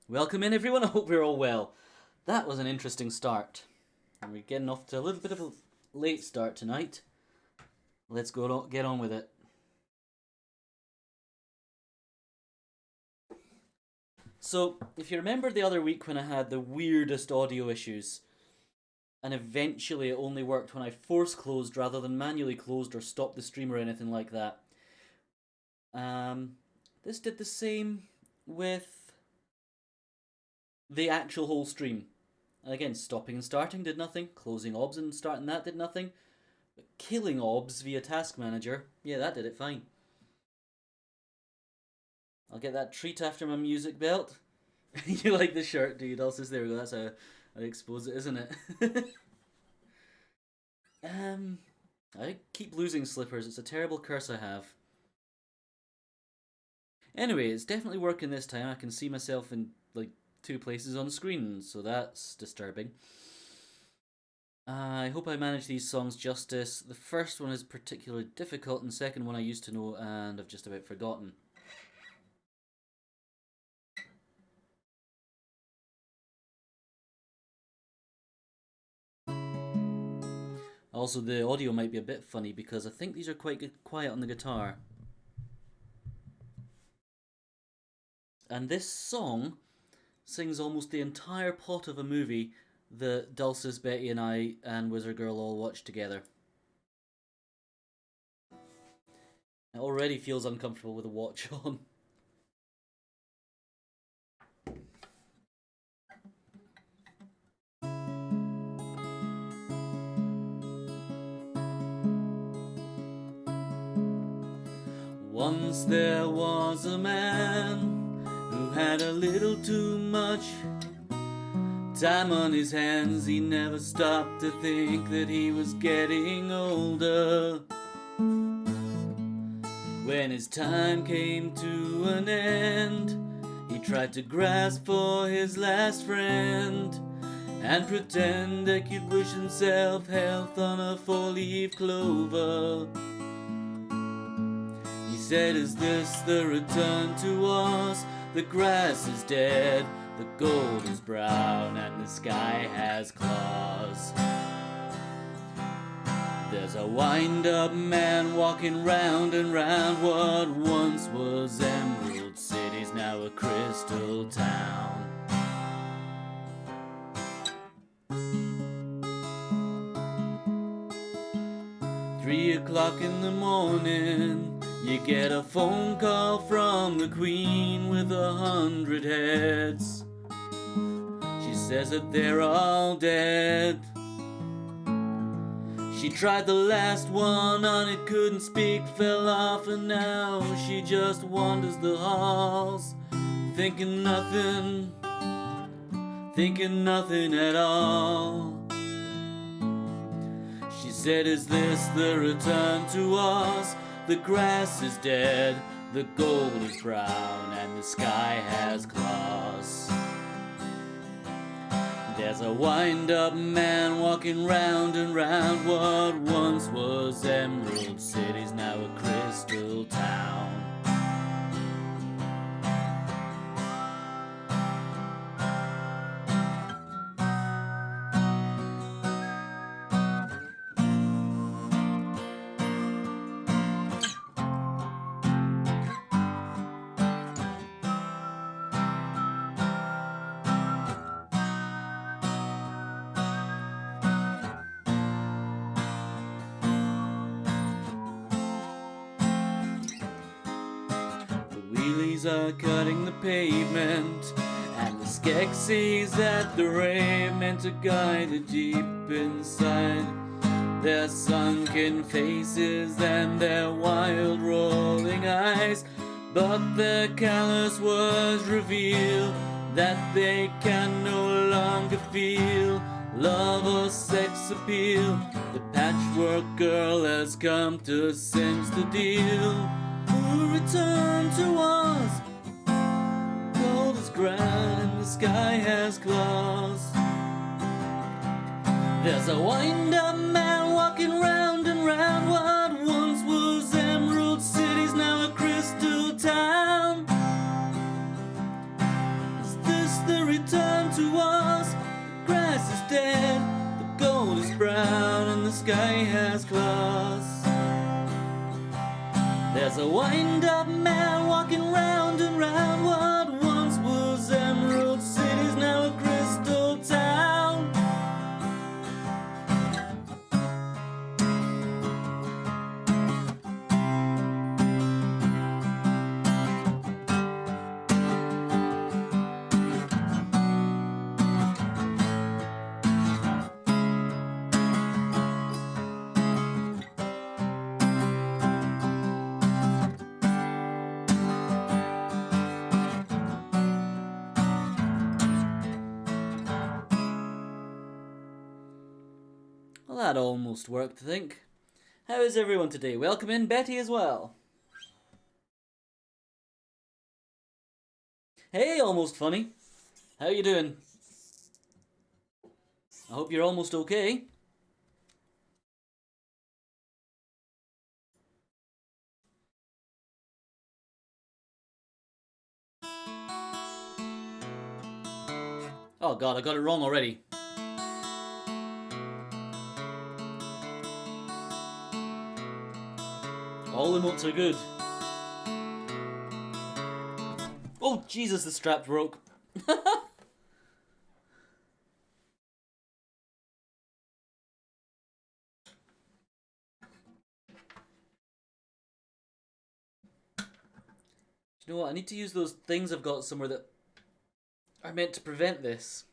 Welcome in, everyone. I hope you're all well. That was an interesting start. And we're getting off to a little bit of a late start tonight. Let's get on with it. So, if you remember the other week when I had the weirdest audio issues, and eventually it only worked when I force closed rather than manually closed or stopped the stream or anything like that. This did the same with the actual whole stream. And again, stopping and starting did nothing. Closing obs and starting that did nothing. But killing obs via Task Manager, yeah, that did it fine. I'll get that treat after my music belt. You like the shirt, dude? Also, there we go. That's how I expose it, isn't it? I keep losing slippers. It's a terrible curse I have. Anyway, it's definitely working this time. I can see myself in like two places on screen, so that's disturbing. I hope I manage these songs justice. The first one is particularly difficult, and the second one I used to know and I've just about forgotten. Also, the audio might be a bit funny because I think these are quite quiet on the guitar. And this song sings almost the entire plot of a movie that Dulcis, Betty, and I and Wizard Girl all watched together. It already feels uncomfortable with a watch on. Once there was a man who had a little too much time on his hands. He never stopped to think that he was getting older. When his time came to an end, he tried to grasp for his last friend and pretend that he'd wish himself health on a four-leaf clover. He said, "Is this the return to us? The grass is dead, the gold is brown, and the sky has claws. There's a wind-up man walking round and round what once was Emerald City's now a crystal town." 3 o'clock in the morning, you get a phone call from the Queen with 100 heads. She says that they're all dead. She tried the last one on it, couldn't speak, fell off, and now she just wanders the halls, thinking nothing at all. She said, "Is this the return to us? The grass is dead, the gold is brown, and the sky has claws. There's a wind-up man walking round and round what once was Emerald City's now a crystal town." Are cutting the pavement, and the Skeksis at the raiment are guided deep inside their sunken faces and their wild rolling eyes. But their callous words reveal that they can no longer feel love or sex appeal. The patchwork girl has come to cinch the deal. Who return to us? Gold is ground and the sky has claws. There's a wind-up man walking round and round what once was Emerald City's now a crystal town. Is this to us. The grass is dead, the gold is brown, and the sky has claws. There's a wind-up man walking round and round. What once was Emerald City's now a crystal town. Well, that almost worked, I think. How is everyone today? Welcome in Betty as well. Hey, Almost Funny. How you doing? I hope you're almost okay. Oh god, I got it wrong already. All the notes are good. Oh Jesus, the strap broke. You know what, I need to use those things I've got somewhere that are meant to prevent this.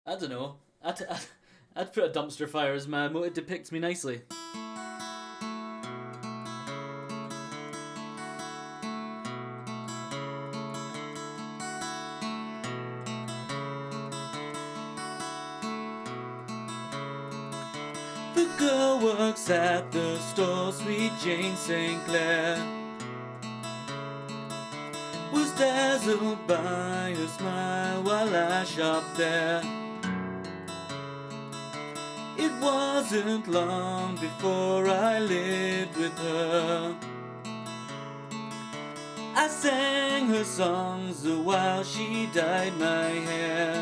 I don't know. I'd put a dumpster fire as my emote. It depicts me nicely. The girl works at the store, sweet Jane St. Clair was dazzled by her smile while I shopped there. It wasn't long before I lived with her. I sang her songs while she dyed my hair.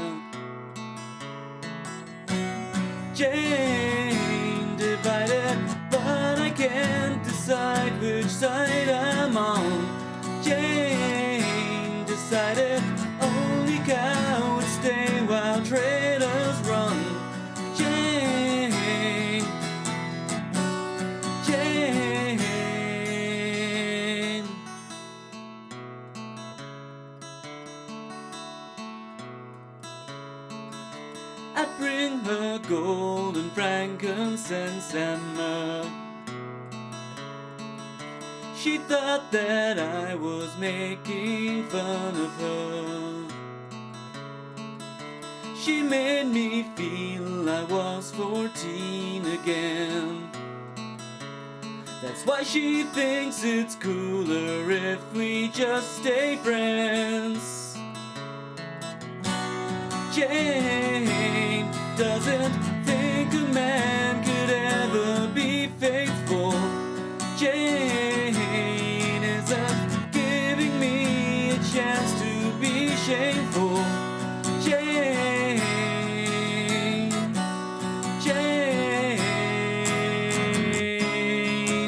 Jane divided, but I can't decide which side I'm on. Jane decided only cow would stay while traders run. I'd bring her gold and frankincense and myrrh. She thought that I was making fun of her. She made me feel I was 14 again. That's why she thinks it's cooler if we just stay friends. Jane doesn't think a man could ever be faithful. Jane isn't giving me a chance to be shameful. Jane,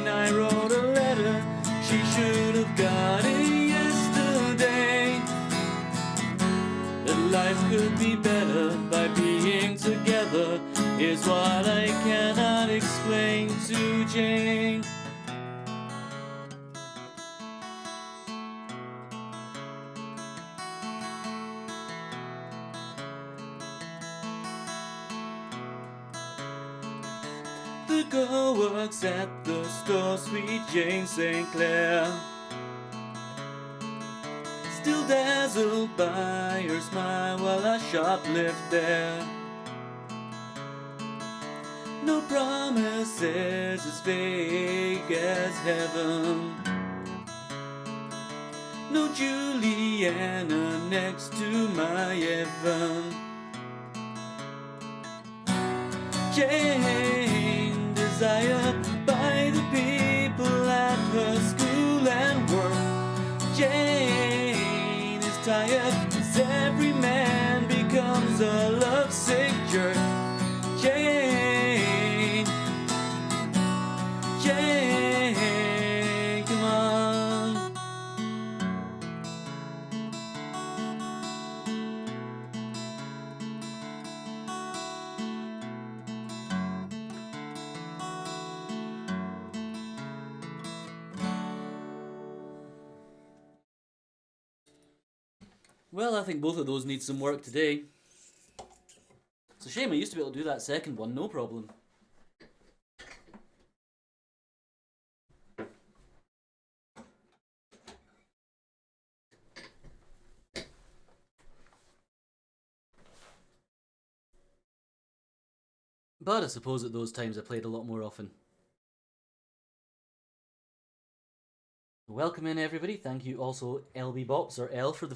I wrote a letter, she should have got it yesterday. That life could be better by being together is what I cannot explain to Jane. The girl works at the store, sweet Jane St. Clair, still dazzled by her smile while I shoplift there. No promises as vague as heaven. No Juliana next to my Evan. Jane desired by the people at her school and work. Jane every man becomes a lovesick jerk. Jane, Jane, come on. Well, I think both of those need some work today. It's a shame, I used to be able to do that second one, no problem. But I suppose at those times I played a lot more often. Welcome in, everybody. Thank you also, LB Bops or L, for the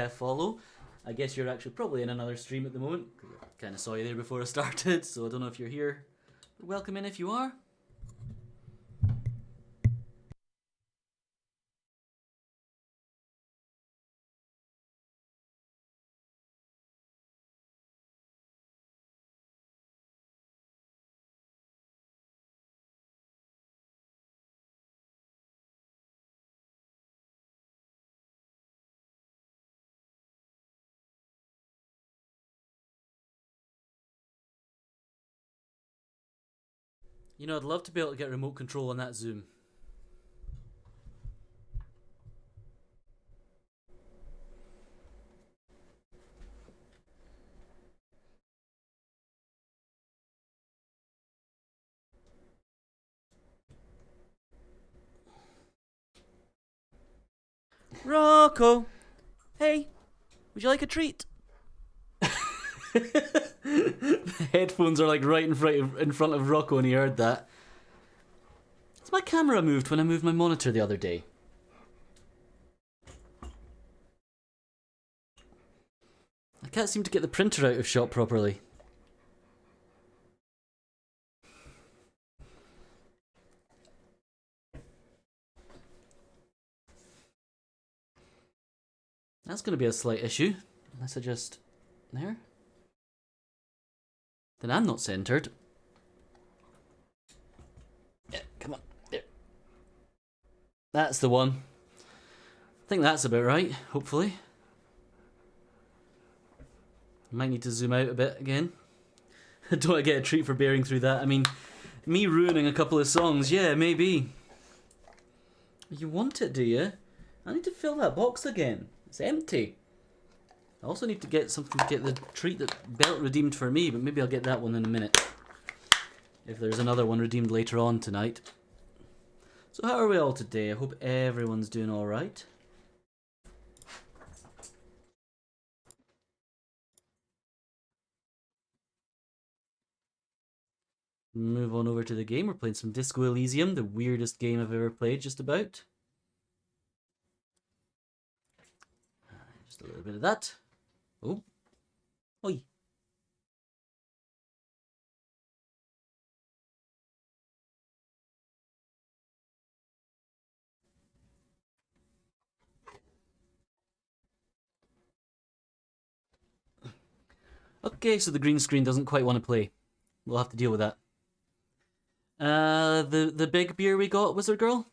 follow. I guess you're actually probably in another stream at the moment. I kind of saw you there before I started, so I don't know if you're here. But welcome in if you are. You know, I'd love to be able to get remote control on that Zoom. Rocco! Hey, would you like a treat? The headphones are like right in front of Rocco and he heard that. It's my camera moved when I moved my monitor the other day. I can't seem to get the printer out of shot properly. That's going to be a slight issue, unless I just... there? Then I'm not centered. Yeah, come on. There. That's the one. I think that's about right, hopefully. Might need to zoom out a bit again. Do I get a treat for bearing through that? I mean, me ruining a couple of songs, yeah, maybe. You want it, do you? I need to fill that box again. It's empty. I also need to get something to get the treat that Belt redeemed for me, but maybe I'll get that one in a minute. If there's another one redeemed later on tonight. So how are we all today? I hope everyone's doing alright. Move on over to the game. We're playing some Disco Elysium, the weirdest game I've ever played, just about. Just a little bit of that. Oh. Oi. Okay, so the green screen doesn't quite want to play. We'll have to deal with that. The big beer we got, Wizard Girl?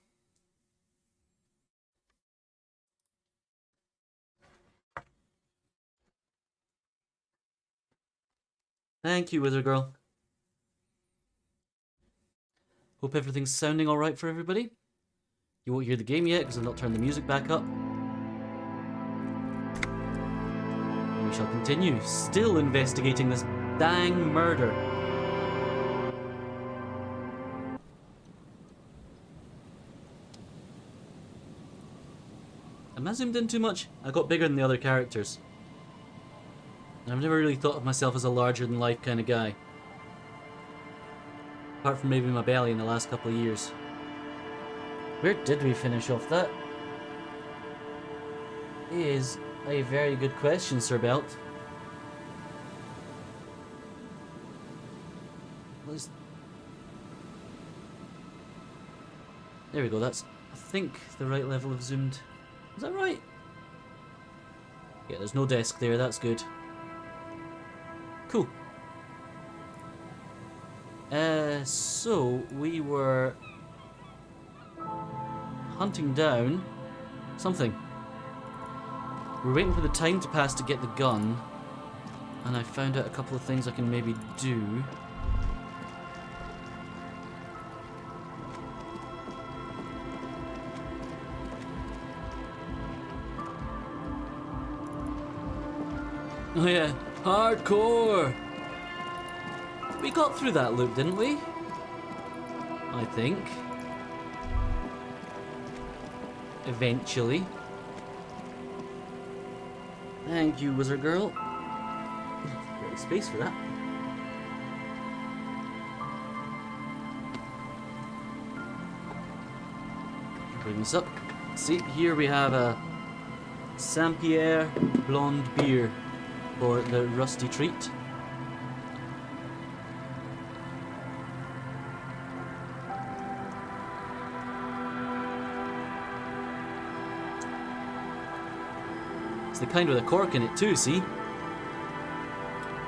Thank you, Wizard Girl. Hope everything's sounding alright for everybody. You won't hear the game yet because I've not turned the music back up. And we shall continue, still investigating this dang murder. Am I zoomed in too much? I got bigger than the other characters. I've never really thought of myself as a larger-than-life kind of guy. Apart from maybe my belly in the last couple of years. Where did we finish off? That is a very good question, Sir Belt. There we go, that's, I think, the right level of zoomed. Is that right? Yeah, there's no desk there, that's good. Cool. So we were hunting down something. We're waiting for the time to pass to get the gun, and I found out a couple of things I can maybe do. Oh yeah, hardcore! We got through that loop, didn't we? I think. Eventually. Thank you, wizard girl. Great space for that. Bring this up. See, here we have a Saint-Pierre blonde beer for the rusty treat. The kind with a cork in it too, see?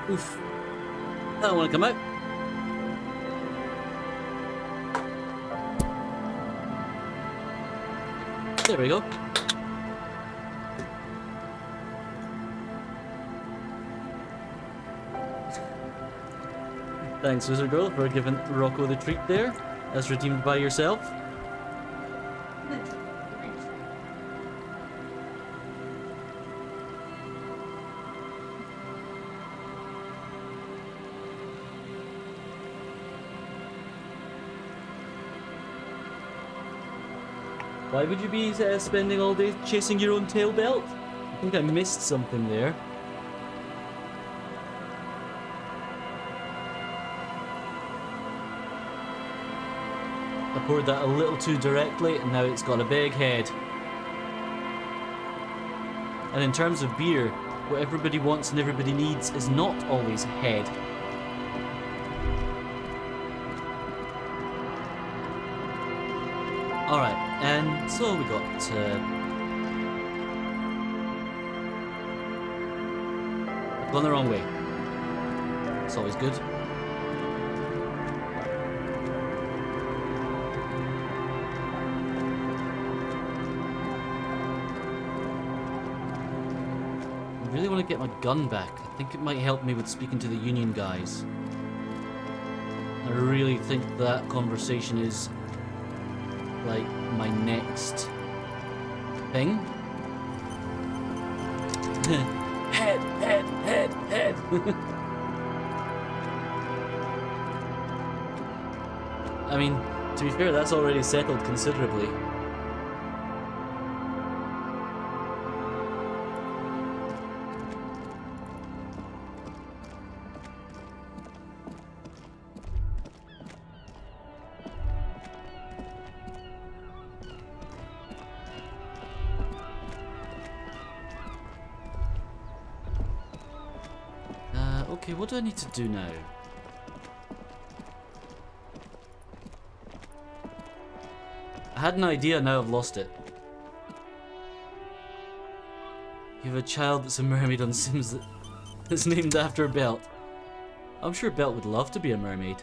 Oof. I don't want to come out. There we go. Thanks, Wizard Girl, for giving Rocco the treat there, as redeemed by yourself. Why would you be spending all day chasing your own tail belt? I think I missed something there. I poured that a little too directly and now it's got a big head. And in terms of beer, what everybody wants and everybody needs is not always head. Alright, and so we got gone the wrong way. It's always good. I really want to get my gun back. I think it might help me with speaking to the Union guys. I really think that conversation is like my next thing. Head. I mean, to be fair, that's already settled considerably. Okay, what do I need to do now? I had an idea, now I've lost it. You have a child that's a mermaid on Sims that's named after Belt. I'm sure Belt would love to be a mermaid.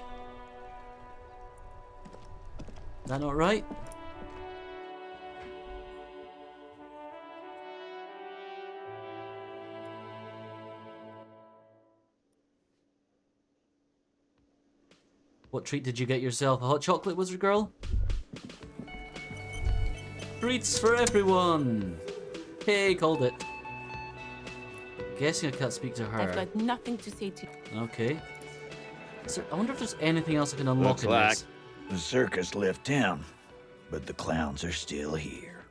Is that not right? What treat did you get yourself? A hot chocolate, Wizard Girl? Treats for everyone! Hey, called it. Guessing I can't speak to her. I've got nothing to say to you. Okay. I wonder if there's anything else I can unlock Looks in like this. the circus left town, but the clowns are still here.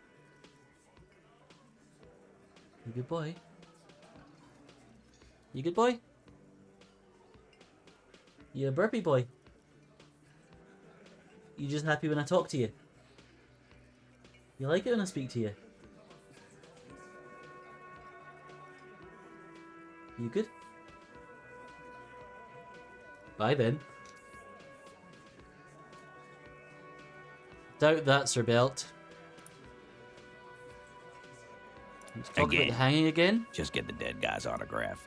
You good boy? You good boy? You a burpy boy? You just happy when I talk to you? You like it when I speak to you? You good? Bye then. Doubt that, Sir Belt. Let's talk about the Again. hanging again. Just get the dead guy's autograph.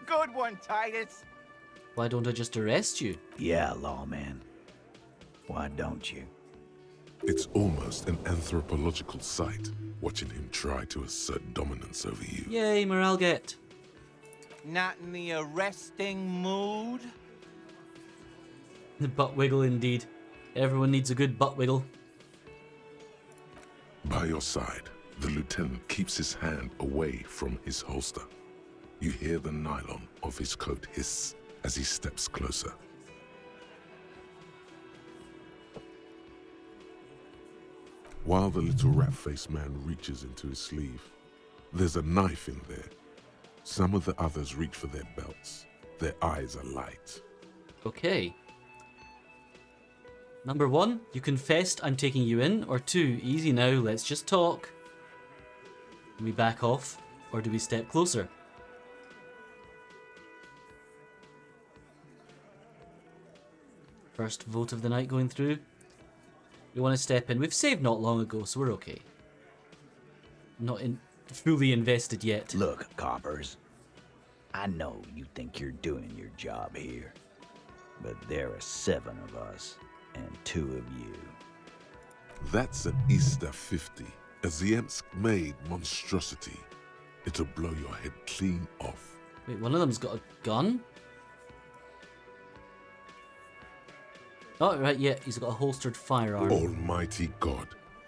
Good one, Titus. Why don't I just arrest you? Yeah, lawman. Why don't you? It's almost an anthropological sight, watching him try to assert dominance over you. Yay, morale get. Not in the arresting mood? The butt wiggle indeed. Everyone needs a good butt wiggle. By your side, the lieutenant keeps his hand away from his holster. You hear the nylon of his coat hiss as he steps closer. While the little rat-faced man reaches into his sleeve, there's a knife in there. Some of the others reach for their belts. Their eyes are light. Okay. Number 1, you confessed I'm taking you in. Or 2, easy now, let's just talk. Do we back off, or do we step closer? First vote of the night going through. We want to step in. We've saved not long ago, so we're okay. Not fully invested yet. Look, coppers. I know you think you're doing your job here. But there are 7 of us, and 2 of you. That's an Easter 50, a Ziemsk-made monstrosity. It'll blow your head clean off. Wait, one of them's got a gun? Oh, right, yeah, he's got a holstered firearm. Almighty God,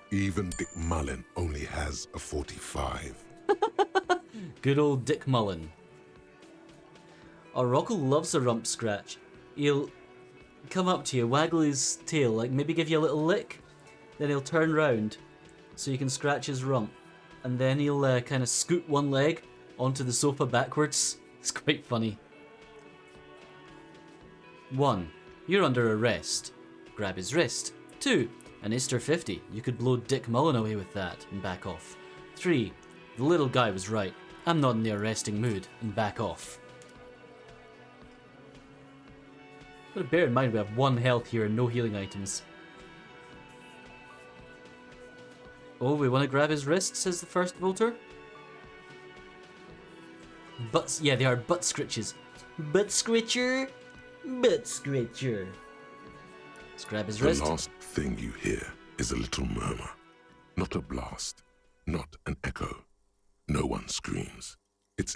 even Dick Mullen only has a 45. Good old Dick Mullen. Oh, Rocco loves a rump scratch. He'll come up to you, waggle his tail, like maybe give you a little lick, then he'll turn round so you can scratch his rump, and then he'll kind of scoot one leg onto the sofa backwards. It's quite funny. 1. You're under arrest. Grab his wrist. 2. An Easter 50. You could blow Dick Mullen away with that and back off. 3. The little guy was right. I'm not in the arresting mood and back off. But bear in mind we have 1 health here and no healing items. Oh, we want to grab his wrist, says the first voter. Butts, yeah, they are butt scritches. Butt scritcher. Butt scritcher. Let's grab his wrist. The last thing you hear is a little murmur. Not a blast, not an echo. No one screams. It's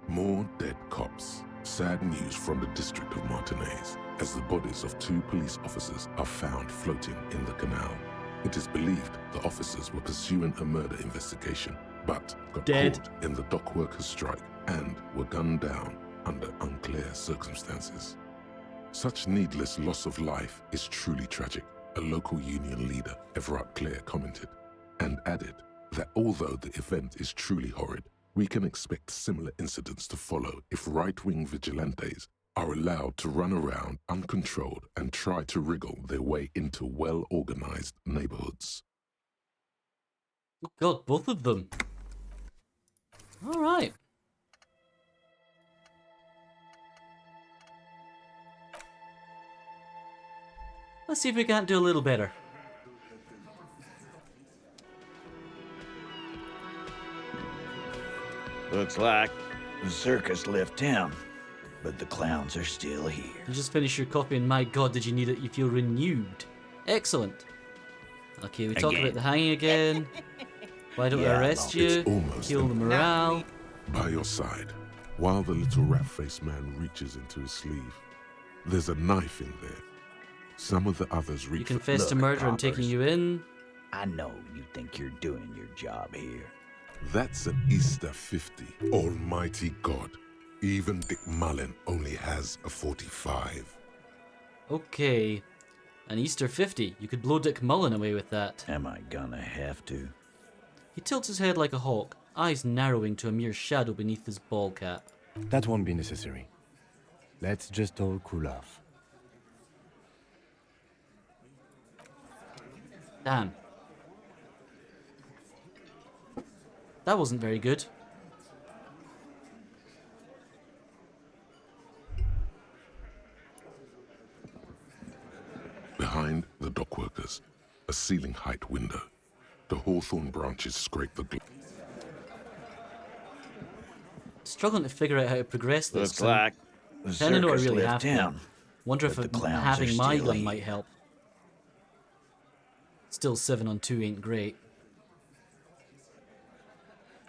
more dead cops. Sad news from the district of Martinez, as the bodies of 2 police officers are found floating in the canal. It is believed the officers were pursuing a murder investigation, but got Dead. caught in the dock workers' strike and were gunned down under unclear circumstances. Such needless loss of life is truly tragic, a local union leader, Everard Clare, commented, and added that although the event is truly horrid, we can expect similar incidents to follow if right-wing vigilantes are allowed to run around uncontrolled and try to wriggle their way into well-organized neighborhoods. Oh god, both of them. Alright. Let's see if we can't do a little better. Looks like the circus left town, but the clowns are still here. You just finished your coffee and my god, did you need it? You feel renewed. Excellent. Okay, we talked Again. about the hanging again. Why don't we Yeah, arrest well, you? it's almost Heal the an- morale. By your side, while the little rat-faced man reaches into his sleeve, there's a knife in there. Some of the others reach You for... confessed to Look, murder and taking coppers. you in. I know you think you're doing your job here. That's an Easter 50. Almighty God, even Dick Mullen only has a 45. Okay. An Easter 50. You could blow Dick Mullen away with that. Am I gonna have to? He tilts his head like a hawk, eyes narrowing to a mere shadow beneath his ball cap. That won't be necessary. Let's just all cool off. Damn. That wasn't very good. Behind the dock workers, a ceiling height window. The hawthorn branches scrape the Struggling to figure out how to progress this. Looks like the I don't know I circus really left have to. town. Wonder if but the clowns having are my still gun here. might help. Still 7 on 2 ain't great.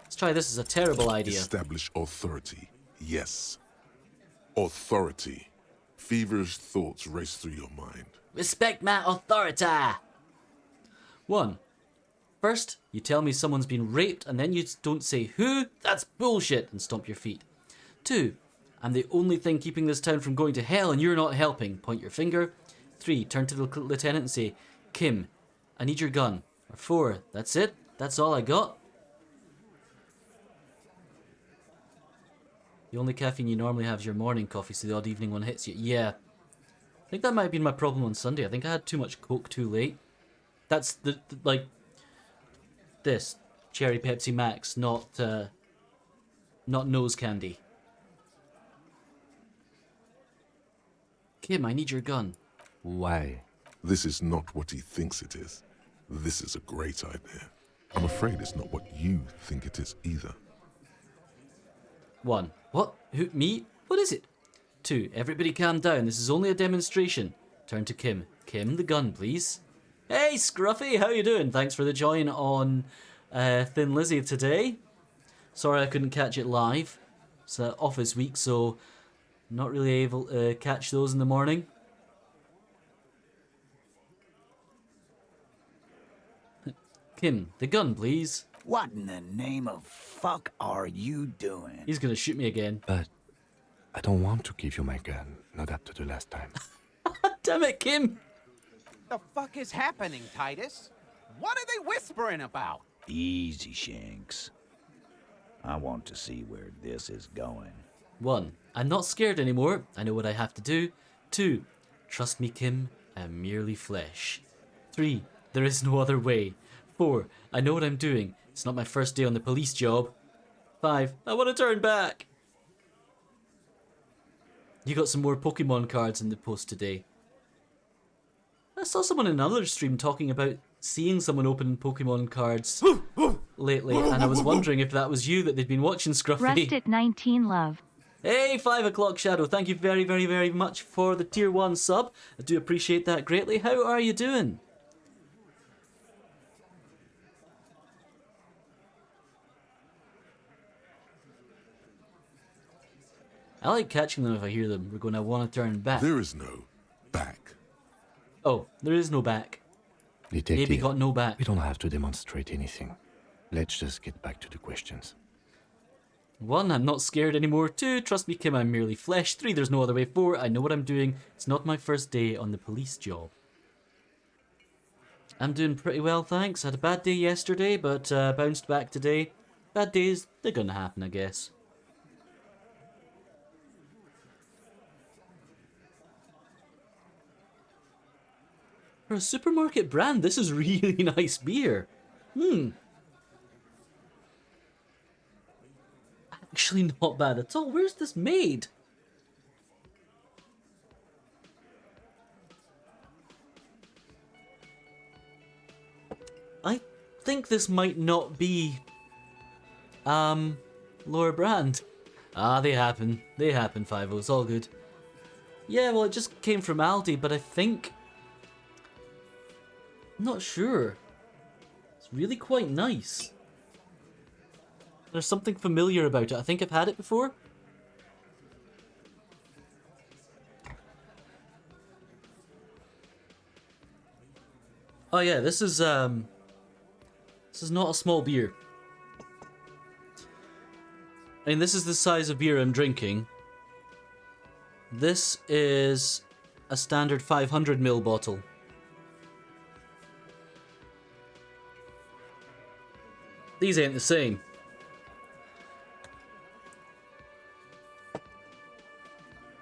Let's try this as a terrible idea. Establish authority. Yes. Authority. Feverish thoughts race through your mind. Respect my authority! 1. First, you tell me someone's been raped and then you don't say who? That's bullshit and stomp your feet. 2. I'm the only thing keeping this town from going to hell and you're not helping. Point your finger. 3. Turn to the lieutenant and say, Kim, I need your gun. Or 4. That's it? That's all I got? The only caffeine you normally have is your morning coffee, so the odd evening one hits you. Yeah. I think that might have been my problem on Sunday. I think I had too much Coke too late. That's like this cherry Pepsi Max, not nose candy. Kim, I need your gun. Why? This is not what he thinks it is. This is a great idea. I'm afraid it's not what you think it is either. 1. What? Who? Me? What is it? 2. Everybody calm down. This is only a demonstration. Turn to Kim. Kim, the gun, please. Hey, Scruffy, how you doing? Thanks for the join on Thin Lizzy today. Sorry I couldn't catch it live. It's office week, so not really able to catch those in the morning. Kim, the gun, please. What in the name of fuck are you doing? He's gonna shoot me again. But I don't want to give you my gun, not after the last time. Damn it, Kim! The fuck is happening, Titus? What are they whispering about? Easy, Shanks. I want to see where this is going. 1. I'm not scared anymore. I know what I have to do. 2. Trust me, Kim. I'm merely flesh. 3. There is no other way. 4. I know what I'm doing. It's not my first day on the police job. 5. I want to turn back. You got some more Pokemon cards in the post today. I saw someone in another stream talking about seeing someone open Pokemon cards lately, and I was wondering if that was you that they'd been watching, Scruffy. Rest at 19, love. Hey, 5 o'clock Shadow, thank you very, very, very much for the tier 1 sub. I do appreciate that greatly. How are you doing? I like catching them if I hear them. We're going to want to turn back. There is no back. Oh, there is no back. Detective, Maybe got no back. we don't have to demonstrate anything. Let's just get back to the questions. 1, I'm not scared anymore. 2, trust me, Kim, I'm merely flesh. 3, there's no other way. 4, I know what I'm doing. It's not my first day on the police job. I'm doing pretty well, thanks. Had a bad day yesterday, but bounced back today. Bad days, they're gonna happen, I guess. For a supermarket brand, this is really nice beer. Actually not bad at all. Where's this made? I think this might not be lower brand. Ah, they happen. They happen, 5-0. It's all good. Yeah, well, it just came from Aldi, but I think... I'm not sure. It's really quite nice. There's something familiar about it. I think I've had it before. Oh yeah, this is not a small beer. I mean, this is the size of beer I'm drinking. This is a standard 500ml bottle. These ain't the same.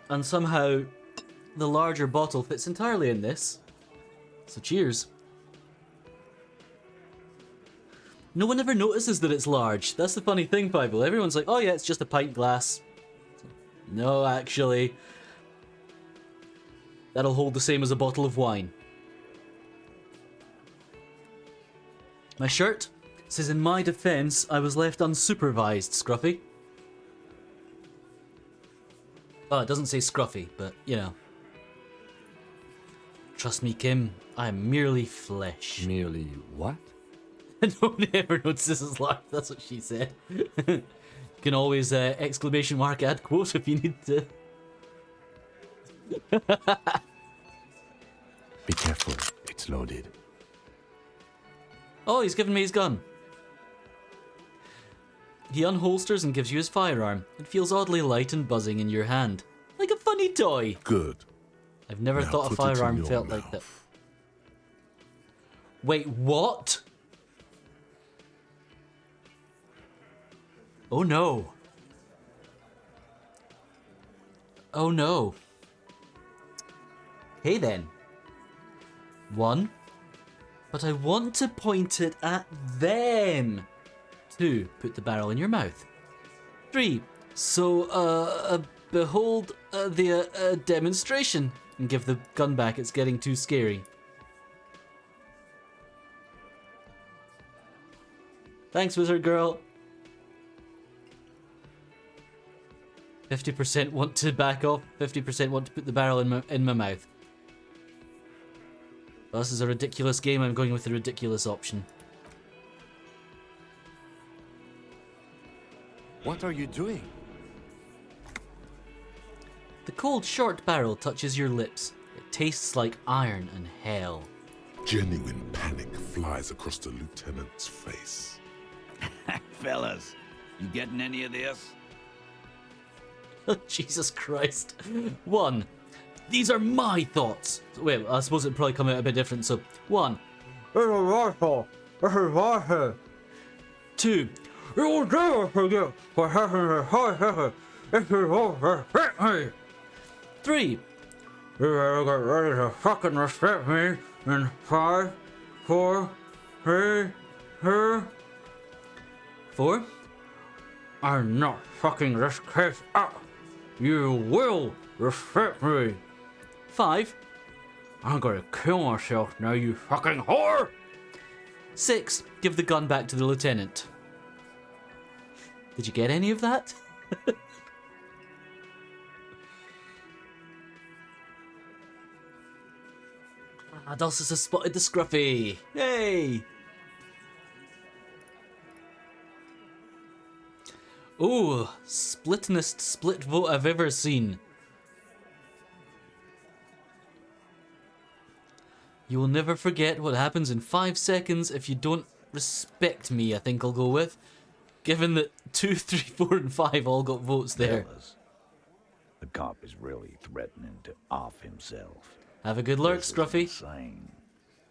And somehow, the larger bottle fits entirely in this. So cheers. No one ever notices that it's large. That's the funny thing, Bible. Everyone's like, oh yeah, it's just a pint glass. No, actually. That'll hold the same as a bottle of wine. My shirt says, in my defense, I was left unsupervised, Scruffy. Well, it doesn't say Scruffy, but, you know. Trust me, Kim, I am merely flesh. Merely what? Nobody ever notices his laugh, that's what she said. You can always exclamation mark add quote if you need to. Be careful, it's loaded. Oh, he's given me his gun. He unholsters and gives you his firearm. It feels oddly light and buzzing in your hand. Like a funny toy. Good. I've never Now thought a put it in firearm your felt like that. mouth. Wait, what? Oh no. Oh no. Hey then. 1. But I want to point it at them. 2. Put the barrel in your mouth. 3. So, behold the demonstration. And give the gun back, it's getting too scary. Thanks, wizard girl. 50% want to back off, 50% want to put the barrel in my mouth. Well, this is a ridiculous game, I'm going with the ridiculous option. What are you doing? The cold, short barrel touches your lips. It tastes like iron and hell. Genuine panic flies across the lieutenant's face. Fellas, you getting any of this? Jesus Christ. 1. These are my thoughts. Wait, I suppose it'd probably come out a bit different, so 1. 2. 3. You get ready to fucking respect me in 5, 4, 3, 2. 4. I'm not fucking this case up. You will respect me. 5. I'm gonna kill myself now, you fucking whore! 6. Give the gun back to the lieutenant. Did you get any of that? Dulcis has spotted the Scruffy. Yay! Ooh, splittingest split vote I've ever seen. You will never forget what happens in 5 seconds if you don't respect me, I think I'll go with. Given that 2, 3, 4, and 5 all got votes there. Fellas, the cop is really threatening to off himself. Have a good lurk, This is Scruffy. insane.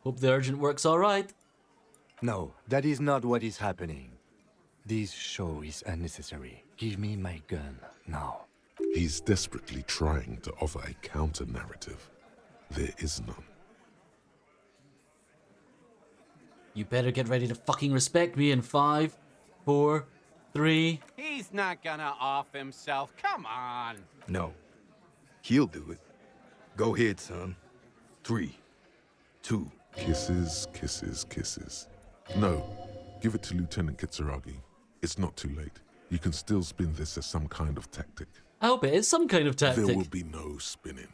Hope the urgent work's alright. No, that is not what is happening. This show is unnecessary. Give me my gun, now. He's desperately trying to offer a counter-narrative. There is none. You better get ready to fucking respect me in 5, 4, 3. He's not gonna off himself. Come on. No. He'll do it. Go ahead, son. 3, 2. Kisses, kisses, kisses. No, give it to Lieutenant Kitsuragi. It's not too late. You can still spin this as some kind of tactic. I hope it is some kind of tactic. There will be no spinning.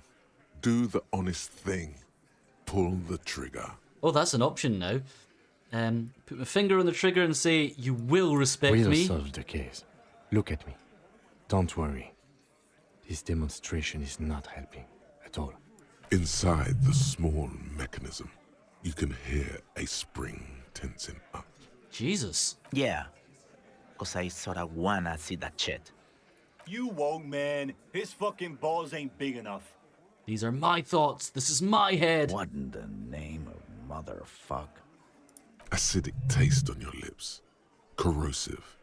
Do the honest thing. Pull the trigger. Oh, that's an option now. Put my finger on the trigger and say, you will respect We'll me. solve the case. Look at me. Don't worry. This demonstration is not helping at all. Inside the small mechanism, you can hear a spring tensing up. Jesus. Yeah, cause I sorta wanna see that shit. You won't, man. His fucking balls ain't big enough. These are my thoughts. This is my head. What in the name of motherfuck? Acidic taste on your lips. Corrosive.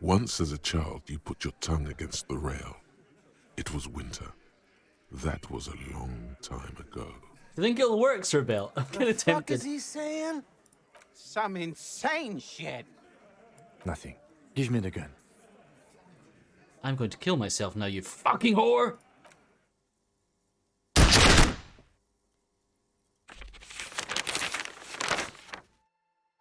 Once as a child, you put your tongue against the rail. It was winter. That was a long time ago. You think it'll work, Sir Bell? I'm kind of Fuck tempted. is he saying? Some insane shit. Nothing. Give me the gun. I'm going to kill myself now, you fucking whore!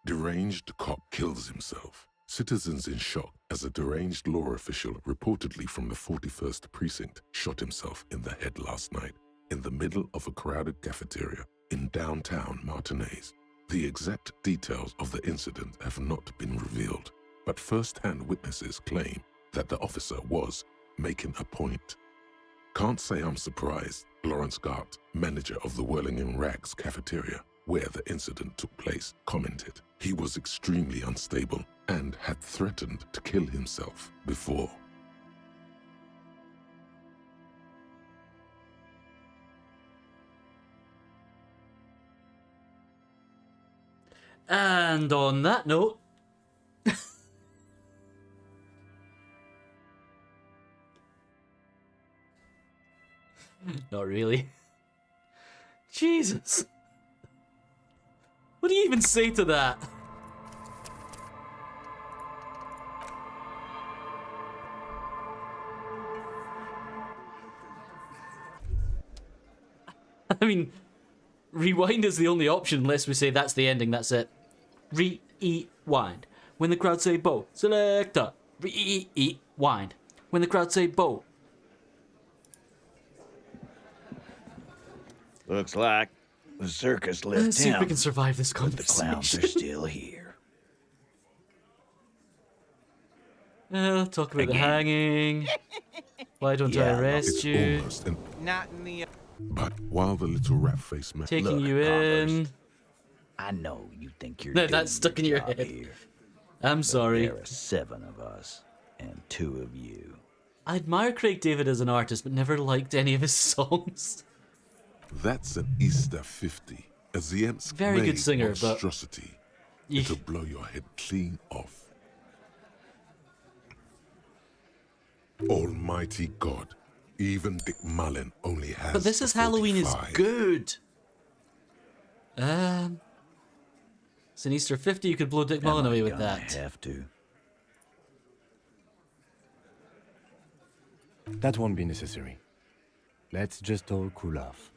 Deranged cop kills himself. Citizens in shock as a deranged law official reportedly from the 41st precinct shot himself in the head last night in the middle of a crowded cafeteria in downtown Martinez. The exact details of the incident have not been revealed, but first-hand witnesses claim that the officer was making a point. Can't say I'm surprised, Lawrence Gart, manager of the Whirling in Rags cafeteria, where the incident took place, commented. He was extremely unstable and had threatened to kill himself before. And on that note, not really. Jesus. What do you even say to that? I mean, rewind is the only option unless we say that's the ending, that's it. Rewind. When the crowd say Bo, selector. Rewind. When the crowd say Bo. Looks like the circus left Let's see if we town, can survive this but the clowns are conversation. still here. Talk about the Again. hanging. Why don't I Yeah, arrest It's you? almost an... Not in the. But while the little rat-faced man... Taking Look, you in. Converse, I know you think you're No, doing that's stuck in your job head. here, I'm but sorry. there are 7 of us and 2 of you. I admire Craig David as an artist, but never liked any of his songs. That's an Easter 50. A Ziemsk Very good singer, but- monstrosity. It'll blow your head clean off. Almighty God. Even Dick Mullen only has But this a is Halloween is 45. good. It's an Easter 50, you could blow Dick Mullen Am I away with gonna that. have to? That won't be necessary. Let's just all cool off.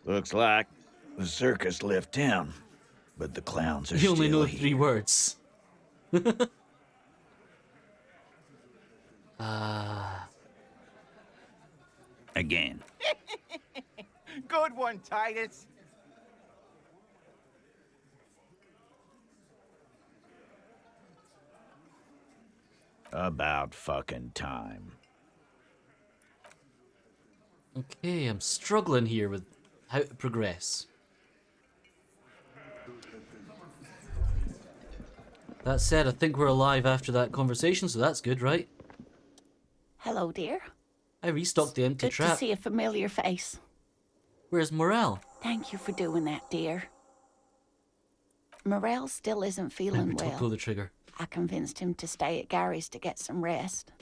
Looks like the circus left town, but the clowns are You only still know here. 3 words. Again. Good one, Titus. About fucking time. Okay, I'm struggling here with how to progress. That said, I think we're alive after that conversation, so that's good, right? Hello, dear. I restocked the empty Good to trap. see a familiar face. Where's Morel? Thank you for doing that, dear. Morel still isn't feeling Never pull well. the trigger. I convinced him to stay at Gary's to get some rest.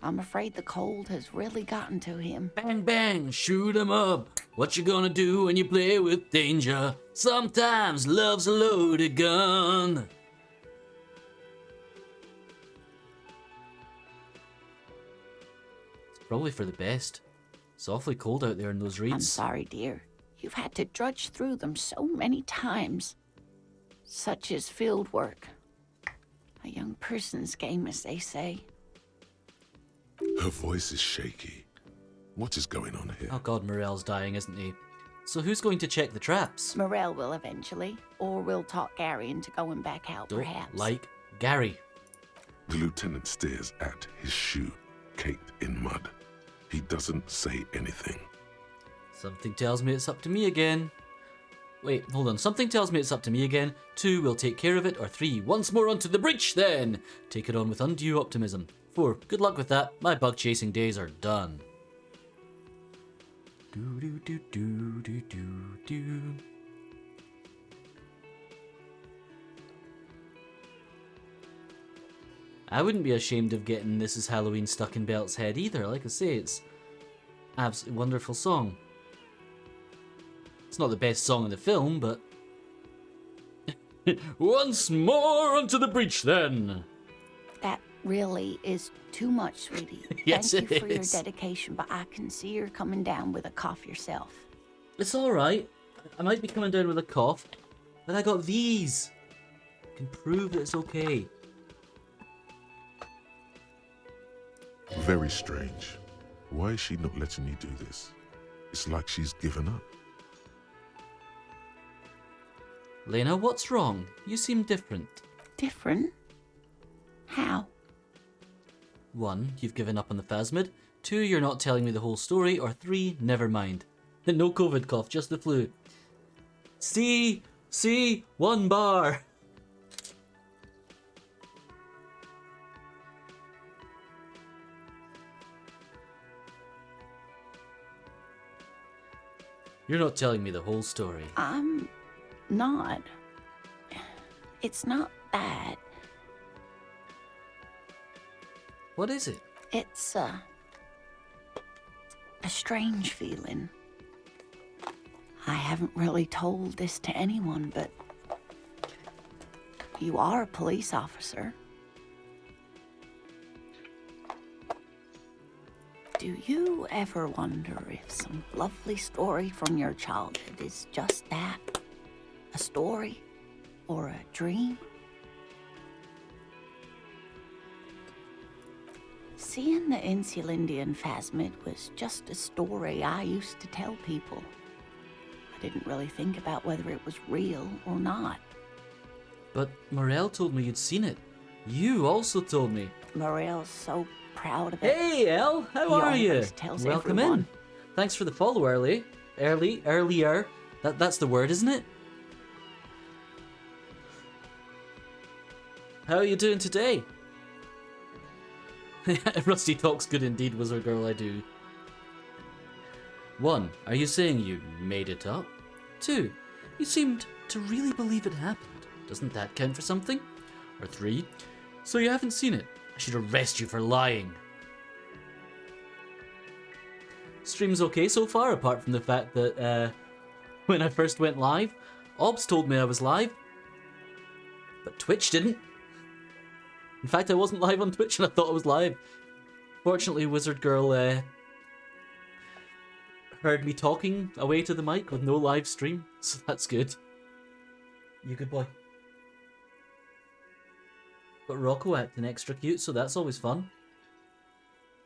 I'm afraid the cold has really gotten to him. Bang, bang, shoot 'em up. What you gonna do when you play with danger? Sometimes love's a loaded gun. It's probably for the best. It's awfully cold out there in those I'm reeds. sorry, dear. You've had to drudge through them so many times. Such is field work. A young person's game, as they say. Her voice is shaky. What is going on here? Oh god, Morel's dying, isn't he? So who's going to check the traps? Morel will eventually, or we'll talk Gary into going back out, Don't perhaps. like Gary. The lieutenant stares at his shoe, caked in mud. He doesn't say anything. Something tells me it's up to me again. Wait, hold on. Something tells me it's up to me again. 2, we'll take care of it. Or 3, once more onto the breach then. Take it on with undue optimism. 4, good luck with that. My bug chasing days are done. Do do do do do do do. I wouldn't be ashamed of getting This Is Halloween stuck in Belt's head either. Like I say, it's absolutely wonderful song. It's not the best song in the film, but... Once more onto the breach, then! That really is too much, sweetie. Yes, Thank you it for is. your dedication, but I can see you're coming down with a cough yourself. It's alright. I might be coming down with a cough, but I got these. I can prove that it's okay. Very strange. Why is she not letting you do this? It's like she's given up. Lena, what's wrong? You seem different. Different? How? 1, you've given up on the Phasmid. 2, you're not telling me the whole story. Or 3, never mind. No COVID cough, just the flu. C, 1 bar. You're not telling me the whole story. I'm not. It's not that. What is it? It's a strange feeling. I haven't really told this to anyone, but you are a police officer. Do you ever wonder if some lovely story from your childhood is just that? A story? Or a dream? Seeing the Insulindian Phasmid was just a story I used to tell people. I didn't really think about whether it was real or not. But Morel told me you'd seen it. You also told me. Morel's so proud of it. Hey, Elle, how He are you? always tells Welcome everyone. in. Thanks for the follow earlier. That's the word, isn't it? How are you doing today? Rusty talks good indeed, Wizard Girl, I do. 1, are you saying you made it up? 2, you seemed to really believe it happened. Doesn't that count for something? Or 3, so you haven't seen it. I should arrest you for lying. Stream's okay so far, apart from the fact that when I first went live, Obs told me I was live, but Twitch didn't. In fact, I wasn't live on Twitch and I thought I was live. Fortunately, Wizard Girl heard me talking away to the mic with no live stream, so that's good. You good boy. Got Rocco acting extra cute, so that's always fun.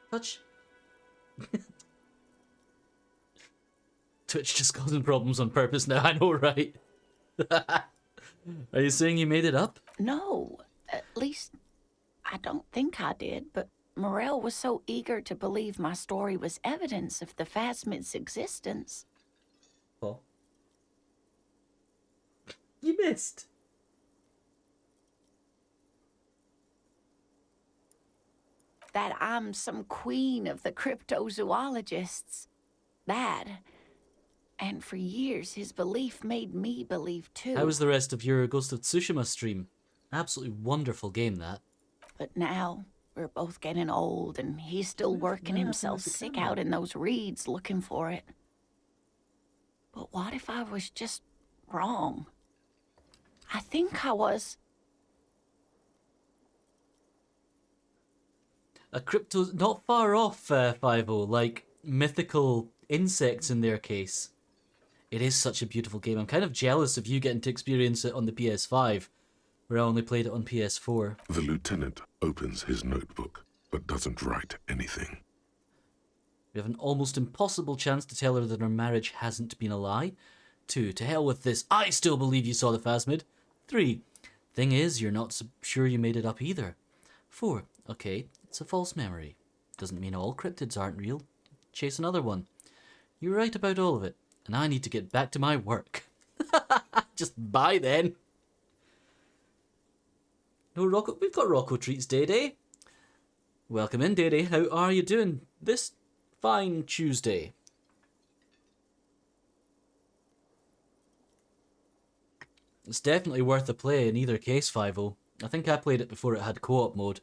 Touch. Twitch just causing problems on purpose now, I know, right? Are you saying you made it up? No, at least I don't think I did, but Morel was so eager to believe my story was evidence of the Phasmid's existence. Oh. You missed. That I'm some queen of the cryptozoologists. That. And for years, his belief made me believe too. How was the rest of your Ghost of Tsushima stream? Absolutely wonderful game, that. But now, we're both getting old, and he's still working himself sick out in those reeds looking for it. But what if I was just wrong? I think I was. A crypto... not far off, 5-0, like mythical insects in their case. It is such a beautiful game. I'm kind of jealous of you getting to experience it on the PS5, where I only played it on PS4. The lieutenant opens his notebook, but doesn't write anything. We have an almost impossible chance to tell her that her marriage hasn't been a lie. 2, to hell with this, I still believe you saw the Phasmid. 3, thing is, you're not sure you made it up either. 4, okay, it's a false memory. Doesn't mean all cryptids aren't real. Chase another one. You're right about all of it, and I need to get back to my work. Just bye then. No Rocco, we've got Rocco treats, Day. Welcome in, Day. How are you doing this fine Tuesday? It's definitely worth a play in either case, 5-0. I think I played it before it had co-op mode.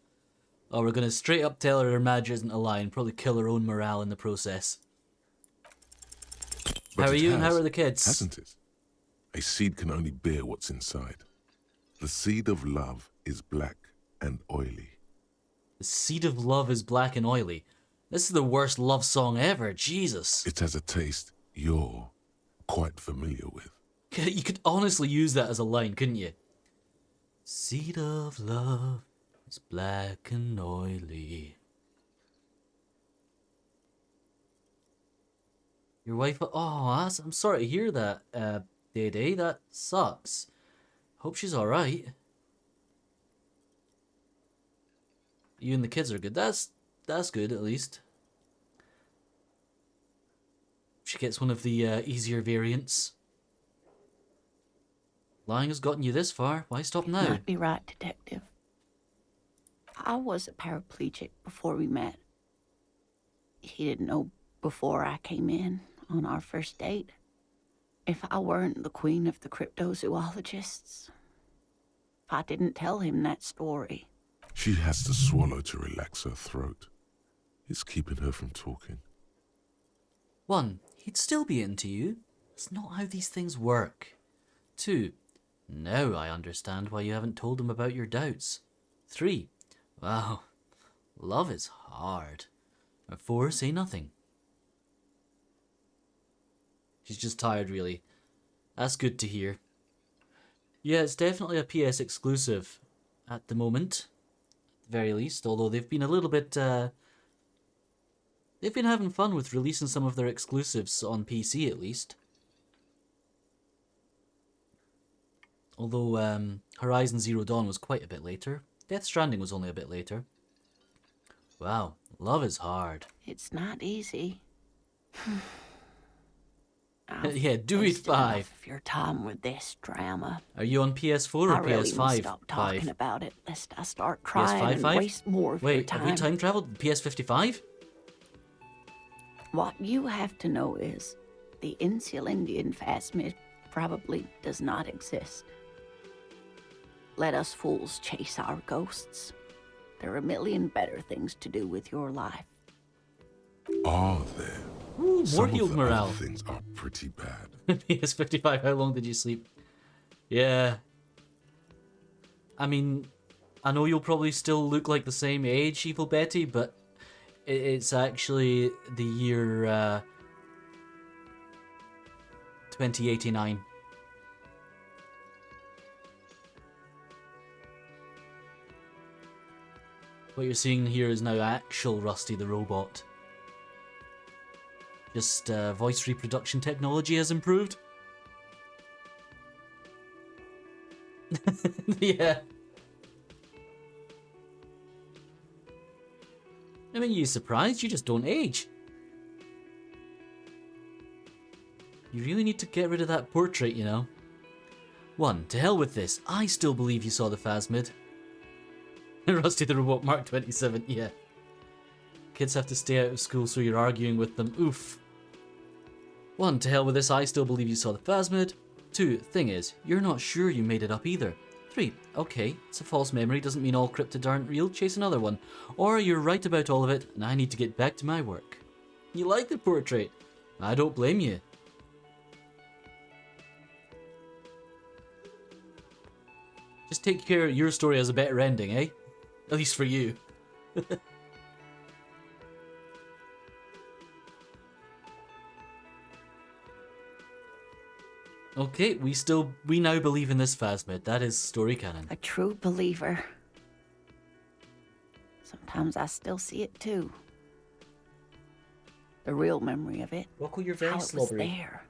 Oh, we're going to straight up tell her marriage isn't a lie and probably kill her own morale in the process. But how are it you and has, how are the kids? Hasn't it? A seed can only bear what's inside. The seed of love is black and oily. The seed of love is black and oily. This is the worst love song ever, Jesus. It has a taste you're quite familiar with. You could honestly use that as a line, couldn't you? Seed of love is black and oily. Your wife... Oh, I'm sorry to hear that, Day. That sucks. Hope she's alright. You and the kids are good. That's good, at least. She gets one of the easier variants. Lying has gotten you this far. Why stop now? You might be right, Detective. I was a paraplegic before we met. He didn't know before I came in on our first date. If I weren't the queen of the cryptozoologists, if I didn't tell him that story. She has to swallow to relax her throat. It's keeping her from talking. 1, he'd still be into you. It's not how these things work. 2, now I understand why you haven't told him about your doubts. 3, wow, love is hard. Or 4, say nothing. She's just tired, really. That's good to hear. Yeah, it's definitely a PS exclusive at the moment, at the very least, although they've been a little bit, they've been having fun with releasing some of their exclusives on PC, at least. Although, Horizon Zero Dawn was quite a bit later. Death Stranding was only a bit later. Wow, love is hard. It's not easy. Yeah, do it 5. Of your time with this drama. Are you on PS4 or I really PS5? must stop talking about it, lest I start crying PS5 and 5? waste more of your Wait, time. have we time traveled? PS55? What you have to know is the Insulindian phasmid probably does not exist. Let us fools chase our ghosts. There are a million better things to do with your life. Are there? Ooh, more Some healed of the morale. other things are pretty bad. PS55, how long did you sleep? Yeah. I mean, I know you'll probably still look like the same age, Evil Betty, but it's actually the year 2089. What you're seeing here is now actual Rusty the Robot. Just voice reproduction technology has improved. Yeah. I mean, you surprised? You just don't age. You really need to get rid of that portrait, you know. 1, to hell with this. I still believe you saw the phasmid. Rusty the Robot Mark 27, yeah. Kids have to stay out of school, so you're arguing with them. Oof. 1, to hell with this, I still believe you saw the phasmid. 2, thing is, you're not sure you made it up either. 3, okay, it's a false memory, doesn't mean all cryptids aren't real, chase another one. Or you're right about all of it, and I need to get back to my work. You like the portrait? I don't blame you. Just take care of your story as a better ending, eh? At least for you. Okay, we now believe in this phasmid. That is story canon. A true believer. Sometimes I still see it too. The real memory of it. Rocco, you're how very it was slobbery. there.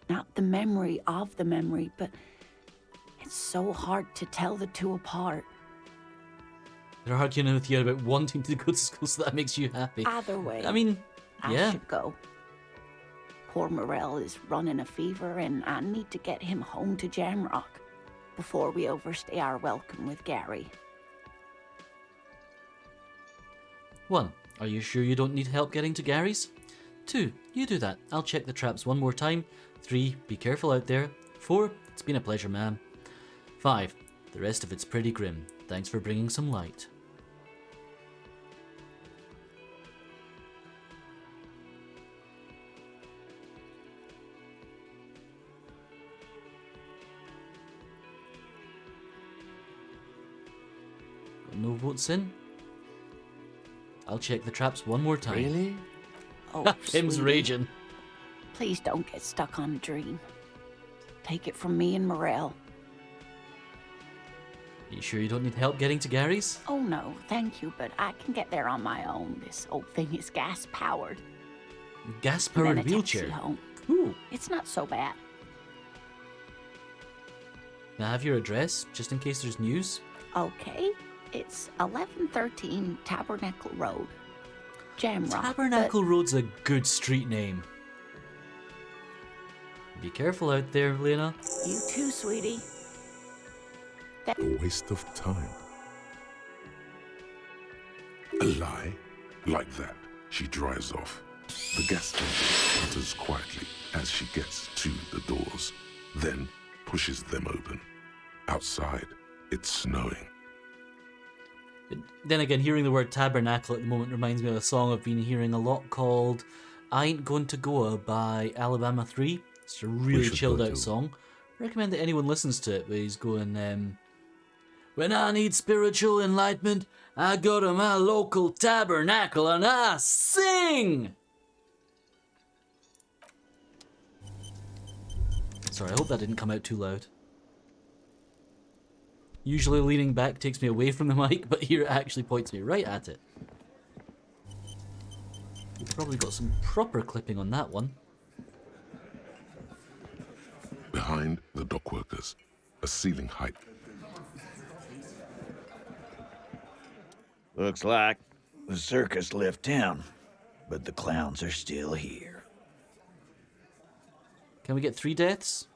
Not the memory of the memory, but it's so hard to tell the two apart. They're arguing with you about wanting to go to school, so that makes you happy. Either way, I mean, I yeah. should go. Poor Morel is running a fever, and I need to get him home to Jamrock before we overstay our welcome with Gary. 1, are you sure you don't need help getting to Gary's? 2, you do that. I'll check the traps one more time. 3, be careful out there. 4, it's been a pleasure, ma'am. 5, the rest of it's pretty grim. Thanks for bringing some light. Got no votes in? I'll check the traps one more time. Really? Oh, Tim's sweetie, raging. Please don't get stuck on a dream. Take it from me and Morel. You sure you don't need help getting to Gary's? Oh no, thank you, but I can get there on my own. This old thing is gas-powered. Gas-powered Then a wheelchair. taxi home. Cool. It's not so bad. Can I have your address, just in case there's news? Okay, it's 1113 Tabernacle Road. Jamrock. Tabernacle Road's a good street name. Be careful out there, Lena. You too, sweetie. A waste of time. A lie? Like that, she drives off. The gas engine sputters quietly as she gets to the doors, then pushes them open. Outside, it's snowing. Then again, hearing the word tabernacle at the moment reminds me of a song I've been hearing a lot called I Ain't Going to Goa by Alabama 3. It's a really chilled out song. Recommend that anyone listens to it, where he's going, when I need spiritual enlightenment, I go to my local tabernacle and I sing! Sorry, I hope that didn't come out too loud. Usually leaning back takes me away from the mic, but here it actually points me right at it. We've probably got some proper clipping on that one. Behind the dockworkers, a ceiling height. Looks like the circus left town, but the clowns are still here. Can we get 3 deaths?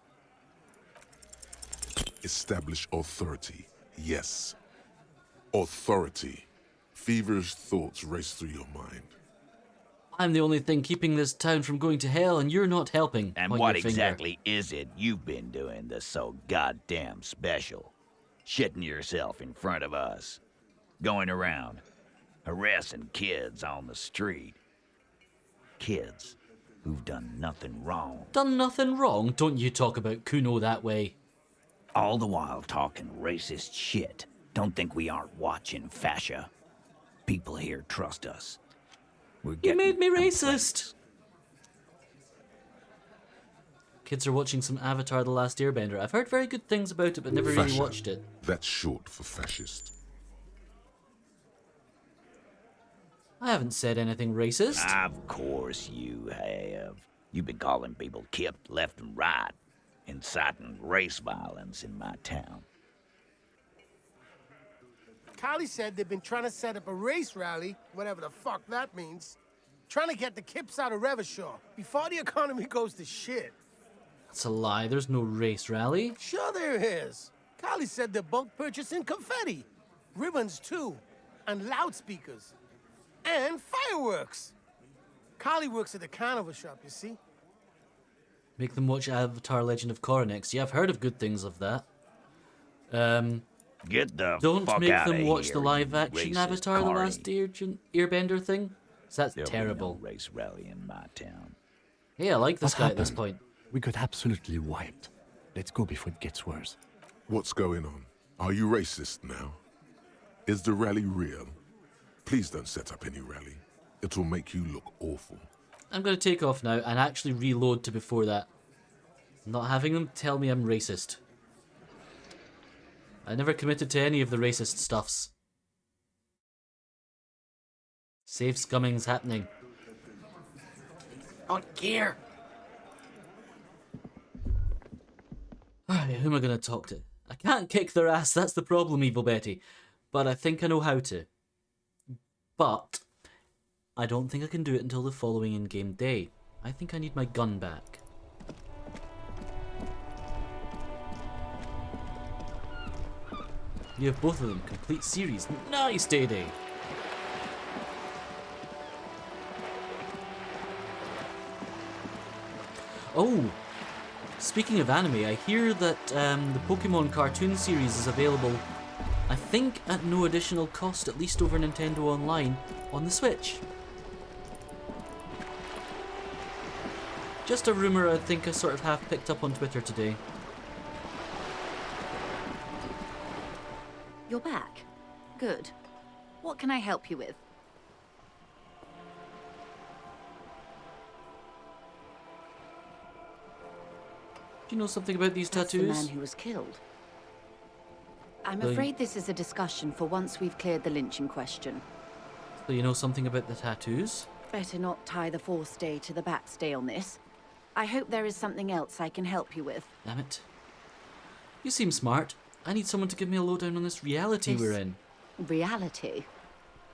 Establish authority. Yes. Authority. Feverish thoughts race through your mind. I'm the only thing keeping this town from going to hell, and you're not helping. And Point what your finger. exactly is it you've been doing that's so goddamn special? Shitting yourself in front of us. Going around, harassing kids on the street. Kids who've done nothing wrong. Done nothing wrong? Don't you talk about Kuno that way. All the while talking racist shit. Don't think we aren't watching, fascia. People here trust us. We're You getting made me complaints. racist! Kids are watching some Avatar The Last Airbender. I've heard very good things about it, but never really Fascia. watched it. That's short for fascist. I haven't said anything racist. Of course you have. You've been calling people kip left and right, inciting race violence in my town. Kylie said they've been trying to set up a race rally, whatever the fuck that means. Trying to get the kips out of Revachol before the economy goes to shit. That's a lie. There's no race rally. Sure there is. Kylie said they're bulk purchasing confetti, ribbons too, and loudspeakers, and fireworks. Kylie works at the carnival shop, you see. Make them watch Avatar Legend of Korra next. Yeah, I've heard of good things of that. Get the Don't fuck make outta them watch here, the you live action racist Avatar The carny. Last Airbender thing. So that's There'll terrible. be no race rally in my town. Hey, I like this What guy at this happened? point. We got absolutely wiped. Let's go before it gets worse. What's going on? Are you racist now? Is the rally real? Please don't set up any rally. It will make you look awful. I'm going to take off now and actually reload to before that. I'm not having them tell me I'm racist. I never committed to any of the racist stuffs. Safe scumming's happening. On gear! Alright, who am I going to talk to? I can't kick their ass, that's the problem, Evil Betty. But I think I know how to. But I don't think I can do it until the following in-game day. I think I need my gun back. You have both of them, complete series. Nice, Day-Day! Oh! Speaking of anime, I hear that the Pokemon cartoon series is available, I think at no additional cost, at least over Nintendo Online, on the Switch. Just a rumour I think I sort of half picked up on Twitter today. You're back. Good. What can I help you with? Do you know something about these That's the tattoos? man who was killed. I'm So- afraid this is a discussion for once we've cleared the lynching question. So you know something about the tattoos? Better not tie the forestay to the backstay on this. I hope there is something else I can help you with. Damn it. You seem smart. I need someone to give me a lowdown on this reality we're in. Reality?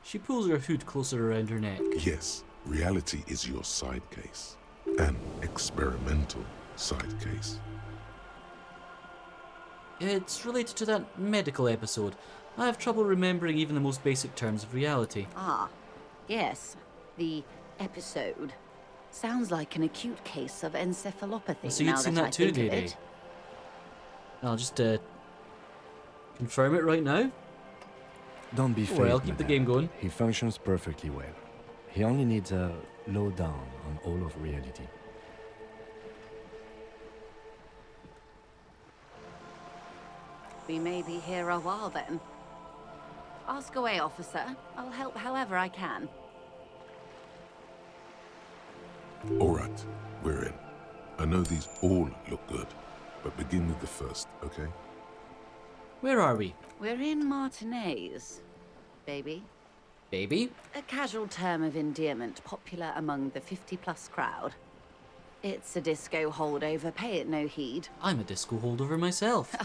She pulls her hood closer around her neck. Yes, reality is your side case. An experimental side case. It's related to that medical episode. I have trouble remembering even the most basic terms of reality. Ah, yes. The episode. Sounds like an acute case of encephalopathy. So you'd now seen that that I too, think of Dee Dee? it. I'll just confirm it right now. Don't be Don't phased, worry, I'll keep the madame. game going. He functions perfectly well. He only needs a lowdown on all of reality. We may be here a while then. Ask away, officer. I'll help however I can. All right, we're in. I know these all look good, but begin with the first, okay? Where are we? We're in Martinez, baby. Baby? A casual term of endearment popular among the 50-plus crowd. It's a disco holdover, pay it no heed. I'm a disco holdover myself.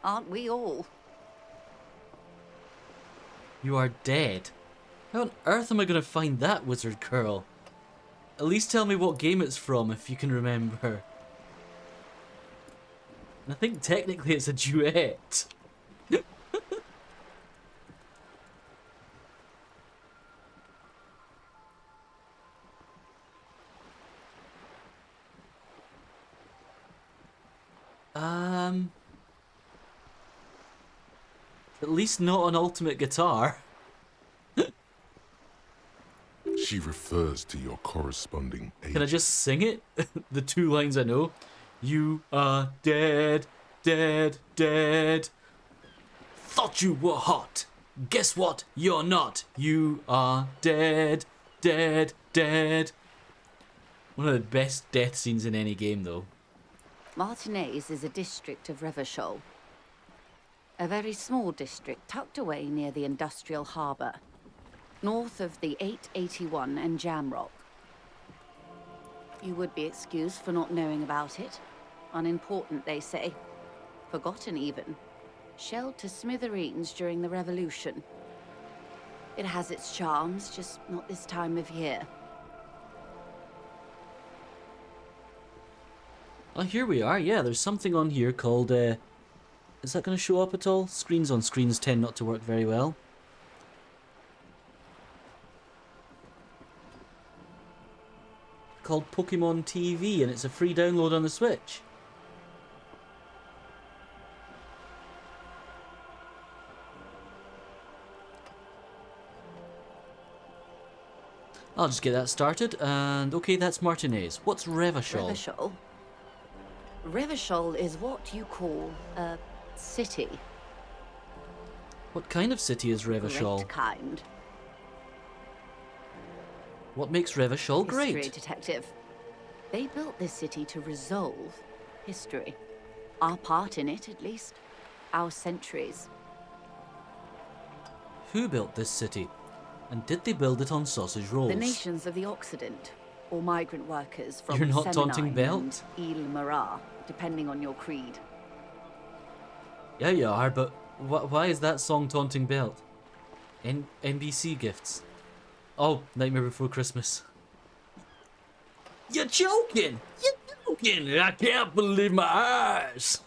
Aren't we all? You are dead. How on earth am I going to find that wizard curl? At least tell me what game it's from if you can remember. And I think technically it's a duet. At least not an ultimate guitar. She refers to your corresponding age. Can I just sing it? The two lines I know. You are dead, dead, dead. Thought you were hot. Guess what? You're not. You are dead, dead, dead. One of the best death scenes in any game, though. Martinez is a district of Revachol. A very small district tucked away near the industrial harbour, north of the 881 and Jamrock. You would be excused for not knowing about it. Unimportant, they say. Forgotten, even. Shelled to smithereens during the Revolution. It has its charms, just not this time of year. Oh, here we are. Yeah, there's something on here called, is that going to show up at all? Screens on screens tend not to work very well. Called Pokemon TV, and it's a free download on the Switch. I'll just get that started, and okay, that's Martinez. What's Revachol? Revachol? Revachol is what you call a city. What kind of city is Revachol? Great kind. What makes Revachol History great? detective. They built this city to resolve history. Our part in it, at least. Our centuries. Who built this city? And did they build it on sausage rolls? The nations of the Occident, or migrant workers from You're not taunting Semenine Belt? and Ile-Marat, depending on your creed. Yeah, you are, but why is that song Taunting Belt? NBC gifts. Oh, Nightmare Before Christmas. You're joking! You're joking! I can't believe my eyes!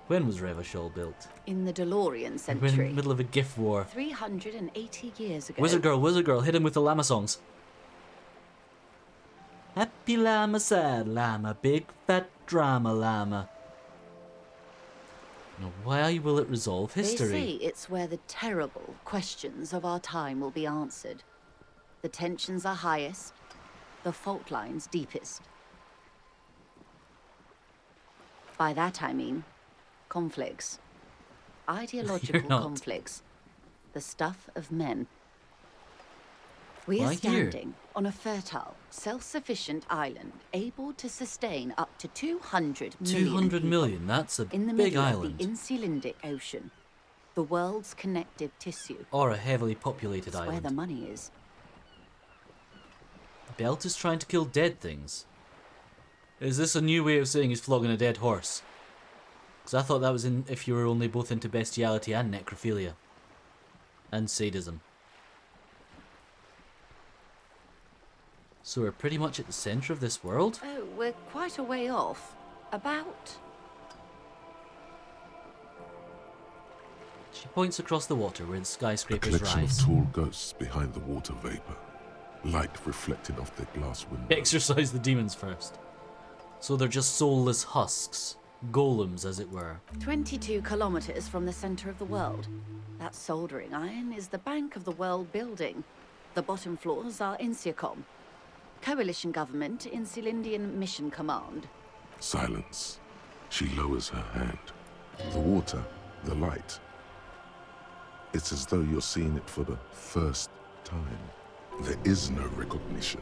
When was Revachol built? In the DeLorean We're in the century. middle of a GIF war. 380 years ago. Wizard Girl, hit him with the llama songs. Happy llama, sad llama, big fat drama llama. Now, why will it resolve history? They say it's where the terrible questions of our time will be answered. The tensions are highest, the fault lines deepest. By that I mean conflicts. Ideological not. conflicts. The stuff of men. We are Why here? standing on a fertile, self-sufficient island able to sustain up to 200 million 200 people million, that's a in the big middle island. of the Insulindic Ocean, the world's connective tissue. Or a heavily populated That's where island. the money is. Belt is trying to kill dead things. Is this a new way of saying he's flogging a dead horse? Because I thought that was in if you were only both into bestiality and necrophilia. And sadism. So we're pretty much at the centre of this world? Oh, we're quite a way off. About... She points across the water where the A skyscrapers collection rise. of tall ghosts behind the water vapor. Light reflected off their glass windows. Exorcise the demons first. So they're just soulless husks. Golems, as it were. 22 kilometers from the center of the world. That soldering iron is the bank of the world building. The bottom floors are Insiacom. Coalition government, Insulindian Mission Command. Silence. She lowers her hand. The water, the light. It's as though you're seeing it for the first time. There is no recognition,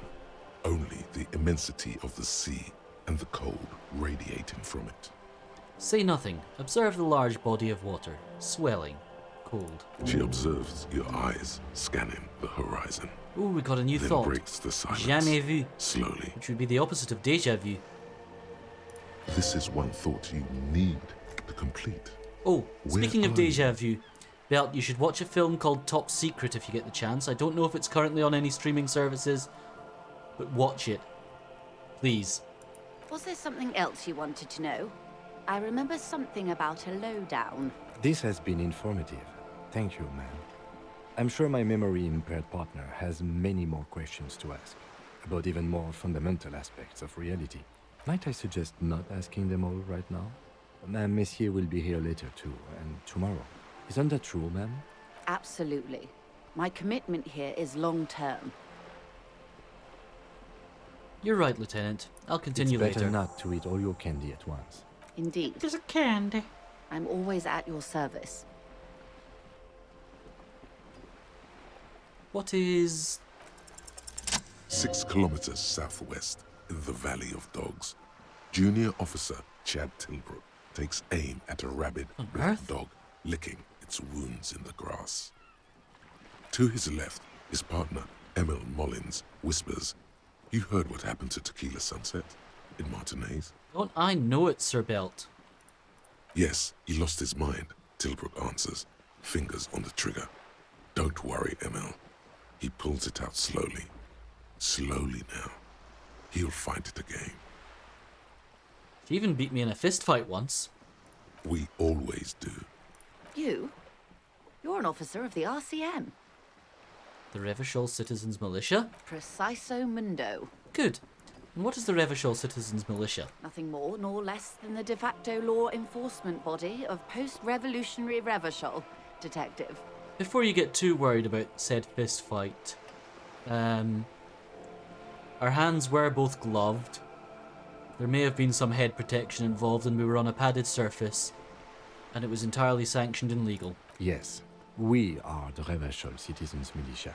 only the immensity of the sea and the cold radiating from it. Say nothing. Observe the large body of water. Swelling. Cold. She observes your eyes scanning the horizon. Ooh, we got a new Then thought. breaks the silence. Jamais vu. Slowly. Which would be the opposite of déjà vu. This is one thought you need to complete. Oh, Where speaking of are you? déjà vu, Belt, you should watch a film called Top Secret if you get the chance. I don't know if it's currently on any streaming services, but watch it. Please. Was there something else you wanted to know? I remember something about a lowdown. This has been informative. Thank you, ma'am. I'm sure my memory-impaired partner has many more questions to ask, about even more fundamental aspects of reality. Might I suggest not asking them all right now? Monsieur will be here later too, and tomorrow. Isn't that true, ma'am? Absolutely. My commitment here is long-term. You're right, Lieutenant. I'll continue it's better later. not to eat all your candy at once. Indeed. There's a candy. I'm always at your service. What is... 6 kilometers southwest, in the Valley of Dogs, Junior Officer Chad Tilbrook takes aim at a rabid black Earth? dog licking its wounds in the grass. To his left, his partner, Emil Mullins, whispers, "You heard what happened to Tequila Sunset in Martinez?" Don't I know it, Sir Belt? "Yes, he lost his mind," Tilbrook answers, fingers on the trigger. "Don't worry, Emil." He pulls it out slowly. Slowly now. He'll find it again. She even beat me in a fist fight once. We always do. You? You're an officer of the RCM. The Revachol Citizens Militia? Preciso mundo. Good. And what is the Revachol Citizens Militia? Nothing more nor less than the de facto law enforcement body of post-revolutionary Revachol, Detective. Before you get too worried about said fist fight, our hands were both gloved. There may have been some head protection involved and we were on a padded surface, and it was entirely sanctioned and legal. Yes, we are the Revachol Citizens Militia.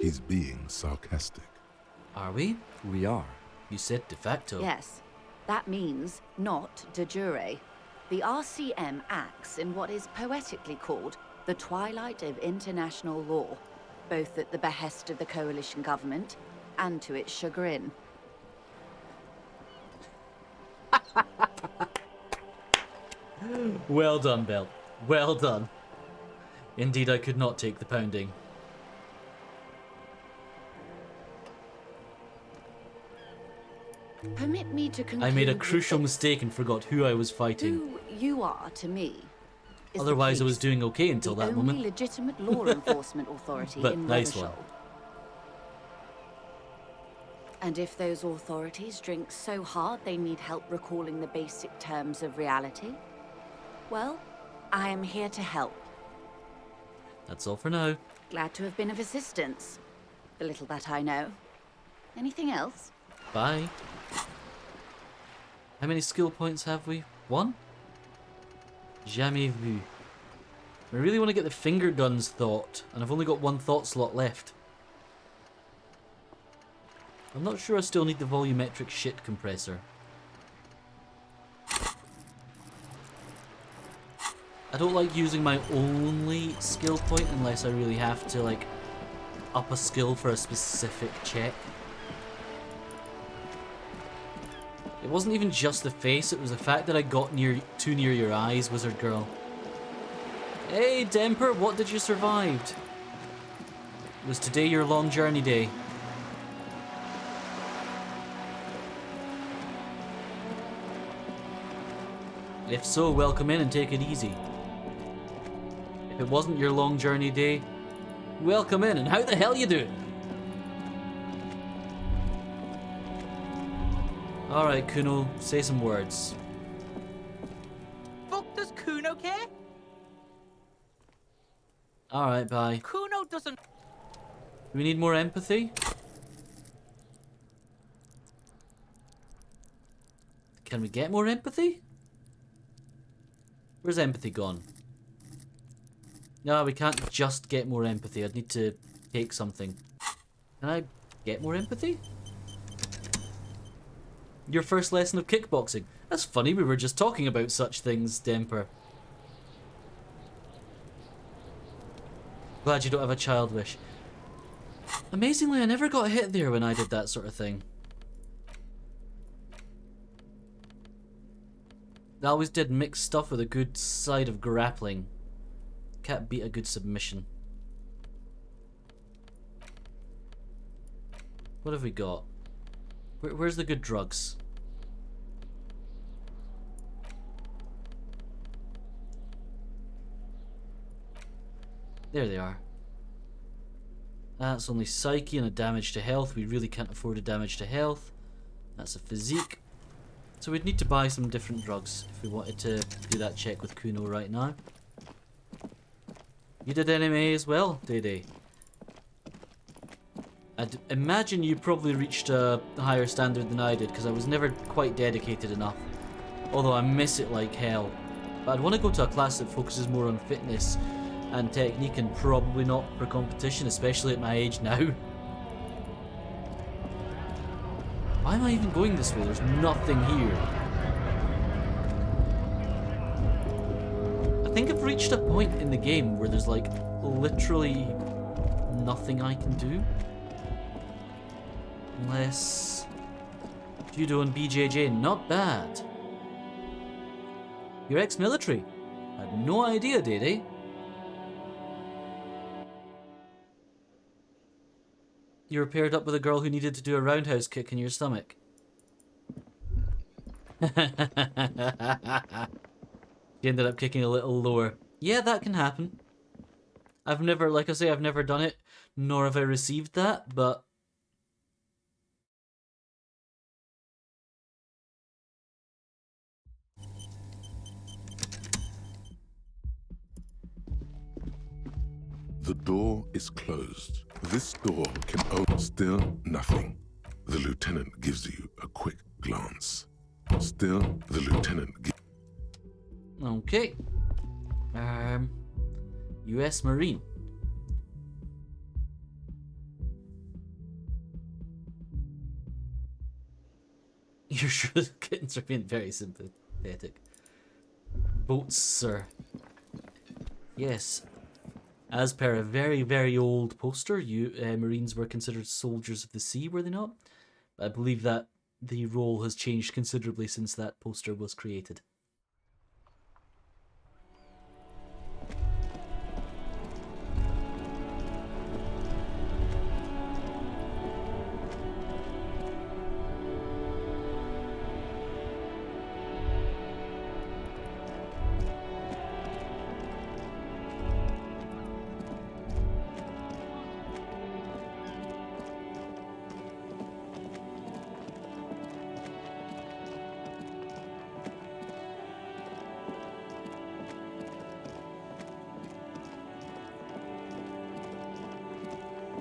He's being sarcastic. Are we? We are. You said de facto. Yes, that means not de jure. The RCM acts in what is poetically called the twilight of international law, both at the behest of the coalition government and to its chagrin. Well done, Belt. Well done. Indeed, I could not take the pounding. Permit me to conclude I made a with crucial this. mistake and forgot who I was fighting. Who you are to me is the Otherwise, I was police, doing okay until the that only moment. legitimate law enforcement authority But in nice Revachol. one. And if those authorities drink so hard they need help recalling the basic terms of reality, well, I am here to help. That's all for now. Glad to have been of assistance. The little that I know. Anything else? Bye. How many skill points have we? 1? Jamais vu. I really want to get the finger guns thought, and I've only got one thought slot left. I'm not sure I still need the volumetric shit compressor. I don't like using my only skill point unless I really have to, like, up a skill for a specific check. It wasn't even just the face, it was the fact that I got too near your eyes, wizard girl. Hey, Demper, what did you survive? Was today your long journey day? If so, welcome in and take it easy. If it wasn't your long journey day, welcome in and how the hell you doing? Alright, Kuno, say some words. Fuck does Kuno care? Alright, bye. Kuno doesn't... Do we need more empathy? Can we get more empathy? Where's empathy gone? No, we can't just get more empathy. I'd need to take something. Can I get more empathy? Your first lesson of kickboxing. That's funny, we were just talking about such things, Demper. Glad you don't have a child wish. Amazingly, I never got hit there when I did that sort of thing. I always did mix stuff with a good side of grappling. Can't beat a good submission. What have we got? Where's the good drugs? There they are. That's only psyche and a damage to health. We really can't afford a damage to health. That's a physique. So we'd need to buy some different drugs if we wanted to do that check with Kuno right now. You did MMA as well, Dede? I'd imagine you probably reached a higher standard than I did, because I was never quite dedicated enough. Although I miss it like hell. But I'd want to go to a class that focuses more on fitness and technique and probably not for competition, especially at my age now. Why am I even going this way? There's nothing here. I think I've reached a point in the game where there's like literally nothing I can do. Unless... Judo and BJJ, not bad. You're ex-military. I had no idea, Dede. You were paired up with a girl who needed to do a roundhouse kick in your stomach. She ended up kicking a little lower. Yeah, that can happen. I've never, like I say, I've never done it, nor have I received that, but... The door is closed. This door can open. Still nothing. The lieutenant gives you a quick glance. Still, the lieutenant Okay. U.S. Marine. You're sure the kittens are being very sympathetic. Boats, sir. Yes. As per a very, very old poster, Marines were considered soldiers of the sea, were they not? I believe that the role has changed considerably since that poster was created.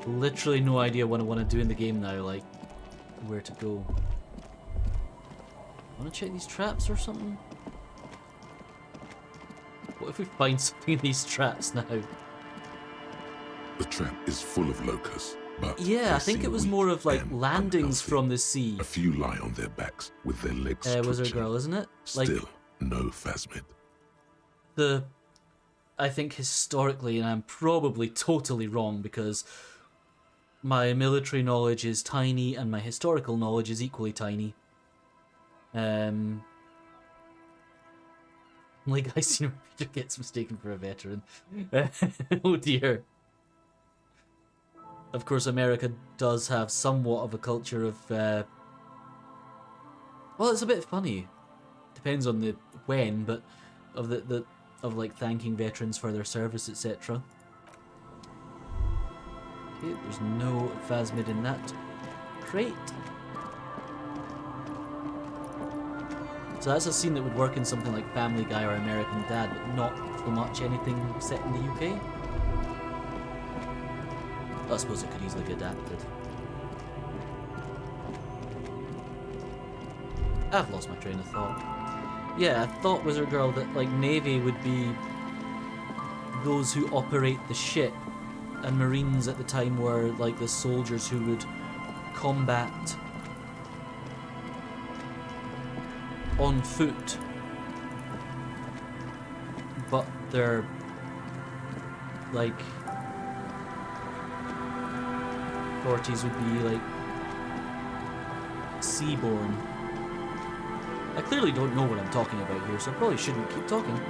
Literally no idea what I want to do in the game now, like where to go. Want to check these traps or something? What if we find something in these traps now? The trap is full of locusts, but Yeah, I think it was more of like landings unhealthy. from the sea. A few lie on their backs with their legs Wizard twitching. Girl, isn't it? Like, Still, no phasmid. I think historically, and I'm probably totally wrong because my military knowledge is tiny and my historical knowledge is equally tiny. Like, I see Peter gets mistaken for a veteran. Oh dear. Of course, America does have somewhat of a culture of, well, it's a bit funny. Depends on the when, but of of like thanking veterans for their service, etc. Okay, there's no phasmid in that crate. So that's a scene that would work in something like Family Guy or American Dad, but not so much anything set in the UK. I suppose it could easily be adapted. I've lost my train of thought. Yeah, I thought, Wizard Girl, that like Navy would be those who operate the ship, and Marines at the time were like the soldiers who would combat on foot, but they're like authorities would be like seaborne. I clearly don't know what I'm talking about here, so I probably shouldn't keep talking.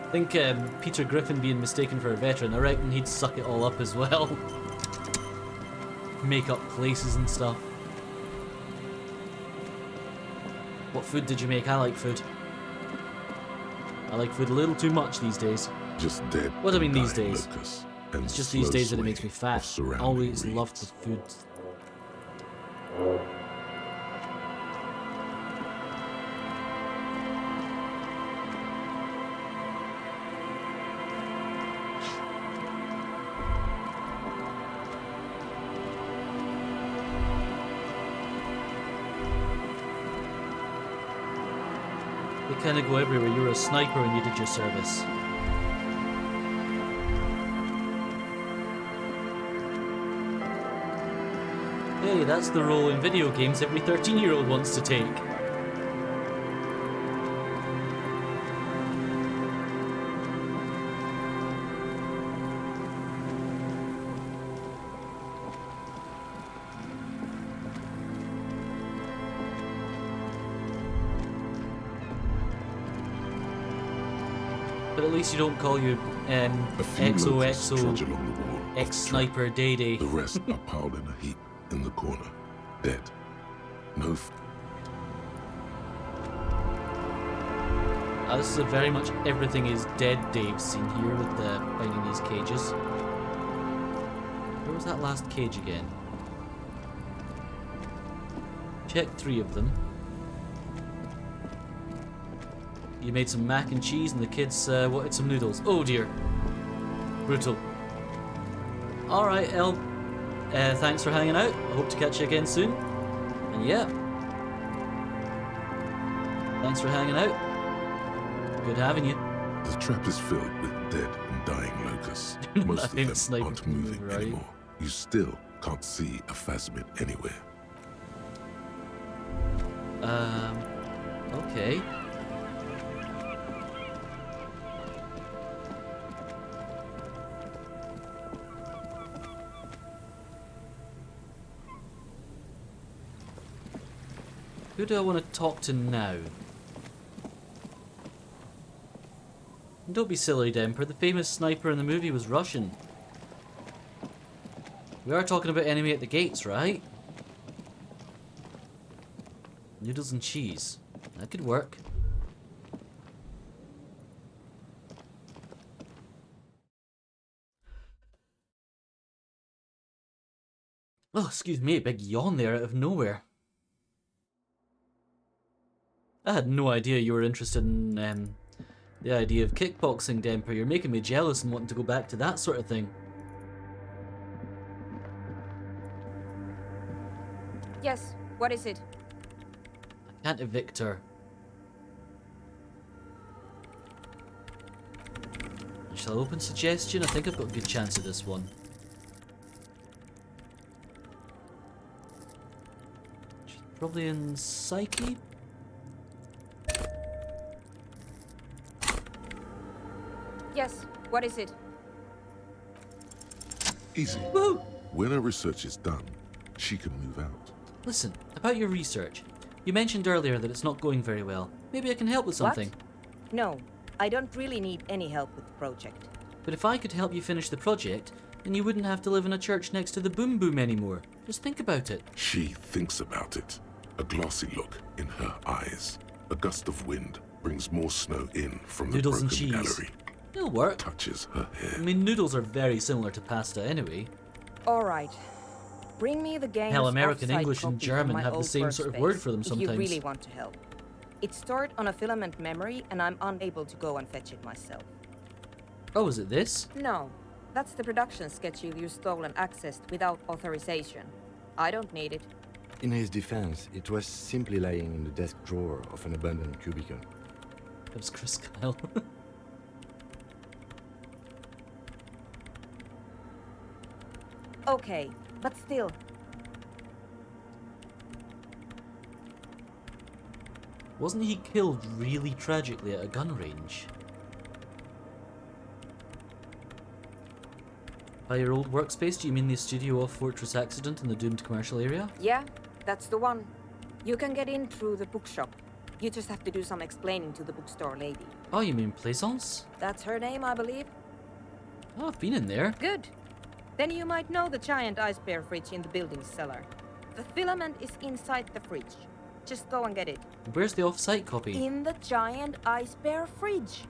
I think Peter Griffin being mistaken for a veteran, I reckon he'd suck it all up as well. Make up places and stuff. What food did you make? I like food. I like food a little too much these days. Just dead. What do I mean these days? And it's just these days that it makes me fat. Always reeds. loved the food. They kind of go everywhere. You were a sniper when you did your service. Hey, that's the role in video games every 13-year-old wants to take. But at least you don't call you XOXO ex-sniper Day. The rest are piled in a heap in the corner, dead. No. This is a very much everything is dead Dave scene here with the finding these cages. Where was that last cage again? Check 3 of them. You made some mac and cheese and the kids wanted some noodles. Oh dear. Brutal. Alright, El. Thanks for hanging out. I hope to catch you again soon. And yeah. Thanks for hanging out. Good having you. The trap is filled with dead and dying locusts. Most of them aren't moving anymore. You still can't see a phasmid anywhere. Okay. Who do I want to talk to now? Don't be silly, Demper. The famous sniper in the movie was Russian. We are talking about enemy at the gates, right? Noodles and cheese. That could work. Oh, excuse me, a big yawn there out of nowhere. I had no idea you were interested in the idea of kickboxing, Demper. You're making me jealous and wanting to go back to that sort of thing. Yes, what is it? I can't evict her. Shall I open suggestion? I think I've got a good chance of this one. She's probably in Psyche? Yes, what is it? Easy. Woo! When her research is done, she can move out. Listen, about your research. You mentioned earlier that it's not going very well. Maybe I can help with something. What? No, I don't really need any help with the project. But if I could help you finish the project, then you wouldn't have to live in a church next to the Boom Boom anymore. Just think about it. She thinks about it. A glassy look in her eyes. A gust of wind brings more snow in from the Noodles and broken cheese. gallery. It'll work. Touches her hair. I mean, noodles are very similar to pasta anyway. All right. Bring me the game's Hell, American offside English and copy German from my have the old same sort of word for them workspace, sometimes. If you really want to help. It's stored on a filament memory, and I'm unable to go and fetch it myself. Oh, is it this? No, that's the production schedule you stole and accessed without authorization. I don't need it. In his defense, it was simply lying in the desk drawer of an abandoned cubicle. That was Chris Kyle. Okay, but still. Wasn't he killed really tragically at a gun range? By your old workspace, do you mean the studio off Fortress Accident in the doomed commercial area? Yeah, that's the one. You can get in through the bookshop. You just have to do some explaining to the bookstore lady. Oh, you mean Plaisance? That's her name, I believe. Oh, I've been in there. Good. Then you might know the giant ice bear fridge in the building cellar. The filament is inside the fridge. Just go and get it. Where's the off-site copy? In the giant ice bear fridge.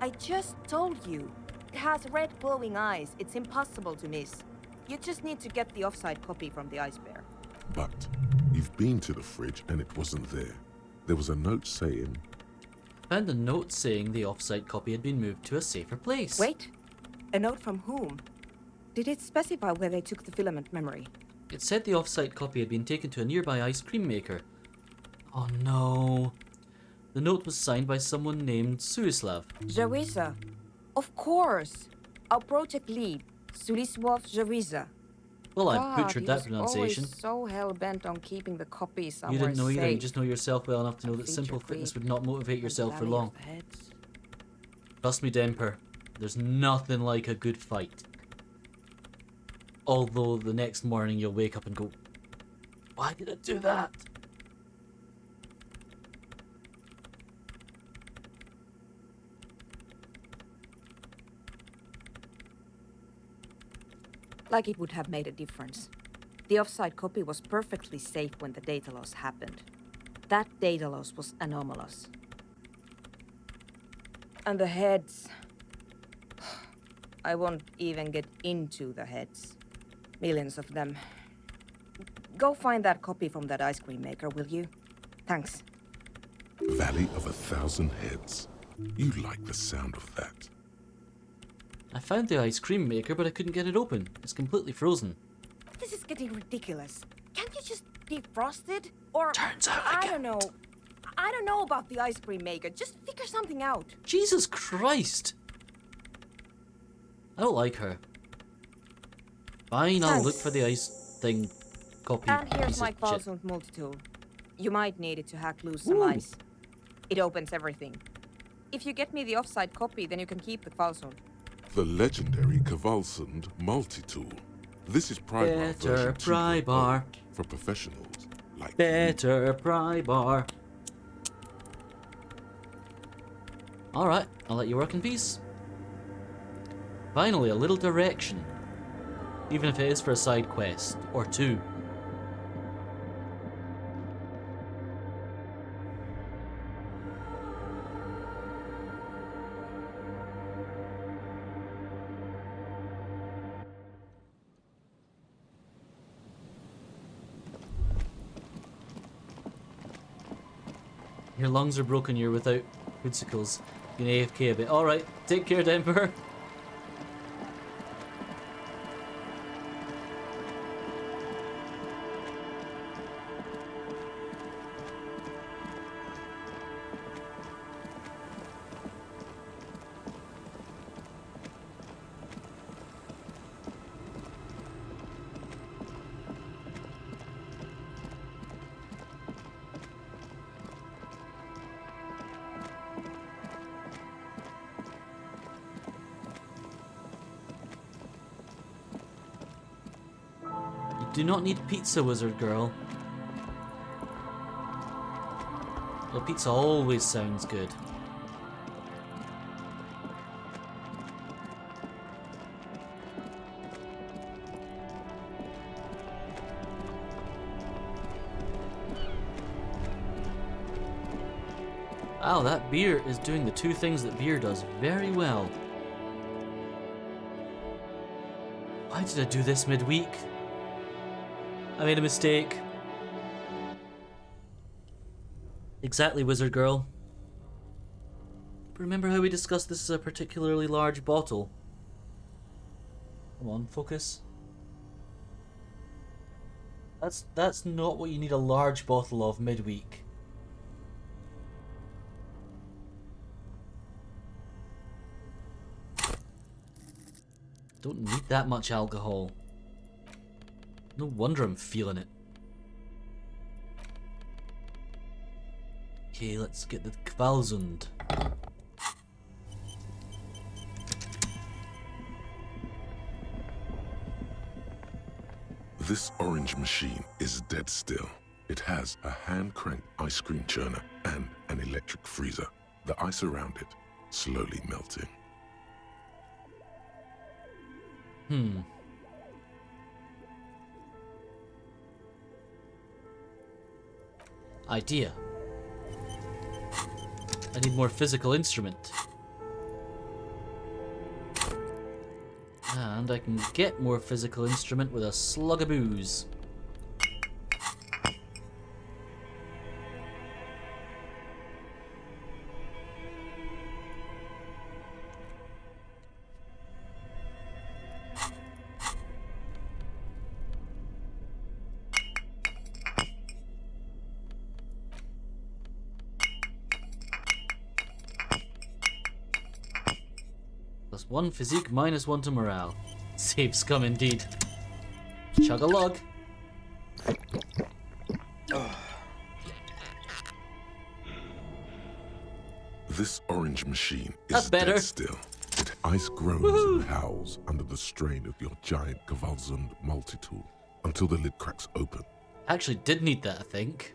I just told you. It has red glowing eyes. It's impossible to miss. You just need to get the off-site copy from the ice bear. But you've been to the fridge and it wasn't there. There was a note saying... Found a note saying the off-site copy had been moved to a safer place. Wait. A note from whom? Did it specify where they took the filament memory? It said the off-site copy had been taken to a nearby ice cream maker. Oh no. The note was signed by someone named Suislav. Jawiza. Of course. Our project lead, Suliswov Jawiza. Well, I God, butchered that he was pronunciation. always so hell-bent on keeping the copy somewhere You didn't know either, you safe. just know yourself well enough to know that Feature simple creep fitness would not motivate and yourself for Valley long. of the Heads. Trust me, Demper, there's nothing like a good fight. Although the next morning you'll wake up and go, why did I do that? Like it would have made a difference. The offsite copy was perfectly safe when the data loss happened. That data loss was anomalous. And the heads... I won't even get into the heads. Millions of them. Go find that copy from that ice cream maker, will you? Thanks. Valley of 1,000 Heads. You like the sound of that. I found the ice cream maker, but I couldn't get it open. It's completely frozen. This is getting ridiculous. Can't you just defrost it? Or... Turns out I don't know. I don't know about the ice cream maker. Just figure something out. Jesus Christ! I don't like her. Fine, I'll look for the ice thing copy. And here's piece my of shit. Kvalsund multi-tool. You might need it to hack loose some Ooh. ice. It opens everything. If you get me the offsite copy, then you can keep the Kvalsund. The legendary Kvalsund multi-tool. This is Pry Bar Better version Pry 2.0 Bar. for professionals like Better Pry Bar. Alright, I'll let you work in peace. Finally, a little direction. Even if it is for a side quest, or two. Your lungs are broken, you're without hoodsickles. You can AFK a bit. Alright, take care, Denver. Do not need pizza, wizard girl. Well, pizza always sounds good. Wow, that beer is doing the two things that beer does very well. Why did I do this midweek? I made a mistake. Exactly, wizard girl. Remember how we discussed this as a particularly large bottle? Come on, focus. That's not what you need a large bottle of midweek. Don't need that much alcohol. No wonder I'm feeling it. Okay, let's get the Kvalsund. This orange machine is dead still. It has a hand-cranked ice cream churner and an electric freezer. The ice around it slowly melting. Idea. I need more physical instrument. And I can get more physical instrument with a slug of booze. +1 physique, -1 to morale. Saves come indeed. Chug a lug. This orange machine That's is better. dead still. It ice groans and howls under the strain of your giant Kvalsund multi-tool until the lid cracks open. Actually did need that, I think.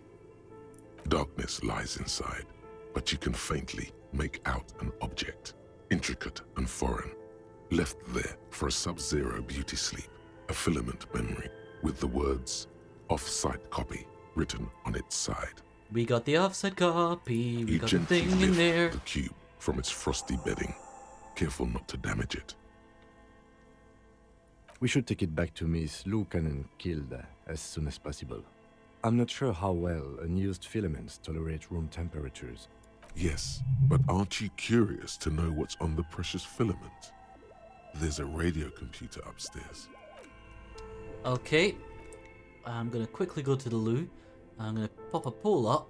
Darkness lies inside, but you can faintly make out an object, intricate and foreign, left there for a sub-zero beauty sleep, a filament memory with the words "off-site copy" written on its side. We got the offside copy, we You got the gently thing in lift there. the cube from its frosty bedding, careful not to damage it. We should take it back to Miss Lukanen killed as soon as possible. I'm not sure how well unused filaments tolerate room temperatures. Yes, but aren't you curious to know what's on the precious filament? There's a radio computer upstairs. Okay. I'm gonna quickly go to the loo. I'm gonna pop a pole up.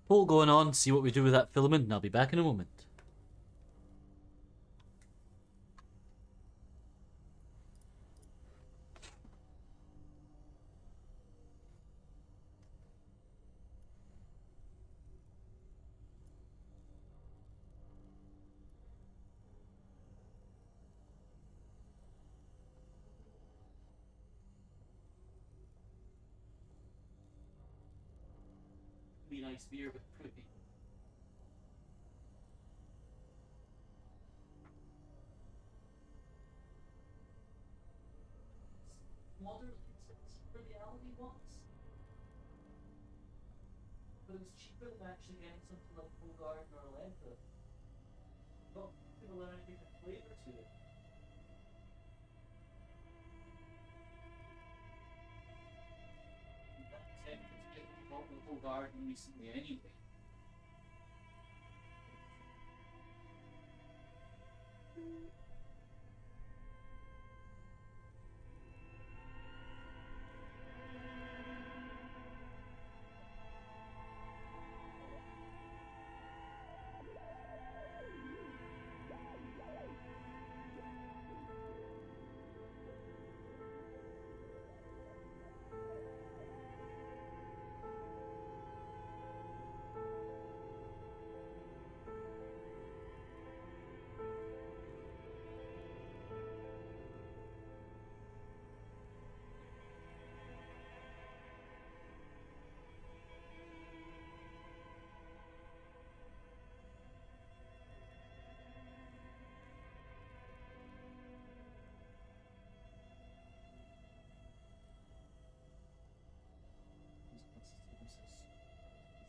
Poll going on, see what we do with that filament, and I'll be back in a moment. Be nice beer, but pretty. it was cheaper than actually getting something like Full Garden or Lenta. Not people learn any different flavour to it. That tempted to get the Full Garden recently anyway.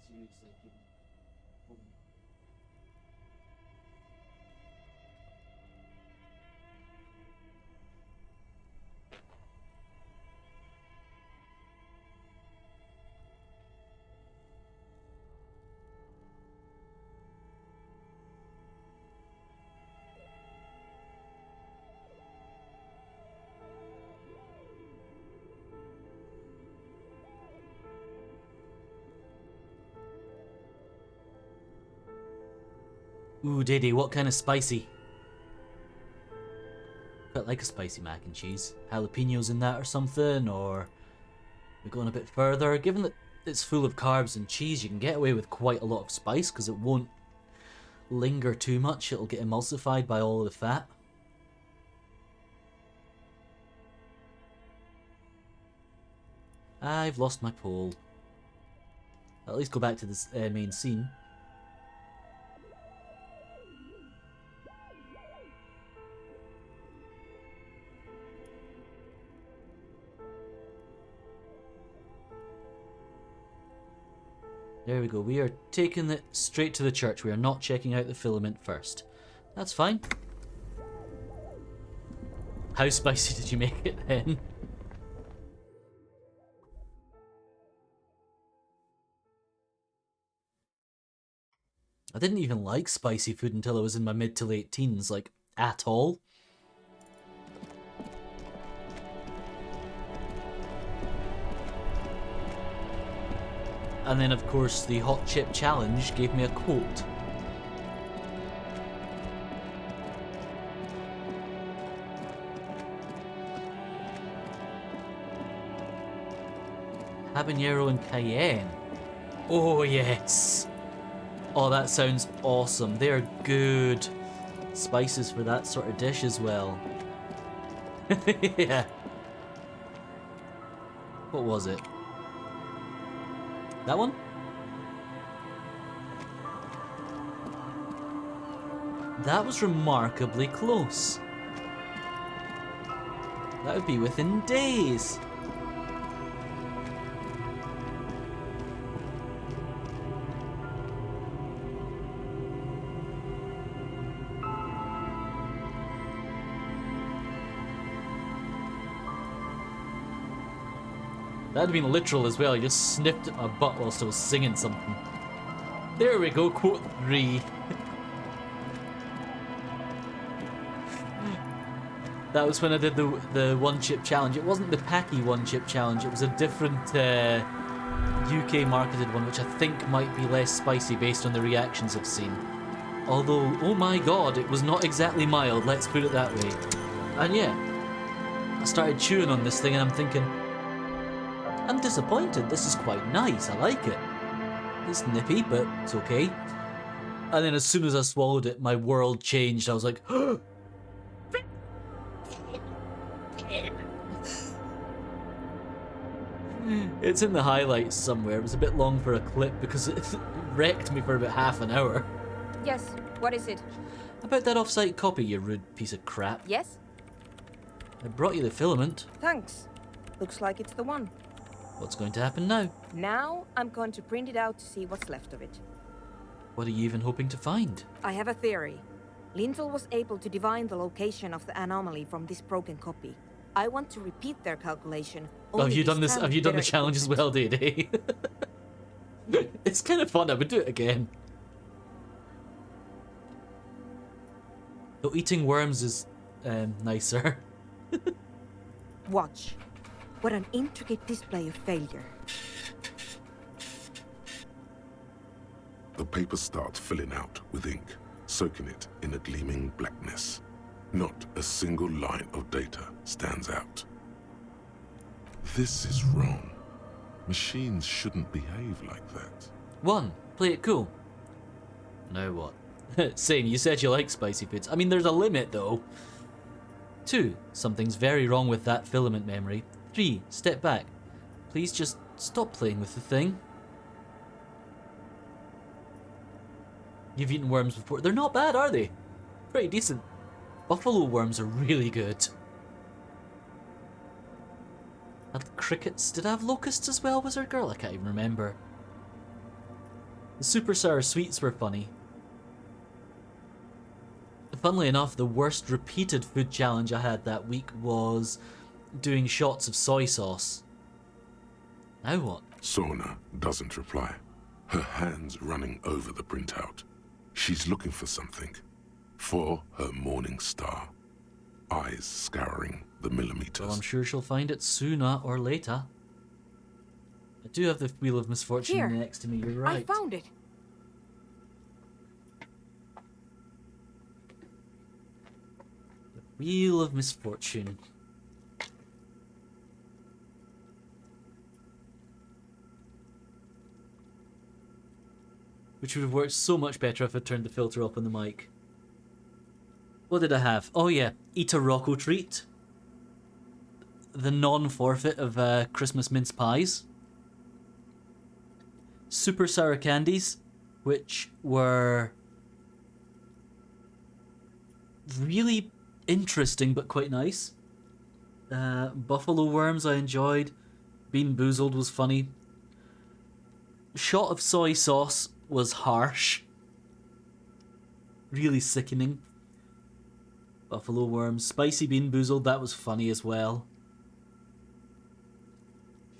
Seriously, given Ooh, Diddy, what kind of spicy? Quite like a spicy mac and cheese. Jalapenos in that or something, or we're going a bit further. Given that it's full of carbs and cheese, you can get away with quite a lot of spice because it won't linger too much. It'll get emulsified by all of the fat. I've lost my pole. I'll at least go back to this main scene. There we go, we are taking it straight to the church. We are not checking out the filament first. That's fine. How spicy did you make it then? I didn't even like spicy food until I was in my mid to late teens, like, at all. And then, of course, the Hot Chip Challenge gave me a quote. Habanero and cayenne. Oh, yes. Oh, that sounds awesome. They are good spices for that sort of dish as well. Yeah. What was it? That one? That was remarkably close. That would be within days. That'd have been literal as well. You just sniffed at my butt whilst I was singing something. There we go, quote 3. That was when I did the one chip challenge. It wasn't the Packy one chip challenge. It was a different UK marketed one, which I think might be less spicy based on the reactions I've seen. Although, oh my god, it was not exactly mild. Let's put it that way. And yeah, I started chewing on this thing, and I'm thinking, I'm disappointed. This is quite nice. I like it. It's nippy, but it's okay. And then as soon as I swallowed it, my world changed. I was like, it's in the highlights somewhere. It was a bit long for a clip because it wrecked me for about half an hour. Yes, what is it? About that off-site copy, you rude piece of crap. Yes? I brought you the filament. Thanks. Looks like it's the one. What's going to happen now? Now I'm going to print it out to see what's left of it. What are you even hoping to find? I have a theory. Lintel was able to divine the location of the anomaly from this broken copy. I want to repeat their calculation. Oh, have you done this this? time Have you with done the better challenge as well, Day? It's kind of fun. I would do it again. Though eating worms is nicer. Watch. What an intricate display of failure. The paper starts filling out with ink, soaking it in a gleaming blackness. Not a single line of data stands out. This is wrong. Machines shouldn't behave like that. 1. Play it cool. Now what? Same, you said you like spicy foods. I mean, there's a limit, though. 2. Something's very wrong with that filament memory. 3. Step back. Please just stop playing with the thing. You've eaten worms before. They're not bad, are they? Pretty decent. Buffalo worms are really good. Had crickets. Did I have locusts as well, Wizard Girl? I can't even remember. The super sour sweets were funny. Funnily enough, the worst repeated food challenge I had that week was doing shots of soy sauce. Now what? Sona doesn't reply. Her hands running over the printout. She's looking for something. For her morning star. Eyes scouring the millimeters. Well, I'm sure she'll find it sooner or later. I do have the Wheel of Misfortune Here, next to me, you're right. I found it. The Wheel of Misfortune. Which would have worked so much better if I turned the filter up on the mic. What did I have? Oh yeah, Eat a Rocco Treat. The non-forfeit of Christmas mince pies. Super sour candies, which were really interesting but quite nice. Buffalo worms I enjoyed. Bean Boozled was funny. Shot of soy sauce was harsh. Really sickening. Buffalo worms. Spicy Bean Boozled, that was funny as well.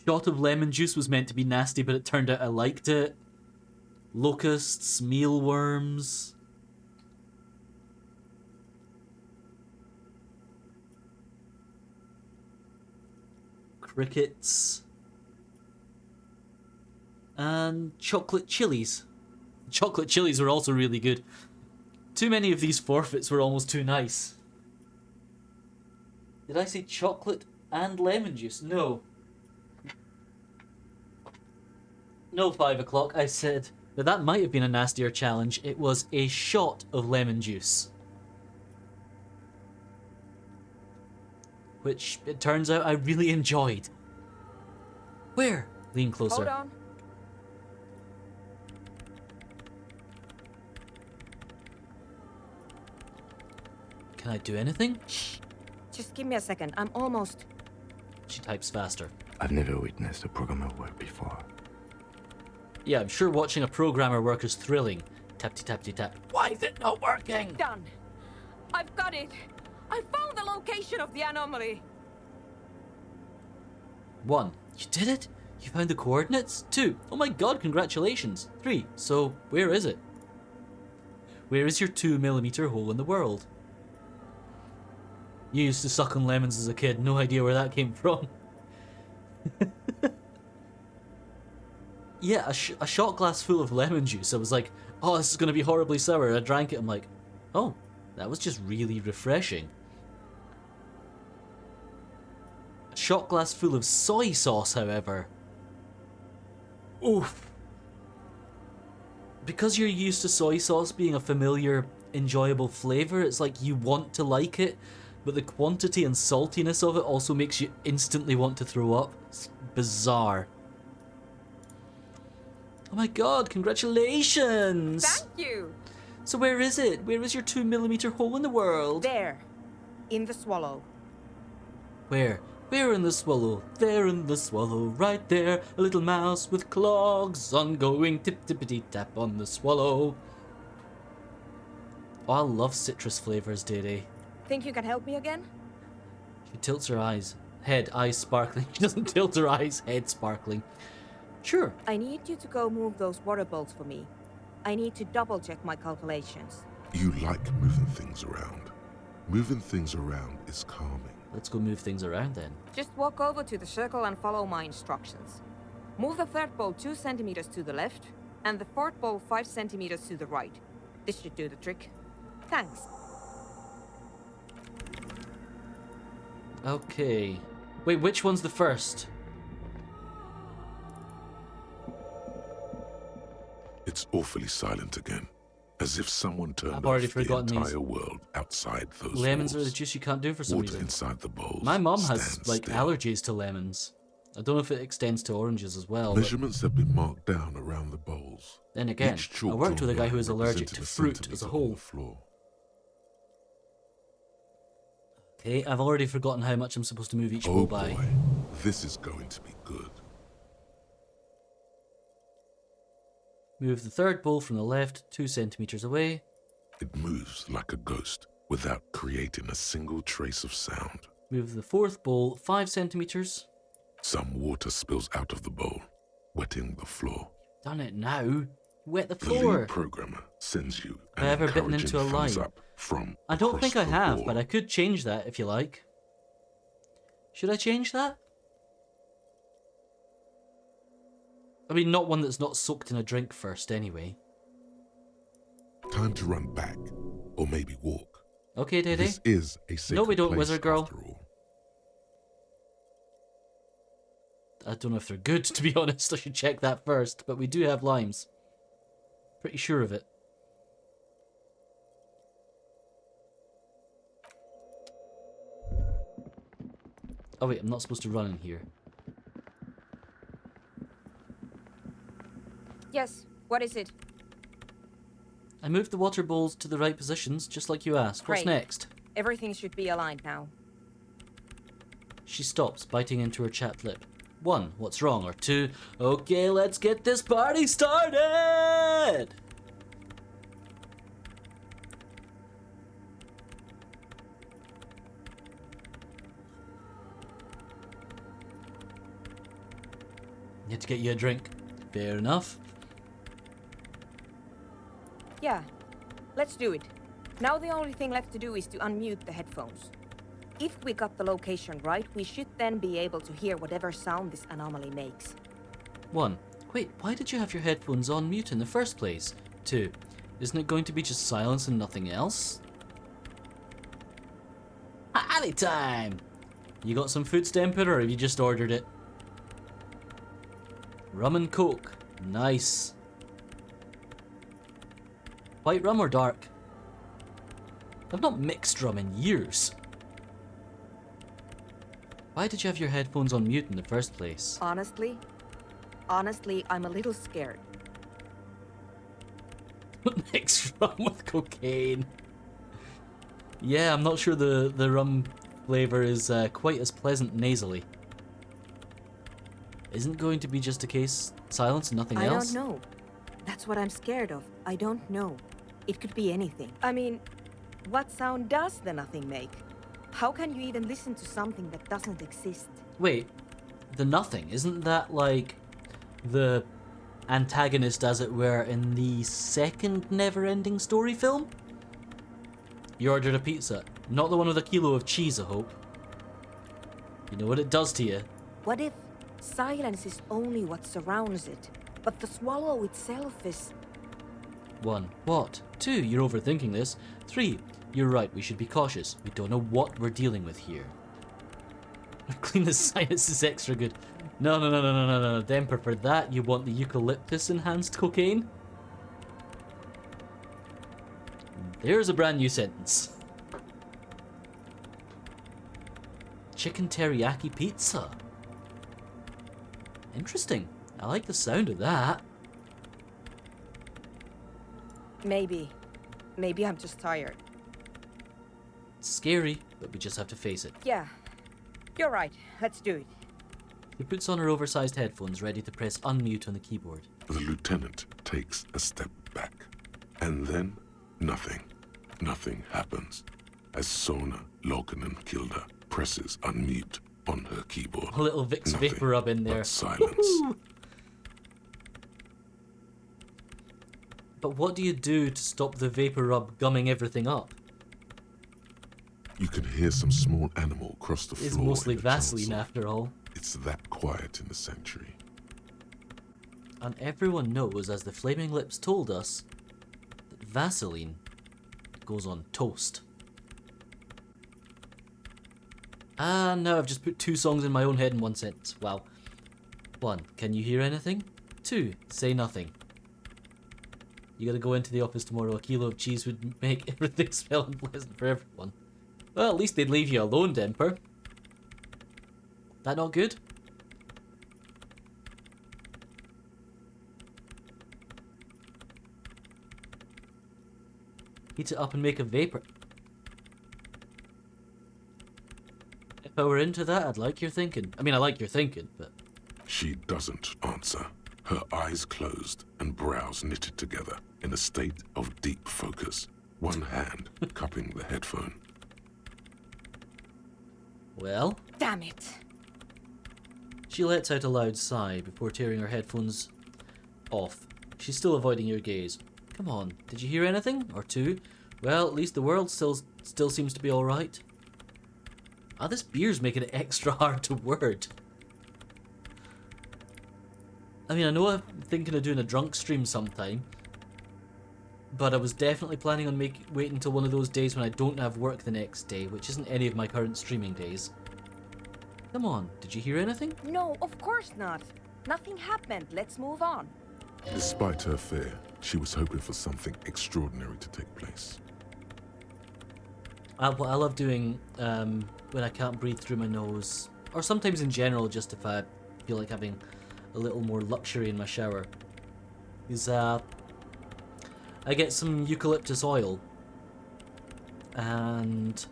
Shot of lemon juice was meant to be nasty, but it turned out I liked it. Locusts, mealworms. Crickets. And chocolate chilies. Chocolate chilies were also really good. Too many of these forfeits were almost too nice. Did I say chocolate and lemon juice? No. No, 5 o'clock, I said. But that might have been a nastier challenge. It was a shot of lemon juice. Which, it turns out, I really enjoyed. Where? Lean closer. Hold on. Can I do anything? Shh. Just give me a second. I'm almost... She types faster. I've never witnessed a programmer work before. Yeah, I'm sure watching a programmer work is thrilling. Tap-ty-tap-ty-tap. Why is it not working? Done. I've got it. I found the location of the anomaly. 1. You did it? You found the coordinates? 2. Oh my god, congratulations. 3. So, where is it? Where is your 2mm hole in the world? You used to suck on lemons as a kid. No idea where that came from. Yeah, a shot glass full of lemon juice. I was like, oh, this is going to be horribly sour. I drank it. I'm like, oh, that was just really refreshing. A shot glass full of soy sauce, however. Oof. Because you're used to soy sauce being a familiar, enjoyable flavor, it's like you want to like it, but the quantity and saltiness of it also makes you instantly want to throw up. It's bizarre. Oh my god, congratulations! Thank you! So where is it? Where is your 2mm hole in the world? There. In the swallow. Where? Where in the swallow? There in the swallow, right there. A little mouse with clogs on going tip-tippity tap on the swallow. Oh, I love citrus flavors, Dede. Think you can help me again? She tilts her eyes. Head, eyes sparkling. She doesn't tilt her eyes, head sparkling. Sure. I need you to go move those water bowls for me. I need to double check my calculations. You like moving things around. Moving things around is calming. Let's go move things around then. Just walk over to the circle and follow my instructions. Move the third bowl 2 centimeters to the left, and the fourth bowl 5 centimeters to the right. This should do the trick. Thanks. Okay. Wait, which one's the first? It's awfully silent again. As if someone turned I've already off the forgotten entire these. world outside those Lemons walls. are the juice you can't do for some Water reason. inside the bowls. My mom has stands like still. allergies to lemons. I don't know if it extends to oranges as well. But Measurements have been marked down around the bowls. then again, Each I chalk worked with a drawn guy who was line allergic represented to a fruit as a centimetre on whole. the floor. Okay, I've already forgotten how much I'm supposed to move each Oh bowl by. boy, this is going to be good. Move the third bowl from the left 2 centimeters away. It moves like a ghost without creating a single trace of sound. Move the fourth bowl 5 centimeters. Some water spills out of the bowl, wetting the floor. Done it now. Wet the The floor. lead programmer sends you Have an I ever bitten encouraging into a thumbs line? up from I don't across think I the have, wall. but I could change that if you like. Should I change that? I mean, not one that's not soaked in a drink first, anyway. Time to run back, or maybe walk. Okay, Dede. This is a sacred No, we don't, place, wizard girl. after all. I don't know if they're good, to be honest. I should check that first, but we do have limes. Pretty sure of it. Oh wait, I'm not supposed to run in here. Yes, what is it? I moved the water bowls to the right positions, just like you asked. What's Great. next? Everything should be aligned now. She stops, biting into her chapped lip. 1, what's wrong? Or 2, okay, let's get this party started! Need to get you a drink. Fair enough. Yeah, let's do it. Now the only thing left to do is to unmute the headphones. If we got the location right, we should then be able to hear whatever sound this anomaly makes. 1, wait, why did you have your headphones on mute in the first place? 2, isn't it going to be just silence and nothing else? Alley time! You got some food stamper or have you just ordered it? Rum and coke. Nice. White rum or dark? I've not mixed rum in years. Why did you have your headphones on mute in the first place? Honestly, I'm a little scared. Mixed rum with cocaine. Yeah, I'm not sure the rum flavor is quite as pleasant nasally. Isn't going to be just a case silence and nothing else? I don't know. That's what I'm scared of. I don't know. It could be anything. I mean, what sound does the nothing make? How can you even listen to something that doesn't exist? Wait, the nothing, isn't that like the antagonist, as it were, in the second Never-Ending Story film? You ordered a pizza, not the one with a kilo of cheese, I hope. You know what it does to you. What if silence is only what surrounds it, but the swallow itself is... 1, what? 2, you're overthinking this. 3, you're right, we should be cautious. We don't know what we're dealing with here. Clean the sinus is extra good. No. Demper, for that, you want the eucalyptus enhanced cocaine? There's a brand new sentence. Chicken teriyaki pizza. Interesting. I like the sound of that. Maybe I'm just tired. It's scary, but we just have to face it. Yeah, You're right. Let's do it. She puts on her oversized headphones, ready to press unmute on the keyboard. The lieutenant takes a step back. And then, nothing. Nothing happens. As Sona Lokinen-Kilda presses unmute on her keyboard. A little Vicks Nothing vapor rub in there. but silence. But what do you do to stop the vapor rub gumming everything up? You can hear some small animal cross the floor. It's mostly in the Vaseline chancel. after all. It's that quiet in the sanctuary. And everyone knows, as the Flaming Lips told us, that Vaseline goes on toast. Ah, no, I've just put 2 songs in my own head in one sentence. Wow. 1. Can you hear anything? 2. Say nothing. You gotta go into the office tomorrow. A kilo of cheese would make everything smell unpleasant for everyone. Well, at least they'd leave you alone, Demper. That not good? Heat it up and make a vapor. If I were into that, I'd like your thinking. I mean, I like your thinking, but... She doesn't answer. Her eyes closed and brows knitted together in a state of deep focus. One hand cupping the headphone. Well? Damn it. She lets out a loud sigh before tearing her headphones off. She's still avoiding your gaze. Come on, did you hear anything? Or 2? Well, at least the world still seems to be alright. Ah, this beer's making it extra hard to word. I mean, I know I'm thinking of doing a drunk stream sometime, but I was definitely planning on waiting until one of those days when I don't have work the next day, which isn't any of my current streaming days. Come on, did you hear anything? No, of course not. Nothing happened. Let's move on. Despite her fear, she was hoping for something extraordinary to take place. What I love doing when I can't breathe through my nose, or sometimes in general, just if I feel like having a little more luxury in my shower, is I get some eucalyptus oil, and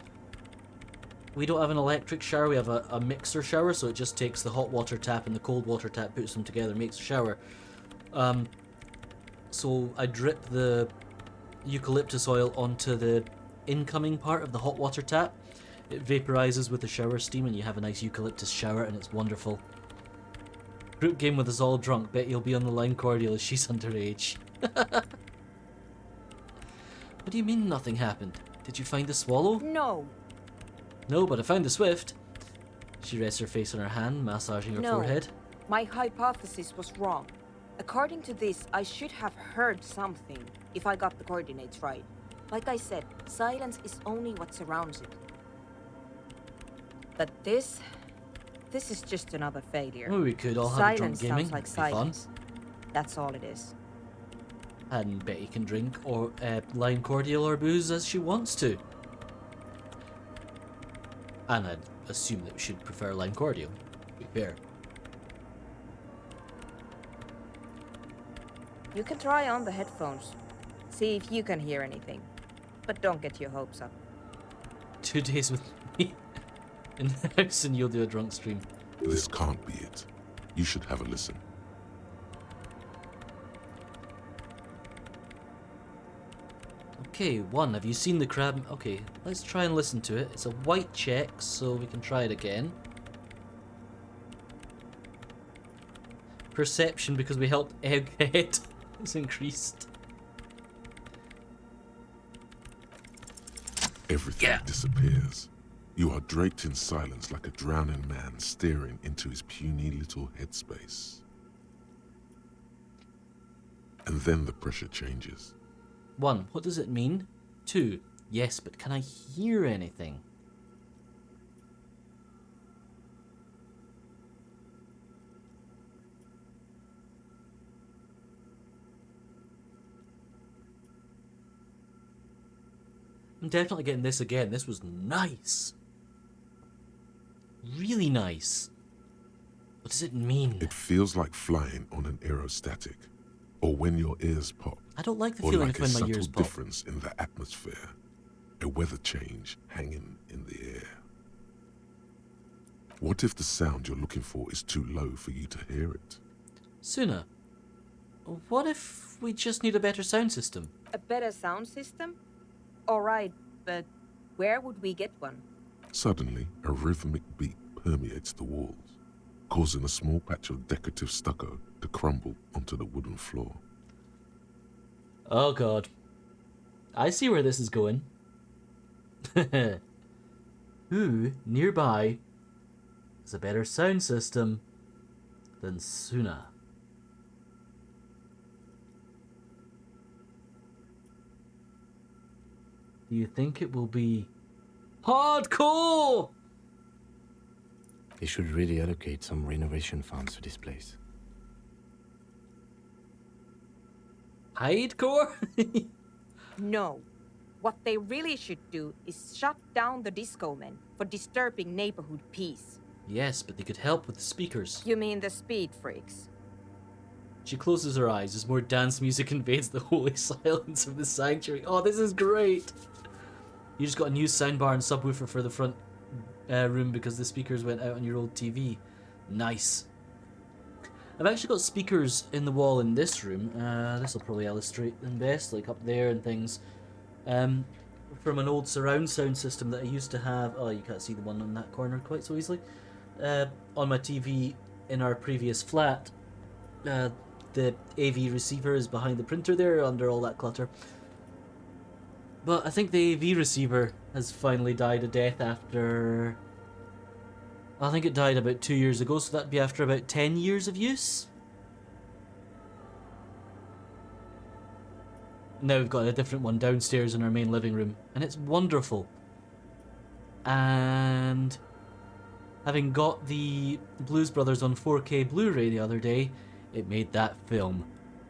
we don't have an electric shower, we have a mixer shower, so it just takes the hot water tap and the cold water tap, puts them together, makes a shower. So I drip the eucalyptus oil onto the incoming part of the hot water tap. It vaporizes with the shower steam and you have a nice eucalyptus shower and it's wonderful. Group game with us all drunk, bet you'll be on the line cordial as she's underage. What do you mean nothing happened? Did you find the swallow? No. No, but I found the swift. She rests her face on her hand, massaging her forehead. My hypothesis was wrong. According to this, I should have heard something, if I got the coordinates right. Like I said, silence is only what surrounds it. But this is just another failure. Well, we could all have a drunk Silence gaming. sounds like It'd be fun. silence. That's all it is. And Betty can drink or lime cordial or booze as she wants to. And I'd assume that she'd prefer lime cordial, to be fair. You can try on the headphones. See if you can hear anything. But don't get your hopes up. 2 days with me in the house and you'll do a drunk stream. This can't be it. You should have a listen. Okay, 1, have you seen the crab? Okay, let's try and listen to it. It's a white check, so we can try it again. Perception, because we helped Egghead, is increased. Everything disappears. You are draped in silence like a drowning man staring into his puny little headspace. And then the pressure changes. 1, what does it mean? 2, yes, but can I hear anything? I'm definitely getting this again. This was nice. Really nice. What does it mean? It feels like flying on an aerostatic, or when your ears pop. I don't like the or feeling like of when a my ears subtle pop. difference in the atmosphere, a weather change hanging in the air. What if the sound you're looking for is too low for you to hear it? Suna, what if we just need a better sound system? A better sound system? Alright, but where would we get one? Suddenly, a rhythmic beat permeates the walls, causing a small patch of decorative stucco to crumble onto the wooden floor. Oh god. I see where this is going. Who nearby has a better sound system than Suna? Do you think it will be hardcore? They should really allocate some renovation funds to this place. Hardcore? No. What they really should do is shut down the disco men for disturbing neighborhood peace. Yes, but they could help with the speakers. You mean the speed freaks? She closes her eyes as more dance music invades the holy silence of the sanctuary. Oh, this is great! You just got a new soundbar and subwoofer for the front room because the speakers went out on your old TV. Nice. I've actually got speakers in the wall in this room. This will probably illustrate them best, like up there and things. From an old surround sound system that I used to have. Oh, you can't see the one on that corner quite so easily. On my TV in our previous flat. The AV receiver is behind the printer there, under all that clutter. But I think the AV receiver has finally died a death after... I think it died about 2 years ago, so that'd be after about 10 years of use. Now we've got a different one downstairs in our main living room, and it's wonderful. And having got the Blues Brothers on 4K Blu-ray the other day, it made that film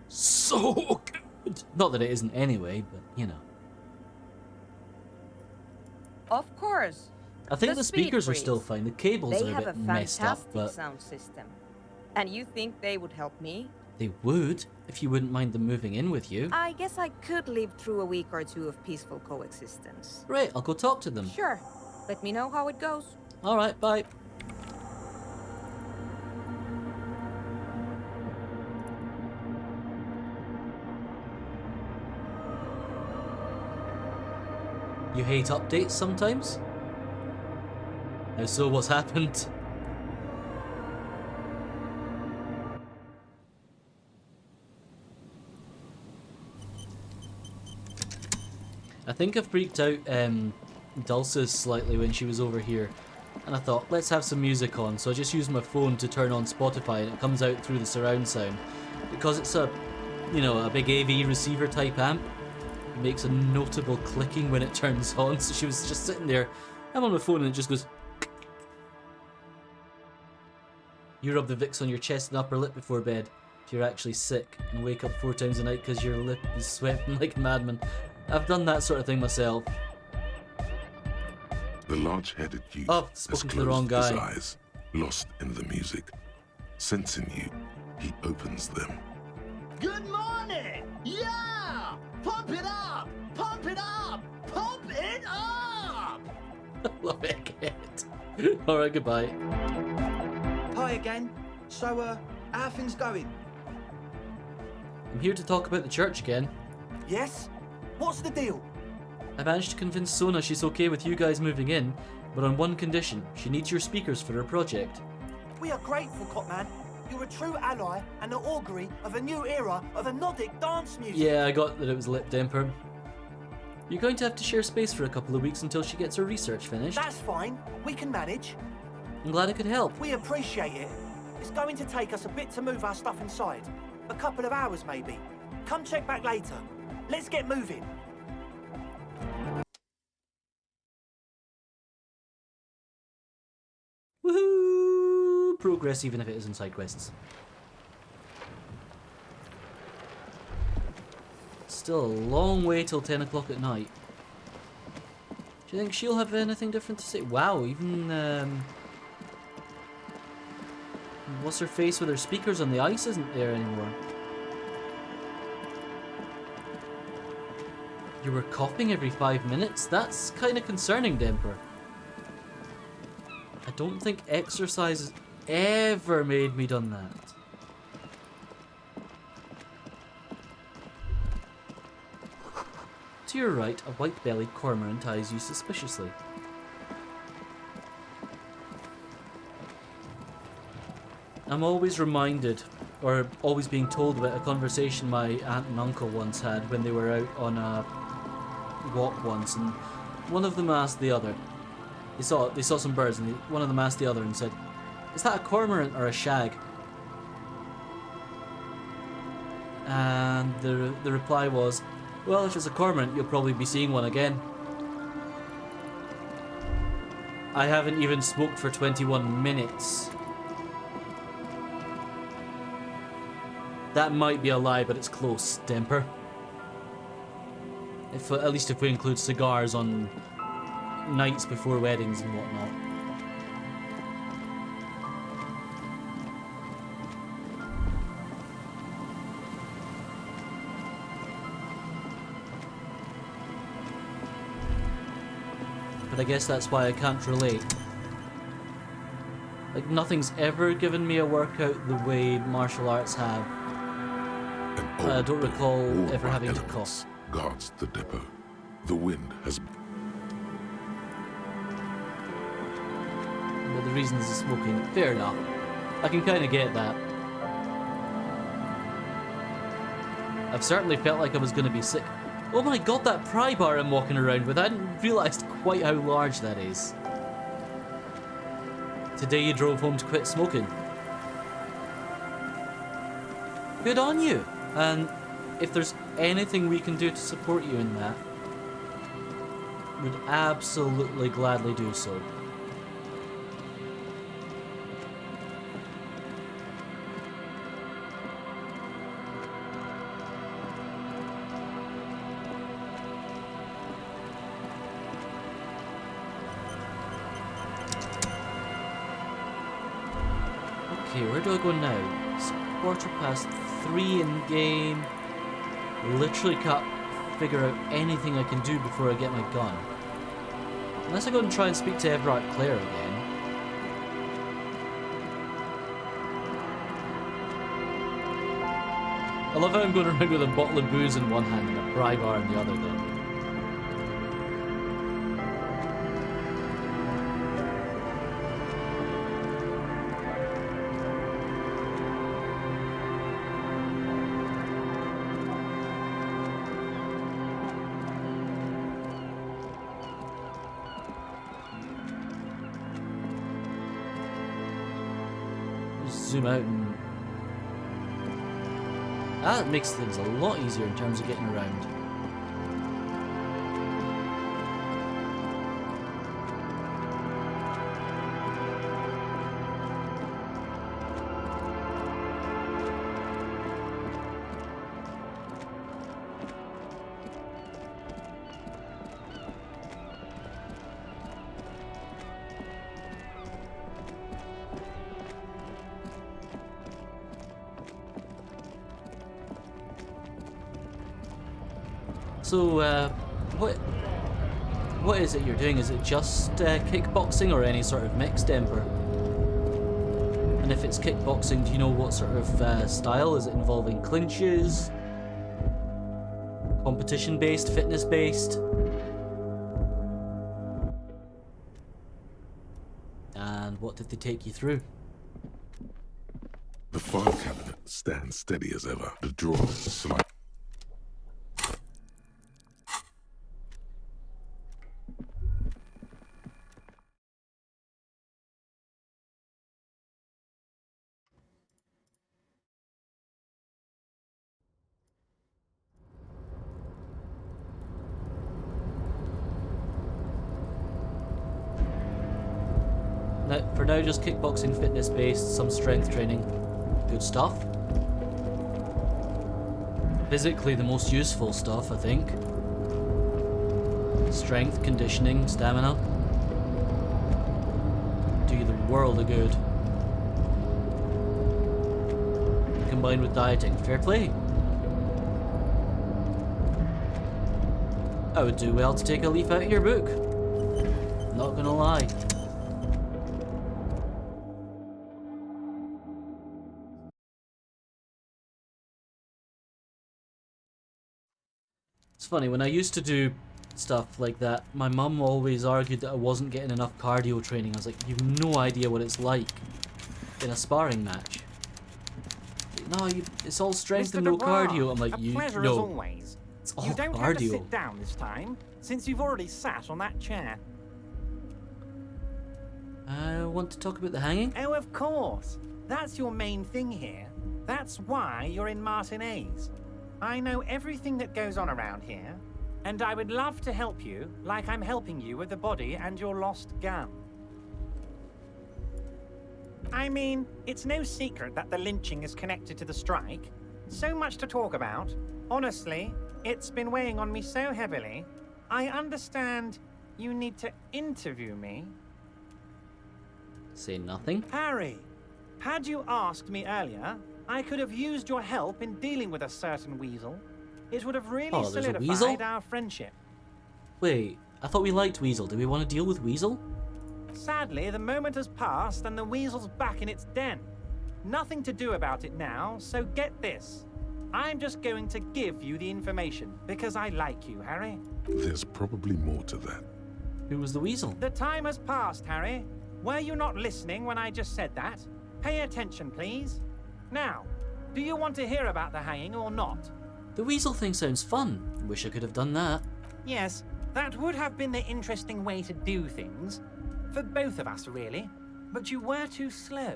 so good. Not that it isn't anyway, but you know. Of course. I think the speakers are still fine. The cables are a bit messed up, but they have a fantastic sound system. And you think they would help me? they would, if you wouldn't mind them moving in with you. I guess I could live through a week or two of peaceful coexistence. Right, I'll go talk to them. Sure. Let me know how it goes. Alright, bye. You hate updates sometimes? Now, so what's happened? I think I freaked out Dulcis slightly when she was over here, and I thought, let's have some music on, so I just used my phone to turn on Spotify, and it comes out through the surround sound. Because it's a, you know, a big AV receiver type amp, it makes a notable clicking when it turns on, so she was just sitting there. I'm on my phone and it just goes... You rub the Vicks on your chest and upper lip before bed if you're actually sick, and wake up 4 times a night because your lip is sweating like a madman. I've done that sort of thing myself. The large-headed youth oh, has spoken to closed the wrong guy. his eyes, lost in the music. Sensing you, he opens them. Good morning! Yeah! Pump it up! Pump it up! Pump it up! I love it. Alright, goodbye. Hi again. So, how are things going? I'm here to talk about the church again. Yes? What's the deal? I managed to convince Sona she's okay with you guys moving in, but on one condition. She needs your speakers for her project. We are grateful, Copman. You're a true ally and the augury of a new era of Nordic dance music. Yeah, I got that it was lip temper. You're going to have to share space for a couple of weeks until she gets her research finished. That's fine. We can manage. I'm glad I could help. We appreciate it. It's going to take us a bit to move our stuff inside. A couple of hours, maybe. Come check back later. Let's get moving. Woohoo! Progress, even if it isn't side quests. Still a long way till 10 o'clock at night. Do you think she'll have anything different to say? Wow, even what's her face with her speakers on the ice isn't there anymore. You were coughing every 5 minutes? That's kind of concerning, Demper. I don't think exercise has ever made me done that. To your right, a white-bellied cormorant eyes you suspiciously. I'm always reminded, or always being told about a conversation my aunt and uncle once had when they were out on a walk once, and one of them asked the other. They saw some birds, and one of them asked the other and said, "Is that a cormorant or a shag?" And the reply was, "Well, if it's a cormorant, you'll probably be seeing one again." I haven't even smoked for 21 minutes. That might be a lie, but it's close, Demper. At least if we include cigars on nights before weddings and whatnot. But I guess that's why I can't relate. Like, nothing's ever given me a workout the way martial arts have. I don't recall ever having to cough. Guards the depot. The wind has... Well, the reasons is smoking. Fair enough. I can kind of get that. I've certainly felt like I was going to be sick. Oh my god, that pry bar I'm walking around with, I hadn't realised quite how large that is. Today you drove home to quit smoking. Good on you. And if there's anything we can do to support you in that, would absolutely gladly do so. Okay, where do I go now? It's 3:15 in game. Literally can't figure out anything I can do before I get my gun. Unless I go and try and speak to Everard Clare again. I love how I'm going around with a bottle of booze in one hand and a pry bar in the other though. Zoom out and... that makes things a lot easier in terms of getting around. So, what is it you're doing? Is it just kickboxing or any sort of mixed Emperor? And if it's kickboxing, do you know what sort of style? Is it involving clinches? Competition-based? Fitness-based? And what did they take you through? The file cabinet stands steady as ever. The drawers slide. For now, just kickboxing, fitness-based, some strength training. Good stuff. Physically, the most useful stuff, I think. Strength, conditioning, stamina. Do you the world of good. Combined with dieting. Fair play. I would do well to take a leaf out of your book. Not gonna lie. It's funny, when I used to do stuff like that, my mum always argued that I wasn't getting enough cardio training. I was like, you've no idea what it's like in a sparring match. No, it's all strength Mr. and no Dubois, cardio. I'm like, a pleasure as no. always. It's all You don't have to cardio. sit down this time, since you've already sat on that chair. I want to talk about the hanging. Oh, of course. That's your main thing here. That's why you're in Martinez. I know everything that goes on around here, and I would love to help you, like I'm helping you with the body and your lost gun. I mean, it's no secret that the lynching is connected to the strike. So much to talk about. Honestly, it's been weighing on me so heavily. I understand you need to interview me. Say nothing. Harry, had you asked me earlier, I could have used your help in dealing with a certain weasel. It would have really Oh, there's a weasel? solidified our friendship. Wait, I thought we liked Weasel. Do we want to deal with Weasel? Sadly, the moment has passed and the weasel's back in its den. Nothing to do about it now, so get this. I'm just going to give you the information because I like you, Harry. There's probably more to that. Who was the Weasel? The time has passed, Harry. Were you not listening when I just said that? Pay attention, please. Now, do you want to hear about the hanging or not? The Weasel thing sounds fun. Wish I could have done that. Yes, that would have been the interesting way to do things. For both of us, really. But you were too slow.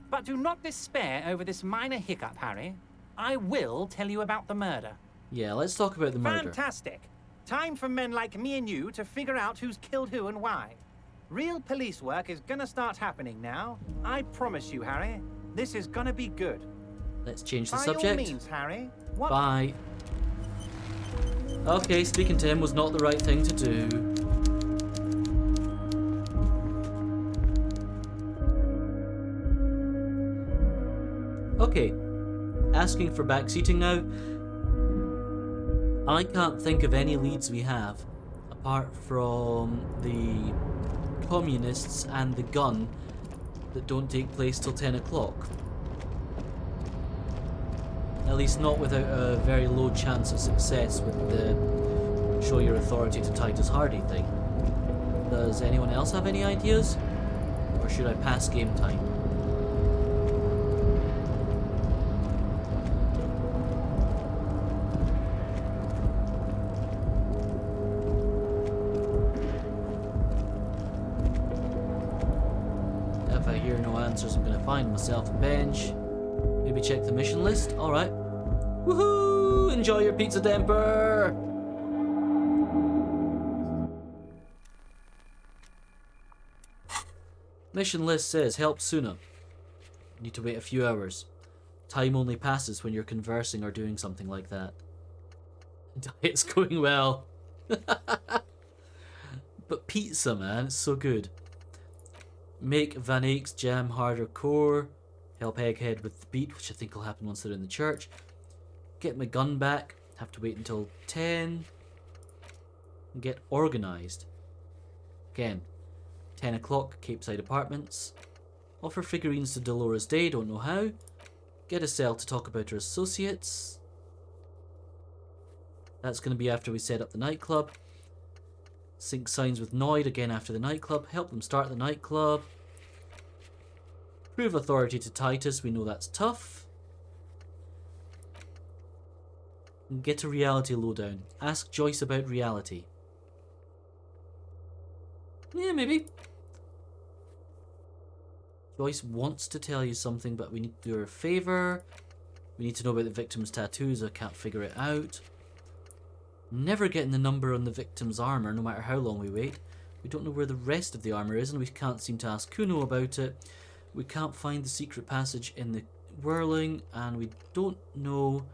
But do not despair over this minor hiccup, Harry. I will tell you about the murder. Yeah, let's talk about the murder. Fantastic. Time for men like me and you to figure out who's killed who and why. Real police work is gonna start happening now. I promise you, Harry. This is gonna be good. Let's change the By subject. all means, Harry. What? Bye. Okay, speaking to him was not the right thing to do. Okay, asking for back seating now. I can't think of any leads we have, apart from the communists and the gun, that don't take place till 10 o'clock. At least not without a very low chance of success with the show your authority to Titus Hardy thing. Does anyone else have any ideas? Or should I pass game time? If I hear no answers, I'm gonna find myself a bench. Maybe check the mission list? Alright. Woohoo! Enjoy your pizza damper! Mission list says help sooner. Need to wait a few hours. Time only passes when you're conversing or doing something like that. Diet's going well. But pizza, man, it's so good. Make Van Eyck's jam harder core. Help Egghead with the beat, which I think will happen once they're in the church. Get my gun back. Have to wait until 10. And get organised. Again, 10 o'clock, Capeside Apartments. Offer figurines to Dolores Day, don't know how. Get a cell to talk about her associates. That's going to be after we set up the nightclub. Sync signs with Noid again after the nightclub. Help them start the nightclub. Prove authority to Titus, we know that's tough. Get a reality lowdown. Ask Joyce about reality. Yeah, maybe. Joyce wants to tell you something, but we need to do her a favour. We need to know about the victim's tattoos, I can't figure it out. Never getting the number on the victim's armour, no matter how long we wait. We don't know where the rest of the armour is, and we can't seem to ask Kuno about it. We can't find the secret passage in the whirling, and we don't know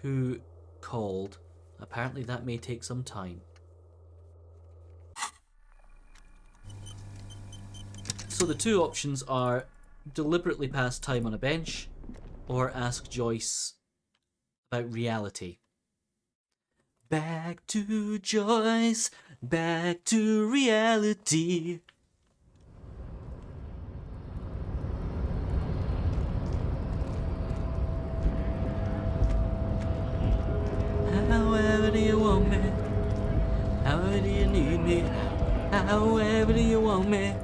who called. Apparently that may take some time. So the two options are deliberately pass time on a bench or ask Joyce about reality. Back to Joyce, back to reality. However do you want However do you need me? However do you want me?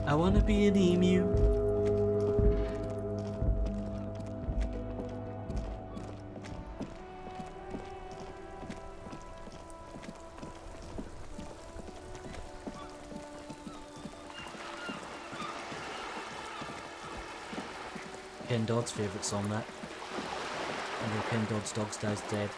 I wanna be an emu. Ken Dodd's favourite song, that. And then Ken Dodd's Dogs Dies Dead.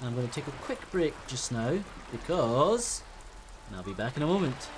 I'm going to take a quick break just now because I'll be back in a moment.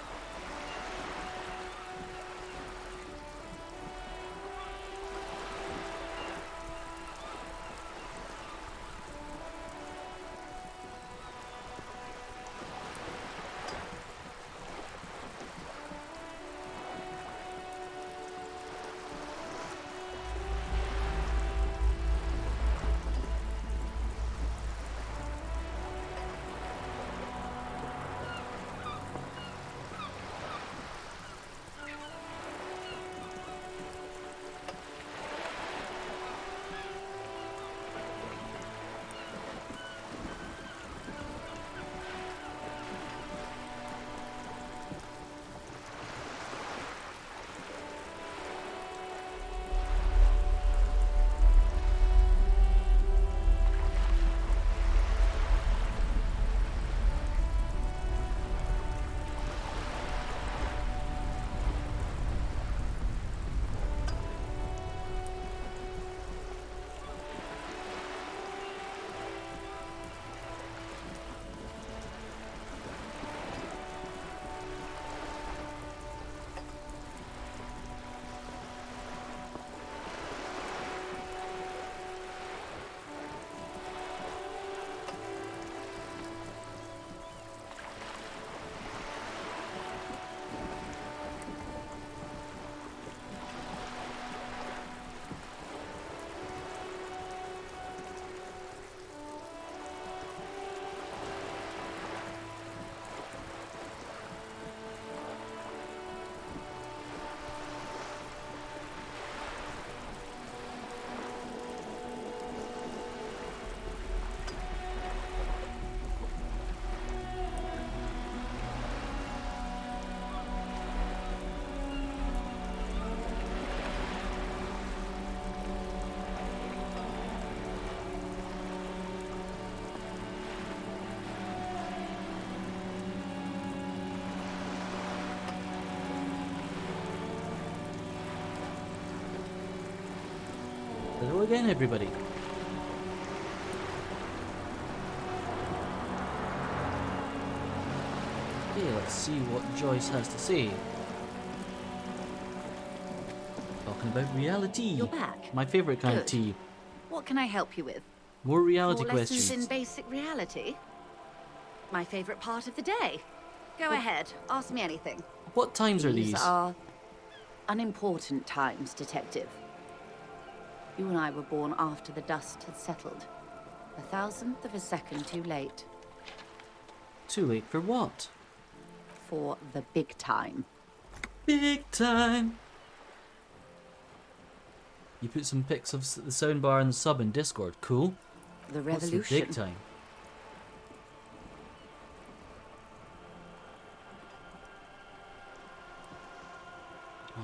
Hello again, everybody. Okay, let's see what Joyce has to say. Talking about reality. You're back. My favourite kind of Good. tea. What can I help you with? More reality More lessons questions. in basic reality? My favourite part of the day. Go ahead, ask me anything. What times are these? These are unimportant times, Detective. You and I were born after the dust had settled. 1,000th of a second too late. Too late for what? For the big time. Big time. You put some pics of the soundbar and the sub in Discord. Cool. The What's revolution. the big time?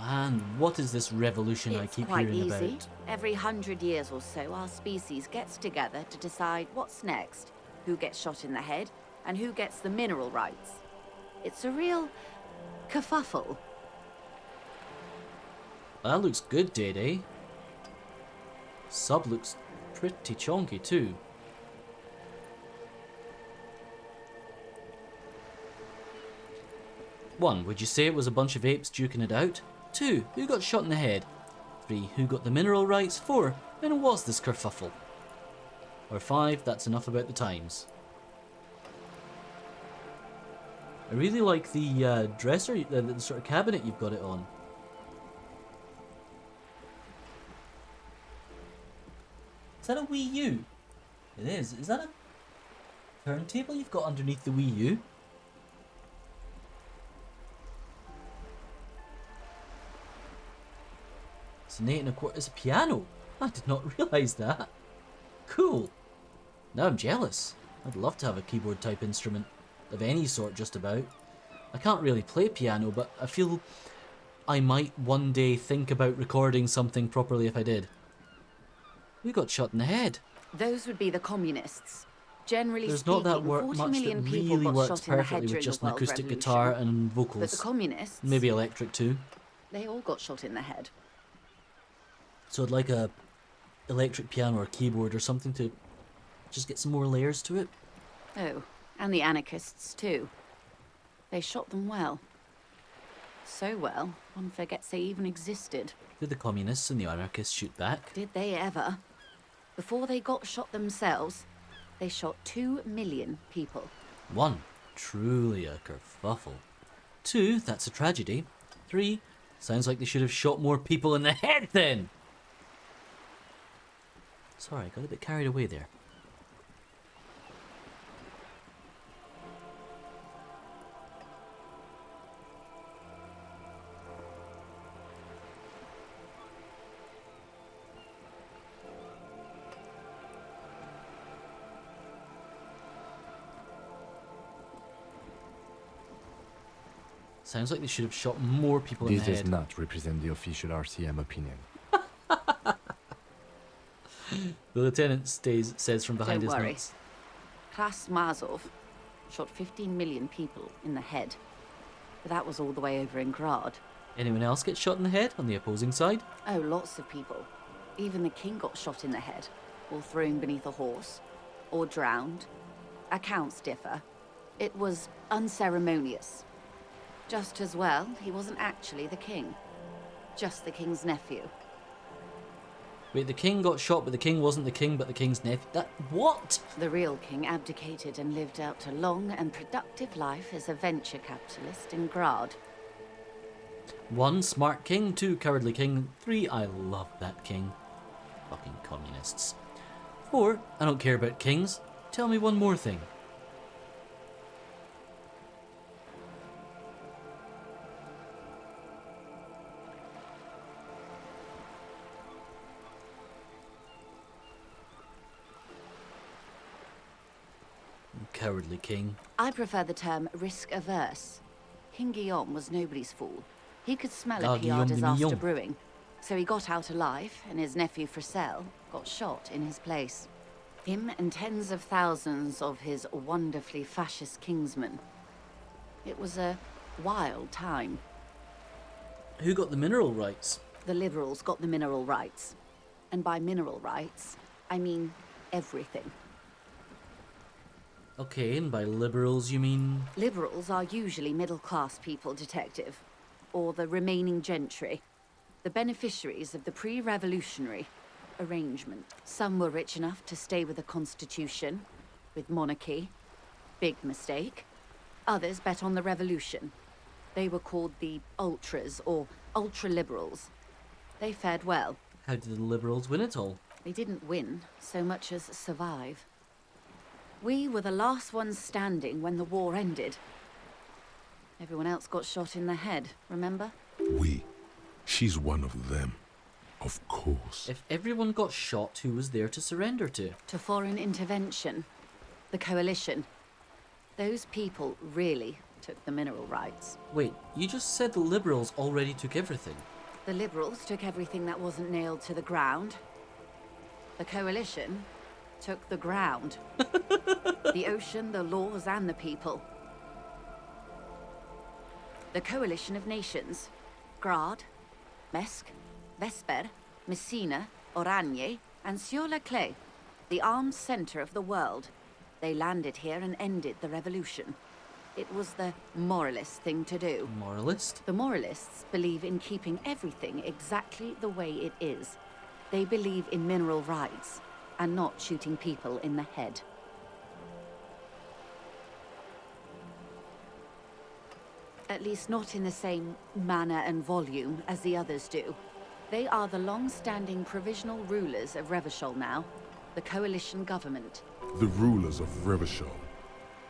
And what is this revolution I It's keep quite hearing easy. about? Every 100 years or so, our species gets together to decide what's next, who gets shot in the head, and who gets the mineral rights. It's a real kerfuffle. That looks good, Day. Sub looks pretty chonky too. One, would you say it was a bunch of apes duking it out? 2, who got shot in the head? 3, who got the mineral rights? 4, and what's this kerfuffle? Or 5, that's enough about the times. I really like the dresser, the sort of cabinet you've got it on. Is that a Wii U? It is. Is that a turntable you've got underneath the Wii U? It's an 8 1/4. It's a piano. I did not realise that. Cool. Now I'm jealous. I'd love to have a keyboard type instrument of any sort just about. I can't really play piano, but I feel I might one day think about recording something properly if I did. We got shot in the head. Those would be the communists. Generally There's speaking, not that 40 much that million people really got works shot in the head perfectly with during just the an World acoustic Revolution. guitar and But vocals. the communists, Maybe electric too. they all got shot in the head. So I'd like a electric piano or keyboard or something to just get some more layers to it. Oh, and the anarchists too. They shot them well. So well, one forgets they even existed. Did the communists and the anarchists shoot back? Did they ever? Before they got shot themselves, they shot 2 million people. 1. Truly a kerfuffle. 2. That's a tragedy. 3. Sounds like they should have shot more people in the head then! Sorry, I got a bit carried away there. Sounds like they should have shot more people in This the does head. not represent the official RCM opinion. The lieutenant says from behind Don't his worry. notes. Kras Mazov shot 15 million people in the head. But that was all the way over in Grad. Anyone else get shot in the head on the opposing side? Oh, lots of people. Even the king got shot in the head, or thrown beneath a horse, or drowned. Accounts differ. It was unceremonious. Just as well, he wasn't actually the king. Just the king's nephew. Wait, the king got shot, but the king wasn't the king, but the king's nephew. That what? The real king abdicated and lived out a long and productive life as a venture capitalist in Grad. 1. Smart king. 2. Cowardly king. 3. I love that king. Fucking communists. 4. I don't care about kings. Tell me one more thing. Cowardly king. I prefer the term risk-averse. King Guillaume was nobody's fool. He could smell Ah, a PR Guillaume de disaster Millon. brewing. So he got out alive, and his nephew Fricelle got shot in his place. Him and tens of thousands of his wonderfully fascist kingsmen. It was a wild time. Who got the mineral rights? The liberals got the mineral rights. And by mineral rights, I mean everything. Okay, and by liberals you mean... Liberals are usually middle-class people, Detective. Or the remaining gentry. The beneficiaries of the pre-revolutionary arrangement. Some were rich enough to stay with the Constitution, with monarchy. Big mistake. Others bet on the revolution. They were called the ultras, or ultra-liberals. They fared well. How did the liberals win it all? They didn't win so much as survive. We were the last ones standing when the war ended. Everyone else got shot in the head, remember? We. She's one of them. Of course. If everyone got shot, who was there to surrender to? To foreign intervention. The coalition. Those people really took the mineral rights. Wait, you just said the liberals already took everything. The liberals took everything that wasn't nailed to the ground. The coalition took the ground. The ocean, the laws, and the people. The coalition of nations. Grad, Mesk, Vesper, Messina, Oranje, and Sur-la-Clay. The armed center of the world. They landed here and ended the revolution. It was the moralist thing to do. Moralist? The moralists believe in keeping everything exactly the way it is. They believe in mineral rights and not shooting people in the head. At least not in the same manner and volume as the others do. They are the long-standing provisional rulers of Revachol now, the coalition government. The rulers of Revachol,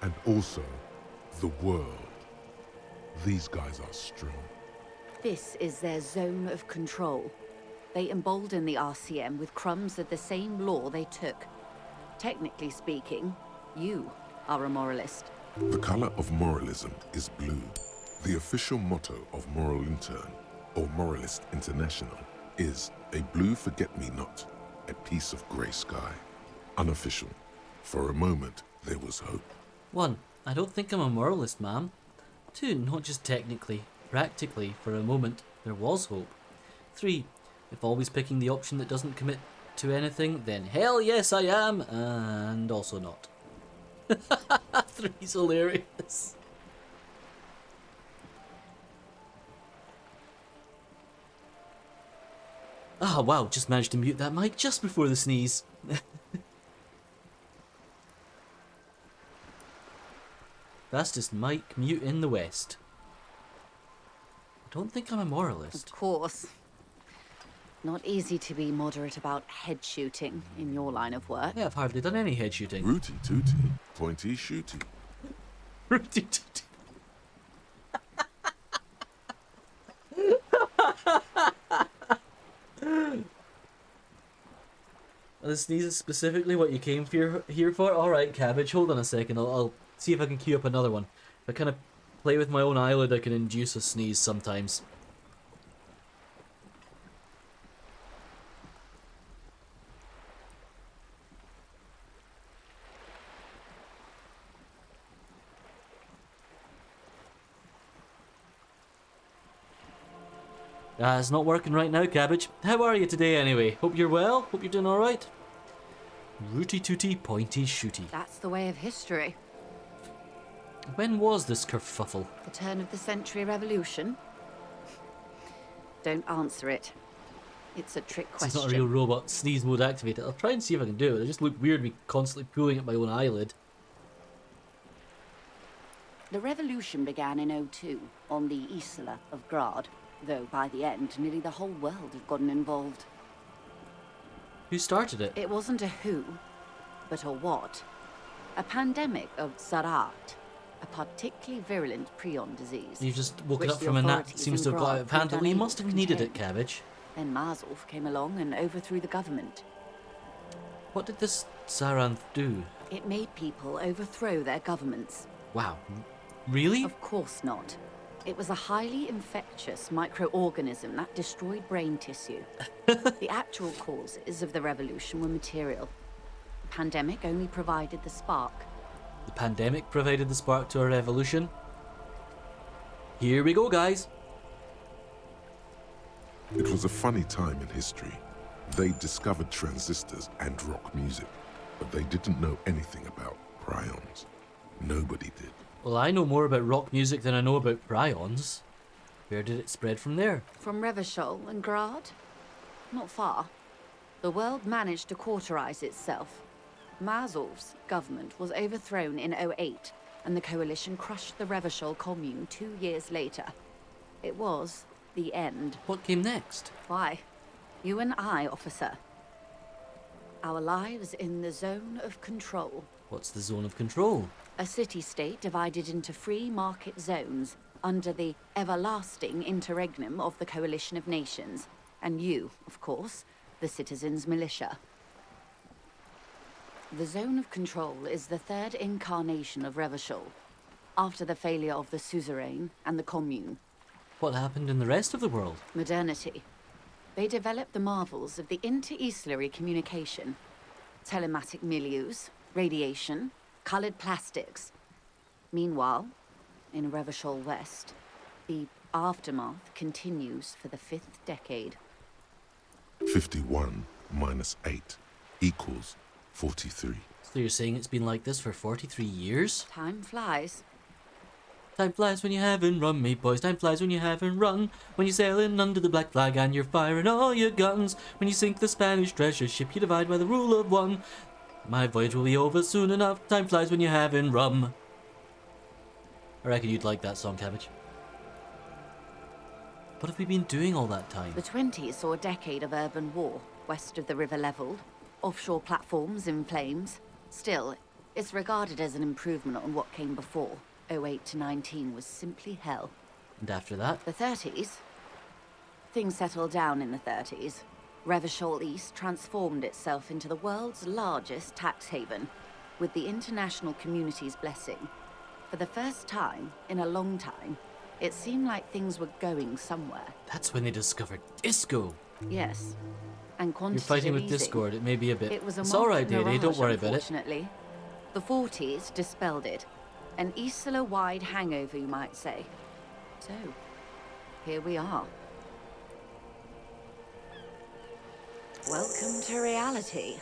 and also the world. These guys are strong. This is their zone of control. They embolden the RCM with crumbs of the same law they took. Technically speaking, you are a moralist. The color of moralism is blue. The official motto of Moral Intern, or Moralist International, is a blue forget-me-not, a piece of grey sky. Unofficial. For a moment, there was hope. 1. I don't think I'm a moralist, ma'am. 2. Not just technically, practically, for a moment, there was hope. 3. If always picking the option that doesn't commit to anything, then hell yes I am, and also not. 3's hilarious. Ah, wow, just managed to mute that mic just before the sneeze. Fastest mic mute in the West. I don't think I'm a moralist. Of course. Not easy to be moderate about head shooting in your line of work. Yeah, I've hardly done any head shooting. Rooty tooty, pointy shooty. Rooty tooty. The sneeze is specifically what you came here for? Alright, Cabbage, hold on a second. I'll see if I can queue up another one. If I kind of play with my own eyelid, I can induce a sneeze sometimes. It's not working right now, Cabbage. How are you today, anyway? Hope you're well? Hope you're doing alright? Rooty tooty, pointy shooty. That's the way of history. When was this kerfuffle? The turn of the century revolution? Don't answer it. It's a trick question. It's not a real robot. Sneeze mode activated. I'll try and see if I can do it. It just looked weird me constantly pulling at my own eyelid. The revolution began in 02 on the Isla of Grad, though by the end, nearly the whole world had gotten involved. Who started it? It wasn't a who, but a what. A pandemic of Zarat, a particularly virulent prion disease. You've just woken up from a nap that seems to have got out of hand. We must have needed it, Cabbage. Then Mazulf came along and overthrew the government. What did this Zaranth do? It made people overthrow their governments. Wow. Really? Of course not. It was a highly infectious microorganism that destroyed brain tissue. The actual causes of the revolution were material. The pandemic only provided the spark. The pandemic provided the spark to a revolution? Here we go, guys. It was a funny time in history. They discovered transistors and rock music, but they didn't know anything about prions. Nobody did. Well, I know more about rock music than I know about prions. Where did it spread from there? From Revachol and Grad? Not far. The world managed to cauterize itself. Mazulf's government was overthrown in 08, and the coalition crushed the Revachol commune 2 years later. It was the end. What came next? Why? You and I, officer. Our lives in the zone of control. What's the zone of control? A city-state divided into free market zones under the everlasting interregnum of the Coalition of Nations. And you, of course, the citizens' militia. The zone of control is the third incarnation of Revachol, after the failure of the suzerain and the commune. What happened in the rest of the world? Modernity. They developed the marvels of the inter-easlary communication, telematic milieus, radiation, colored plastics. Meanwhile, in Revachol West, the aftermath continues for the 5th decade. 51 minus 8 equals 43. So you're saying it's been like this for 43 years? Time flies. Time flies when you're having rum, mate boys. Time flies when you're having run. When you're sailing under the black flag and you're firing all your guns. When you sink the Spanish treasure ship, you divide by the rule of one. My voyage will be over soon enough. Time flies when you're having rum. I reckon you'd like that song, Cabbage. What have we been doing all that time? The 20s saw a decade of urban war, west of the river leveled, offshore platforms in flames. Still, it's regarded as an improvement on what came before. 08 to 19 was simply hell. And after that? The 30s? Things settled down in the 30s. Revachol East transformed itself into the world's largest tax haven, with the international community's blessing. For the first time in a long time, it seemed like things were going somewhere. That's when they discovered disco. Yes. And You're fighting with Discord, it may be a bit... It was a It's alright, Day, mirage, don't worry about it. unfortunately. The 40s dispelled it. An Isla-wide hangover, you might say. So, here we are. Welcome to reality,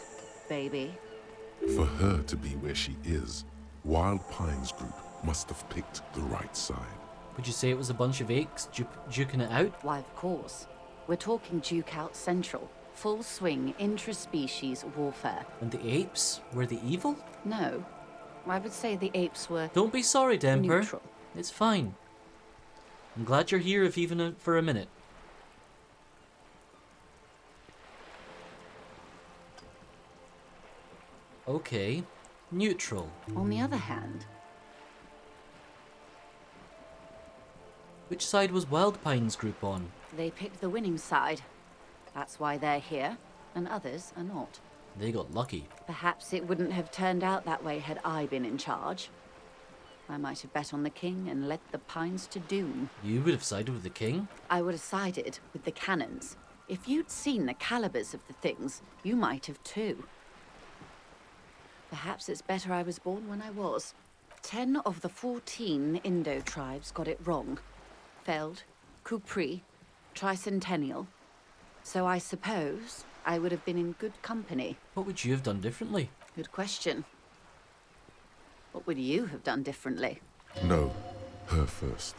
baby. For her to be where she is, Wild Pines Group must have picked the right side. Would you say it was a bunch of apes duking it out? Why, of course. We're talking Duke Out Central. Full swing intra-species warfare. And the apes? Were they evil? No. I would say the apes were... Don't be sorry, Demper. neutral. It's fine. I'm glad you're here, if even for a minute. Okay. Neutral. On the other hand... Which side was Wild Pines Group on? They picked the winning side. That's why they're here, and others are not. They got lucky. Perhaps it wouldn't have turned out that way had I been in charge. I might have bet on the king and led the Pines to doom. You would have sided with the king? I would have sided with the cannons. If you'd seen the calibers of the things, you might have too. Perhaps it's better I was born when I was. 10 of the 14 Indo tribes got it wrong. Feld, Kupri, Tricentennial. So I suppose I would have been in good company. What would you have done differently? Good question. What would you have done differently? No, her first.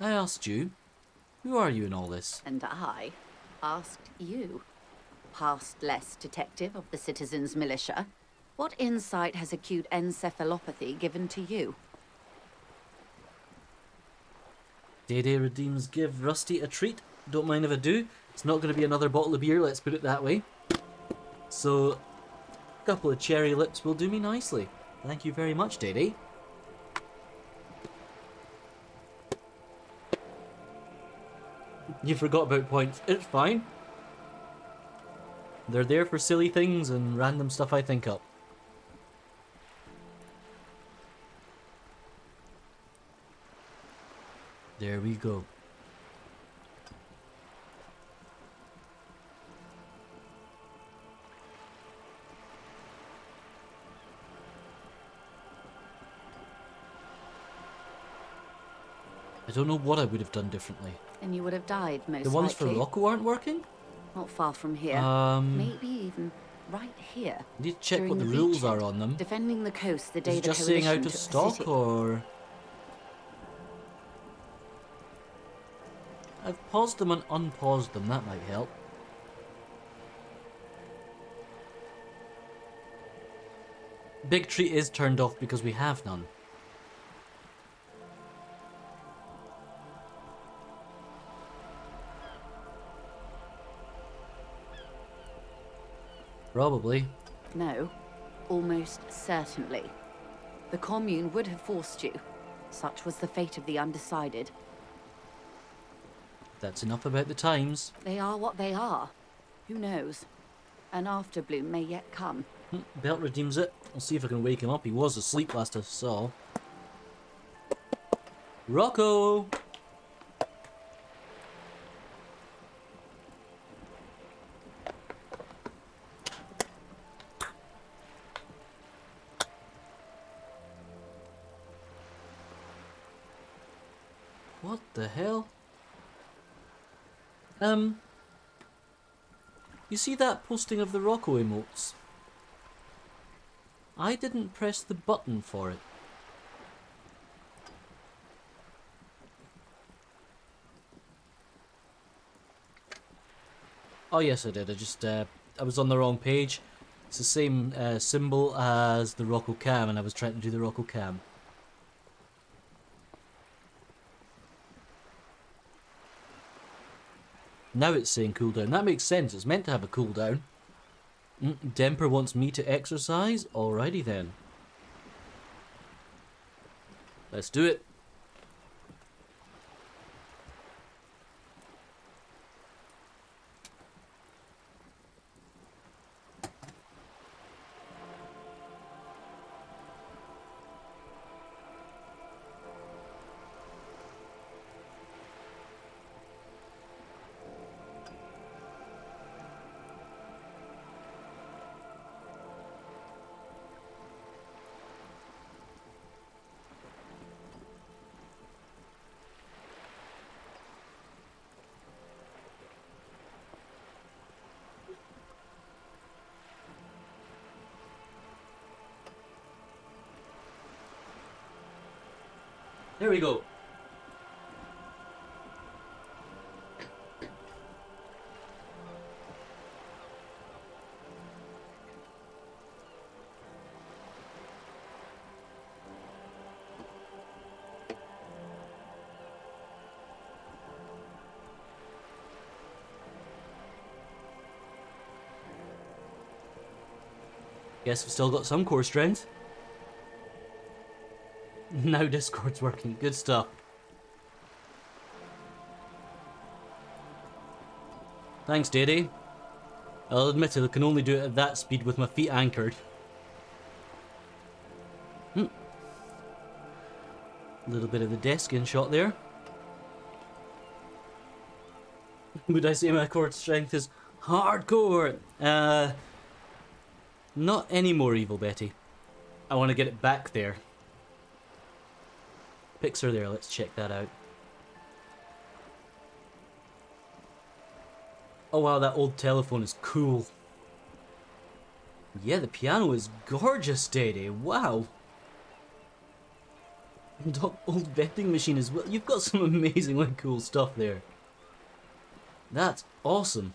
I asked you. Who are you in all this? And I asked you, past-less detective of the Citizens Militia, what insight has acute encephalopathy given to you? Day redeems give Rusty a treat. Don't mind if I do. It's not going to be another bottle of beer, let's put it that way. So, a couple of cherry lips will do me nicely. Thank you very much, Day. You forgot about points. It's fine. They're there for silly things and random stuff I think up. There we go. I don't know what I would have done differently. And you would have died, most likely. The ones for Rocco aren't working? Not far from here. Maybe even right here. Need to check During what the the rules beachhead, are on them. Defending the coast the day Is it the just saying coalition out of took the stock, city. or...? I've paused them and unpaused them, that might help. Big tree is turned off because we have none. Probably. No, almost certainly. The commune would have forced you. Such was the fate of the undecided. That's enough about the times. They are what they are. Who knows? An afterbloom may yet come. Belt redeems it. I'll see if I can wake him up. He was asleep last I saw. Rocco! What the hell? You see that posting of the Rocco emotes? I didn't press the button for it. Oh yes I did, I was on the wrong page. It's the same symbol as the Rocco cam, and I was trying to do the Rocco cam. Now it's saying cooldown. That makes sense. It's meant to have a cooldown. Demper wants me to exercise? Alrighty then. Let's do it. There we go. Guess we've still got some core strength. Now Discord's working. Good stuff. Thanks, Diddy. I'll admit I can only do it at that speed with my feet anchored. A little bit of the desk in shot there. Would I say my core strength is hardcore? Not anymore, Evil Betty. I want to get it back there. Pixar there, let's check that out. Oh wow, that old telephone is cool. Yeah, the piano is gorgeous, Daddy. Wow. And old vending machine as well. You've got some amazingly cool stuff there. That's awesome.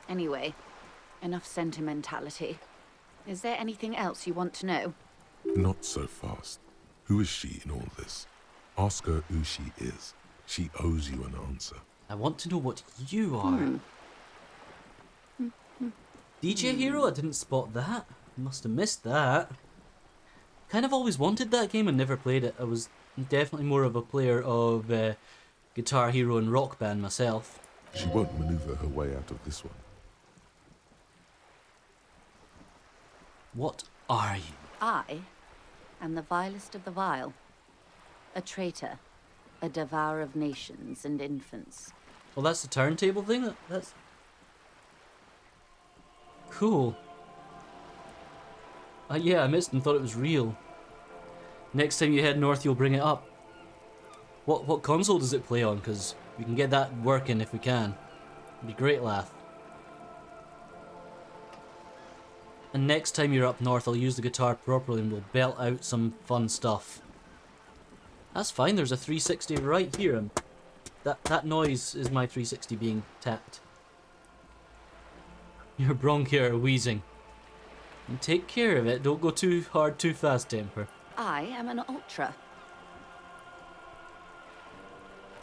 Anyway, enough sentimentality. Is there anything else you want to know? Not so fast. Who is she in all this? Ask her who she is. She owes you an answer. I want to know what you are. DJ Hero? I didn't spot that. Must have missed that. Kind of always wanted that game and never played it. I was definitely more of a player of Guitar Hero and Rock Band myself. She won't maneuver her way out of this one. What are you? I am the vilest of the vile. A traitor. A devourer of nations and infants. Well, that's the turntable thing? That's... cool. Yeah, I missed and thought it was real. Next time you head north, you'll bring it up. What console does it play on? Because we can get that working if we can. It'd be a great laugh. And next time you're up north, I'll use the guitar properly and we'll belt out some fun stuff. That's fine, there's a 360 right here. And that noise is my 360 being tapped. Your bronchi are wheezing. And take care of it, don't go too hard too fast, Temper. I am an ultra.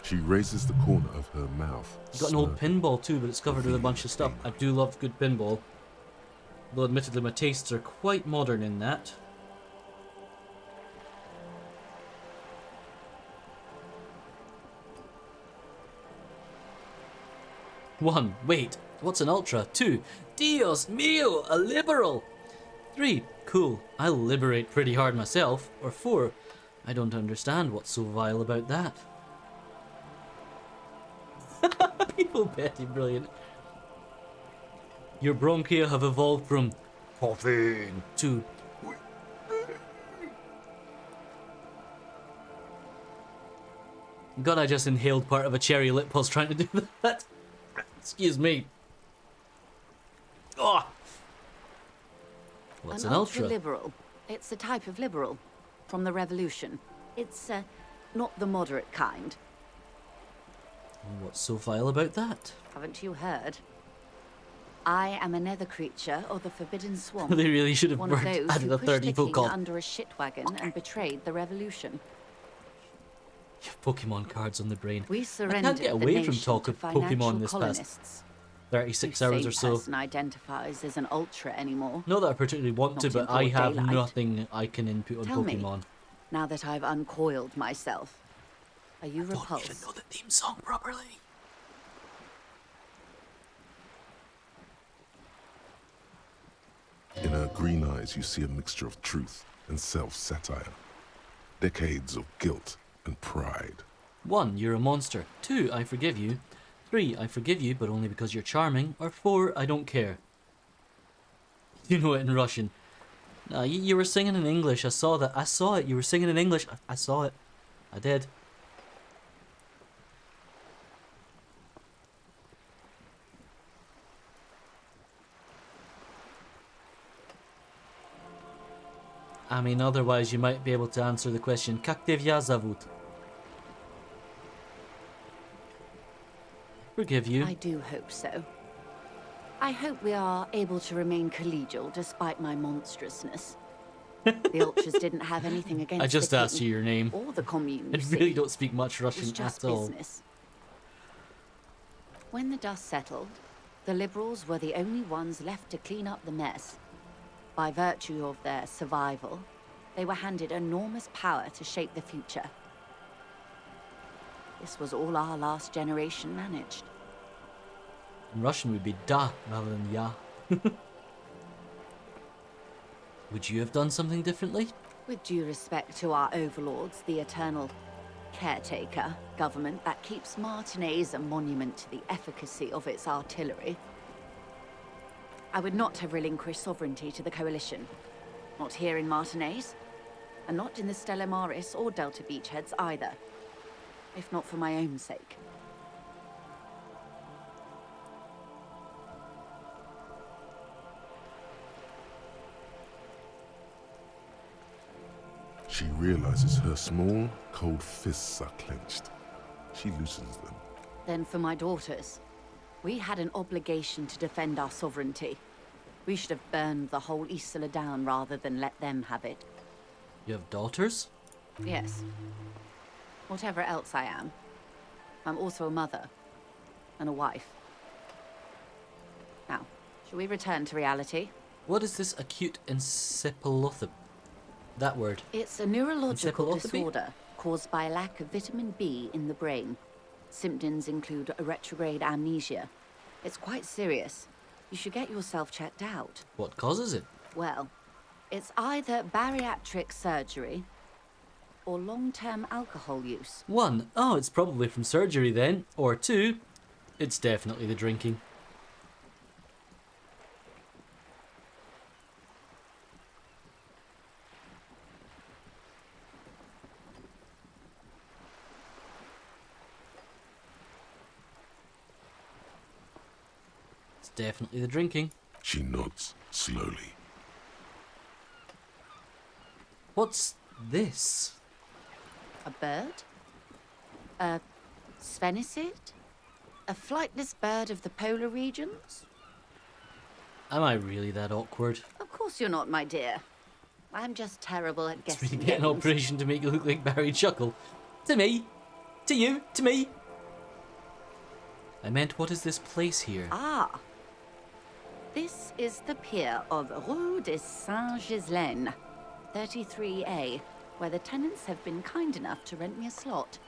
She raises the corner of her mouth. You've got an old pinball too, but it's covered with a bunch of stuff. I do love good pinball. Though admittedly my tastes are quite modern in that. One, wait, what's an ultra? 2, Dios mio, a liberal! 3, cool, I'll liberate pretty hard myself. Or 4, I don't understand what's so vile about that. People Betty, brilliant. Your bronchia have evolved from coughing to... God, I just inhaled part of a cherry lip whilst trying to do that. Excuse me. Oh. What's an ultra? Liberal. It's a type of liberal from the revolution. It's not the moderate kind. What's so vile about that? Haven't you heard? I am a nether creature of the Forbidden Swamp. They really should have one of those added who a pushed 30 the full king call. under a shit wagon and betrayed the revolution. You have Pokemon cards on the brain. We I surrendered can't get the away from nation talk to of financial Pokemon this colonists. past 36 No hours sane or so. person identifies as an ultra anymore. Not that I particularly want to, Not but in I broad have daylight. nothing I can input on Tell me, Pokemon. now that I've uncoiled myself, are you repulsed? I don't even know the theme song properly. In her green eyes, you see a mixture of truth and self-satire. Decades of guilt and pride. 1, you're a monster. 2, I forgive you. 3, I forgive you, but only because you're charming. Or 4, I don't care. You know it in Russian. Nah, you were singing in English. I saw that. I saw it. You were singing in English. I saw it. I did. I mean, otherwise you might be able to answer the question, Как тебя зовут? Forgive you. I do hope so. I hope we are able to remain collegial despite my monstrousness. The Ultras didn't have anything against I just the asked king you your name. or the commune. I you really see. don't speak much It was Russian just at all. business. When the dust settled, the liberals were the only ones left to clean up the mess. By virtue of their survival, they were handed enormous power to shape the future. This was all our last generation managed. In Russian would be da rather than ya. Would you have done something differently? With due respect to our overlords, the eternal caretaker government that keeps Martinez a monument to the efficacy of its artillery, I would not have relinquished sovereignty to the Coalition. Not here in Martinez, and not in the Stella Maris or Delta Beachheads either. If not for my own sake. She realizes her small, cold fists are clenched. She loosens them. Then for my daughters, we had an obligation to defend our sovereignty. We should have burned the whole Isla down rather than let them have it. You have daughters? Yes. Whatever else I am, I'm also a mother and a wife. Now, shall we return to reality? What is this acute encephalopathy? That word. It's a neurological Encephalopathy? disorder caused by a lack of vitamin B in the brain. Symptoms include a retrograde amnesia. It's quite serious. You should get yourself checked out. What causes it? Well, it's either bariatric surgery or long-term alcohol use. 1, oh, it's probably from surgery then. Or 2, it's definitely the drinking. It's definitely the drinking. She nods slowly. What's this? A bird? A sphenicid? A flightless bird of the polar regions? Am I really that awkward? Of course you're not, my dear. I'm just terrible at It's guessing really get an names. operation to make you look like Barry Chuckle. To me. To you. To me. I meant, what is this place here? Ah. This is the pier of Rue de Saint-Ghislaine, 33A, where the tenants have been kind enough to rent me a slot.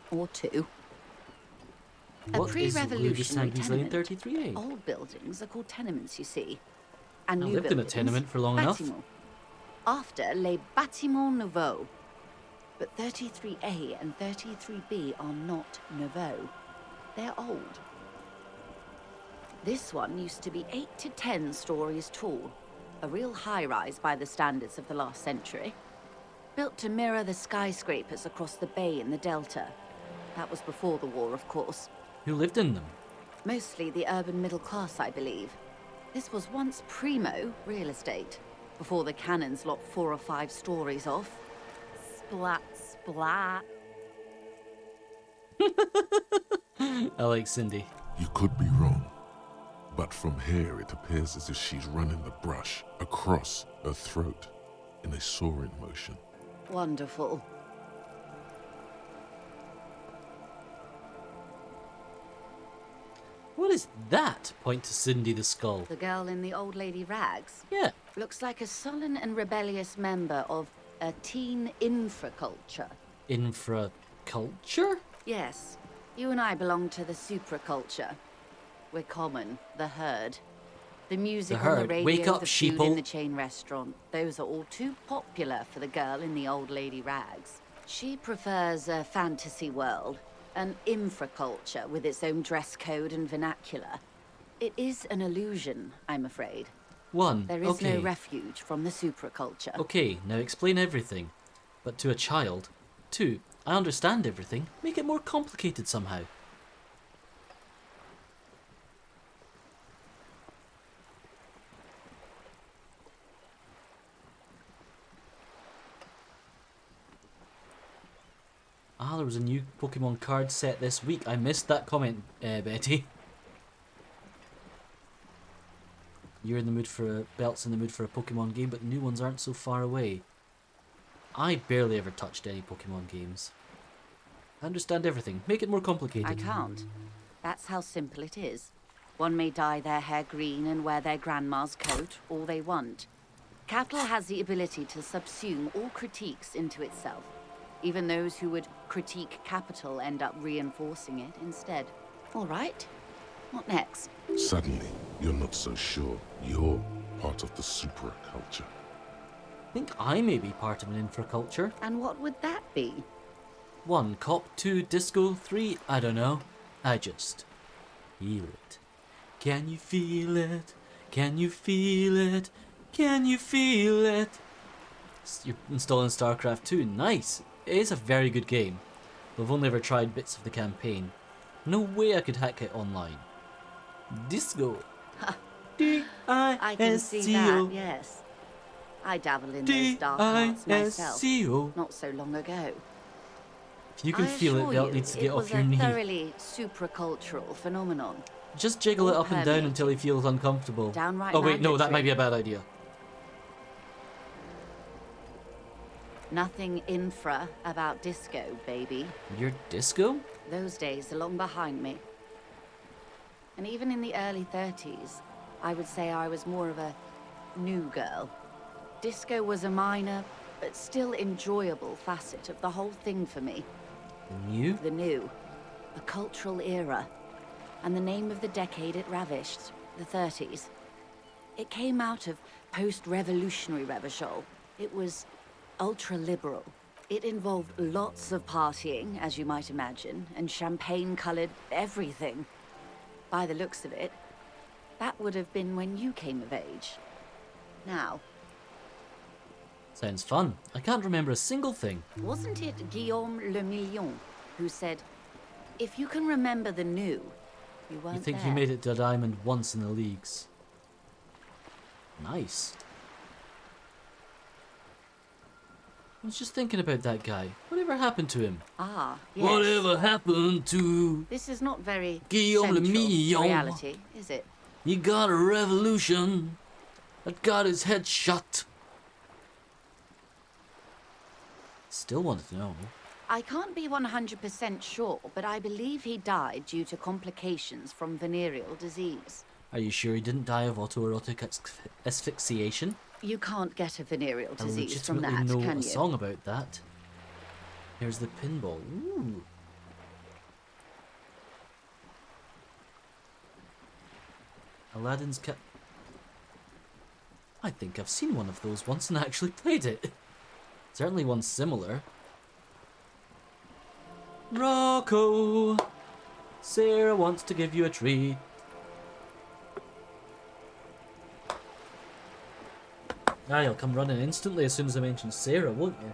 Or 2. A What is Rue de pre-revolutionary Saint-Ghislaine tenement. 33A? Old buildings are called tenements, you see. And I new lived in a buildings, tenement for long enough. bâtiments. After, les bâtiments nouveaux. But 33A and 33B are not nouveaux. They're old. This one used to be 8 to 10 stories tall. A real high-rise by the standards of the last century. Built to mirror the skyscrapers across the bay in the Delta. That was before the war, of course. Who lived in them? Mostly the urban middle class, I believe. This was once primo real estate, before the cannons lopped 4 or 5 stories off. Splat, splat. I like Cindy. You could be wrong, but from here it appears as if she's running the brush across her throat in a soaring motion. Wonderful. What is that? Point to Cindy the Skull. The girl in the old lady rags? Yeah. Looks like a sullen and rebellious member of a teen infraculture. Infraculture? Yes. You and I belong to the supraculture. We're common, the herd. The music The on the herd. radio, Wake up, the food sheeple. in the chain restaurant. Those are all too popular for the girl in the old lady rags. She prefers a fantasy world, an infraculture with its own dress code and vernacular. It is an illusion, I'm afraid. There is no refuge from the supraculture. Okay, now explain everything. But to a child. 2, I understand everything. Make it more complicated somehow. Ah, there was a new Pokemon card set this week. I missed that comment, Betty. You're in the mood for Belt's in the mood for a Pokemon game, but the new ones aren't so far away. I barely ever touched any Pokemon games. I understand everything. Make it more complicated. I can't. That's how simple it is. One may dye their hair green and wear their grandma's coat all they want. Cattle has the ability to subsume all critiques into itself. Even those who would critique capital end up reinforcing it instead. All right. What next? Suddenly, you're not so sure you're part of the supraculture. I think I may be part of an infraculture. And what would that be? 1, cop. 2, disco. 3, I don't know. I just feel it. Can you feel it? Can you feel it? Can you feel it? You're installing StarCraft 2. Nice. It is a very good game. But I've only ever tried bits of the campaign. No way I could hack it online. Disco. D-I-S-C-O. I can see that, yes. I dabble in those dark arts myself. Not so long ago. If you can feel it, Belt needs to get off your knee. It was a thoroughly supracultural phenomenon. Just jiggle it up and down until he feels uncomfortable. Downright oh wait, no, that mandatory. might be a bad idea. Nothing infra about disco, baby. Your disco? Those days are long behind me. And even in the early 30s, I would say I was more of a new girl. Disco was a minor, but still enjoyable facet of the whole thing for me. New? The new. A cultural era. And the name of the decade it ravished, the 30s. It came out of post-revolutionary Revachol. It was ultra-liberal. It involved lots of partying, as you might imagine, and champagne-colored everything. By the looks of it, that would have been when you came of age. Now. Sounds fun. I can't remember a single thing. Wasn't it Guillaume Le Million who said, if you can remember the new, you weren't You think there. you made it to Diamond once in the leagues. Nice. I was just thinking about that guy. Whatever happened to him? Ah, yes. Whatever happened to This is not very Guillaume Le central to Million? reality, is it? He got a revolution that got his head shut. Still wanted to know. I can't be 100% sure, but I believe he died due to complications from venereal disease. Are you sure he didn't die of autoerotic asphyxiation? You can't get a venereal I disease from legitimately that, know can a you? song about that. Here's the pinball. Ooh. Aladdin's cat. I think I've seen one of those once and actually played it. Certainly one similar. Rocco! Sarah wants to give you a treat. Ah, you'll come running instantly as soon as I mention Sarah, won't you?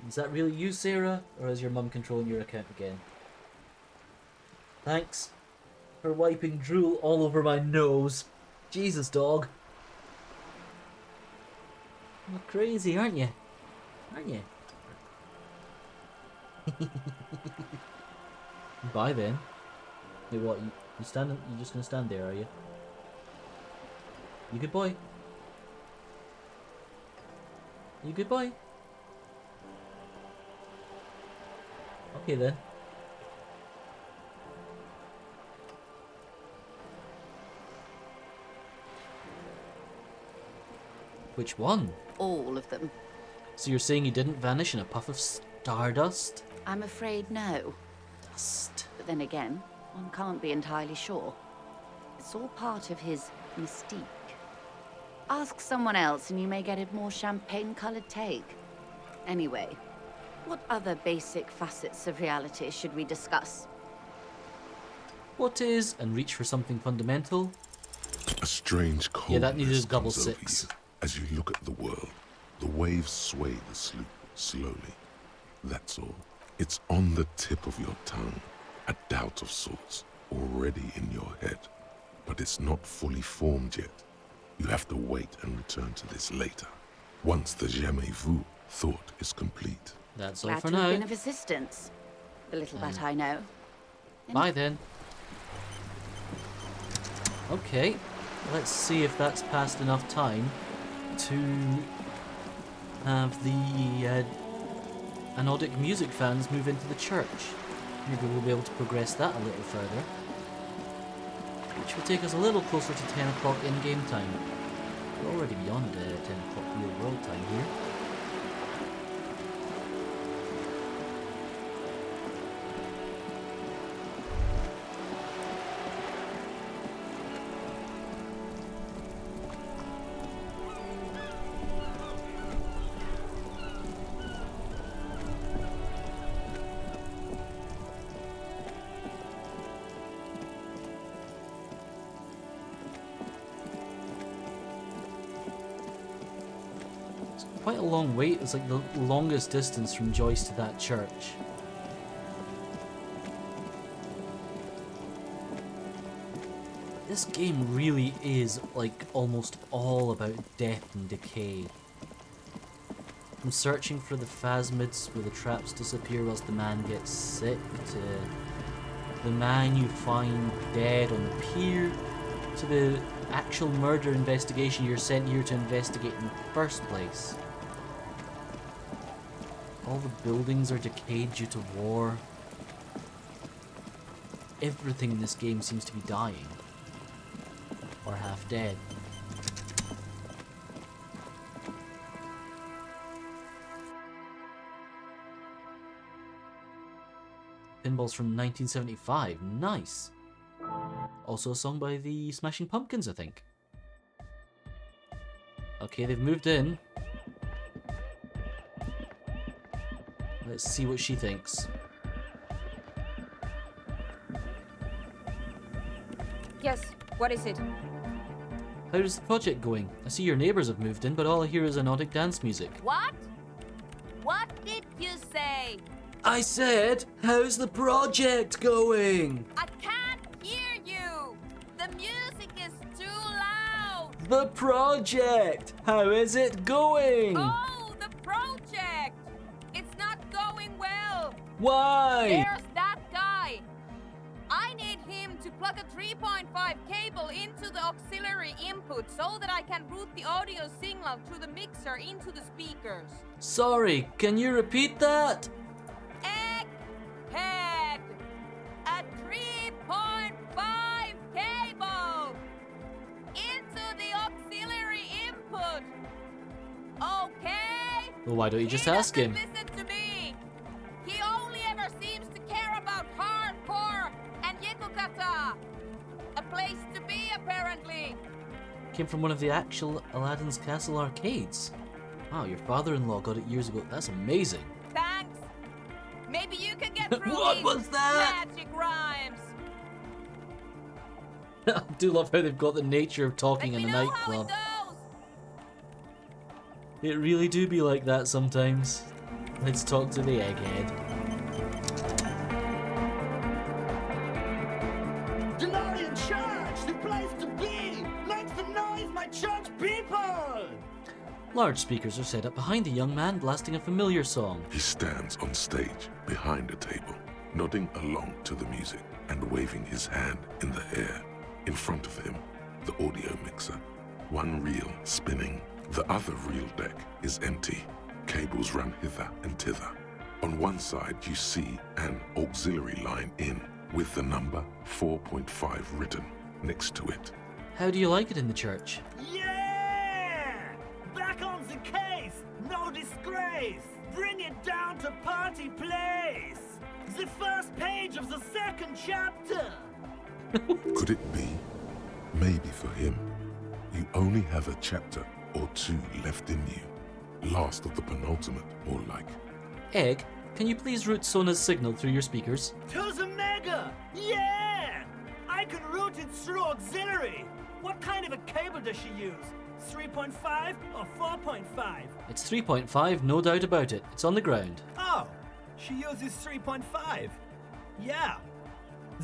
Is that really you, Sarah? Or is your mum controlling your account again? Thanks for wiping drool all over my nose. Jesus, dog. You're crazy, aren't you? Aren't you? Bye then. Wait, what? You standing? You just gonna stand there, are you? You good boy? You good boy? Okay then. Which one? All of them. So you're saying he didn't vanish in a puff of stardust? I'm afraid no. Dust. But then again, one can't be entirely sure. It's all part of his mystique. Ask someone else and you may get a more champagne-colored take. Anyway, what other basic facets of reality should we discuss? What is, and reach for something fundamental? A strange coldness Yeah, that needed a double comes over 6. you as you look at the world. The waves sway the sloop slowly. That's all. It's on the tip of your tongue. A doubt of sorts, already in your head. But it's not fully formed yet. You have to wait and return to this later. Once the jamais vu thought is complete. That's all Glad for to have now. been of assistance. The little that I know. Bye then. Okay, let's see if that's passed enough time to have the anodic music fans move into the church. Maybe we'll be able to progress that a little further. Which will take us a little closer to 10 o'clock in-game time. We're already beyond 10 o'clock real world time here. Quite a long wait. It's like the longest distance from Joyce to that church. This game really is like almost all about death and decay. From searching for the phasmids where the traps disappear whilst the man gets sick, to the man you find dead on the pier, to the actual murder investigation you're sent here to investigate in the first place. All the buildings are decayed due to war. Everything in this game seems to be dying. Or half dead. Pinball's from 1975. Nice. Also a song by the Smashing Pumpkins, I think. Okay, they've moved in. Let's see what she thinks. Yes, what is it? How's the project going? I see your neighbours have moved in, but all I hear is anodic dance music. What? What did you say? I said, how's the project going? I can't hear you. The music is too loud. The project! How is it going? Oh, the project. It's not going well. Why? There's that guy. I need him to plug a 3.5 cable into the auxiliary input so that I can route the audio signal through the mixer into the speakers. Sorry, can you repeat that? Egghead! A 3.5 cable into the auxiliary input. Okay? Well, why don't you just ask him? Listen to me. He only ever seems to care about hardcore and Yekukata. A place to be, apparently. Came from one of the actual Aladdin's Castle arcades. Wow, your father-in-law got it years ago. That's amazing. Thanks. Maybe you can get through What these was that? magic rhymes. I do love how they've got the nature of talking in a nightclub. It really do be like that sometimes. Let's talk to the egghead. Delorean Church, the place to be! Make some noise, my church people! Large speakers are set up behind the young man blasting a familiar song. He stands on stage behind a table, nodding along to the music and waving his hand in the air. In front of him, the audio mixer. One reel spinning. The other reel deck is empty. Cables run hither and thither. On one side, you see an auxiliary line in with the number 4.5 written next to it. How do you like it in the church? Yeah! Back on the case! No disgrace! Bring it down to party place! The first page of the second chapter! Could it be? Maybe for him, you only have a chapter or two left in you. Last of the penultimate, more like. Egg, can you please route Sona's signal through your speakers? To the mega! Yeah! I can route it through auxiliary! What kind of a cable does she use? 3.5 or 4.5? It's 3.5, no doubt about it. It's on the ground. Oh, she uses 3.5. Yeah.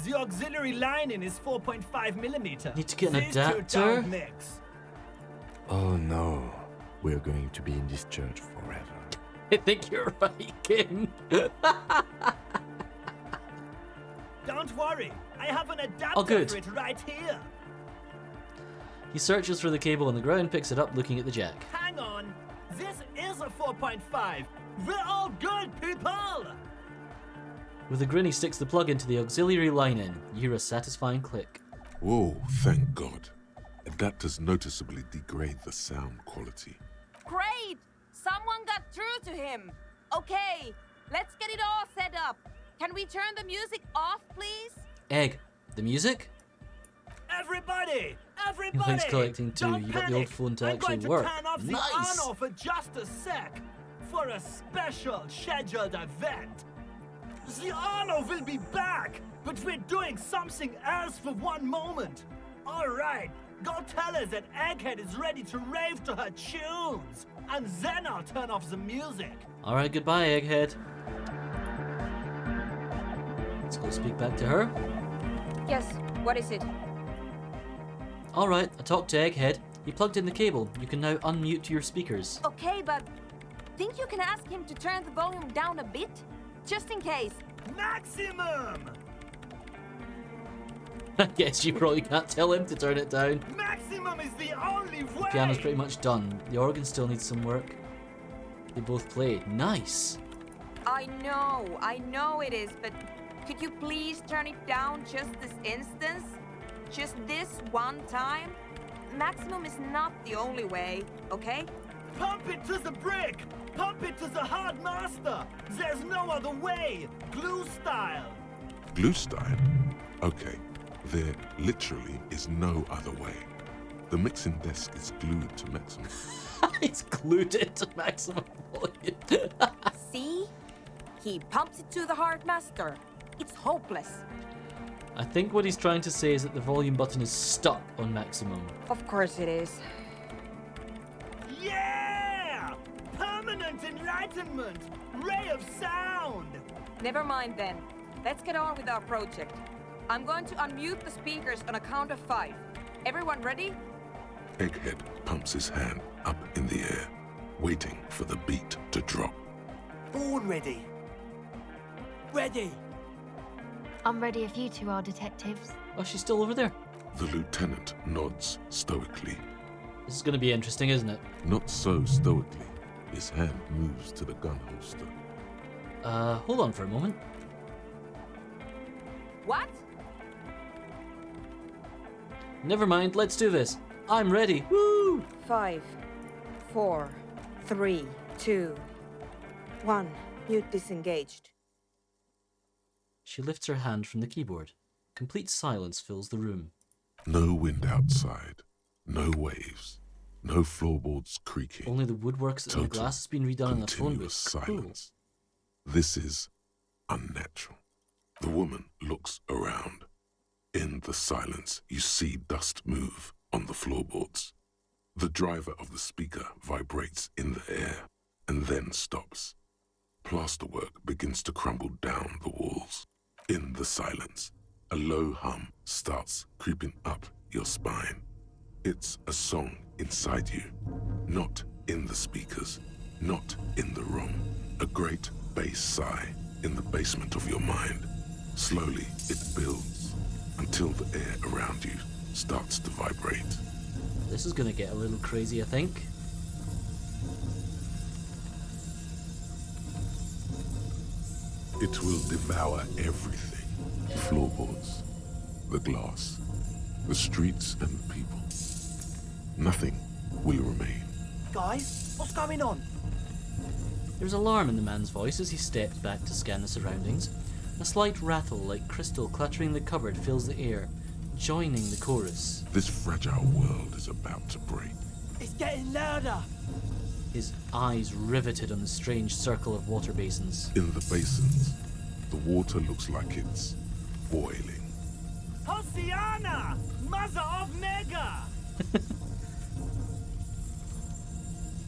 The auxiliary lining is 4.5 millimeter. Need to get an These two adapter? don't mix. Oh no, we're going to be in this church forever. I think you're right, Kim. Don't worry, I have an adapter Oh, good. for it right here. He searches for the cable on the ground, picks it up, looking at the jack. Hang on, this is a 4.5. We're all good, people. With a grin, he sticks the plug into the auxiliary line in. You hear a satisfying click. Whoa, thank God. Adapters noticeably degrade the sound quality. Great! Someone got through to him. Okay, let's get it all set up. Can we turn the music off, please? Egg, the music? Everybody, He likes collecting too. don't You got the panic. old phone to I'm actually going to work. turn off the Nice! on-off for just a sec for a special scheduled event. The on-off will be back, but we're doing something else for one moment. All right, go tell her that Egghead is ready to rave to her tunes, and then I'll turn off the music. Alright, goodbye, Egghead. Let's go speak back to her. Yes, what is it? Alright, I talked to Egghead. He plugged in the cable. You can now unmute your speakers. Okay, but think you can ask him to turn the volume down a bit? Just in case. Maximum! I guess you probably can't tell him to turn it down. Maximum is the only way! Piano's pretty much done. The organ still needs some work. They both play. Nice! I know it is, but could you please turn it down just this instance? Just this one time? Maximum is not the only way, okay? Pump it to the brick! Pump it to the hard master! There's no other way! Glue style! Glue style? Okay, there literally is no other way. The mixing desk is glued to maximum. It's glued it to maximum volume. See? He pumps it to the hard master. It's hopeless. I think what he's trying to say is that the volume button is stuck on maximum. Of course it is. Yeah! Permanent enlightenment! Ray of sound! Never mind then. Let's get on with our project. I'm going to unmute the speakers on a count of 5. Everyone ready? Egghead pumps his hand up in the air, waiting for the beat to drop. All ready. Ready. I'm ready if you two are detectives. Oh, she's still over there. The lieutenant nods stoically. This is going to be interesting, isn't it? Not so stoically. His hand moves to the gun holster. Hold on for a moment. What? Never mind, let's do this. I'm ready. Woo! 5, 4, 3, 2, 1. Mute disengaged. She lifts her hand from the keyboard. Complete silence fills the room. No wind outside. No waves. No floorboards creaking. Only the woodworks and the glass has been redone in the phone booth. Silence. This is unnatural. The woman looks around. In the silence, you see dust move on the floorboards. The driver of the speaker vibrates in the air and then stops. Plasterwork begins to crumble down the walls. In the silence, a low hum starts creeping up your spine. It's a song inside you, not in the speakers, not in the room. A great bass sigh in the basement of your mind. Slowly, it builds until the air around you starts to vibrate. This is going to get a little crazy, I think. It will devour everything. The floorboards, the glass, the streets and the people. Nothing will remain. Guys, what's going on? There's alarm in the man's voice as he steps back to scan the surroundings. A slight rattle like crystal cluttering the cupboard fills the air, joining the chorus. This fragile world is about to break. It's getting louder. His eyes riveted on the strange circle of water basins. In the basins, the water looks like it's boiling. Hosiana! Mother of Mega!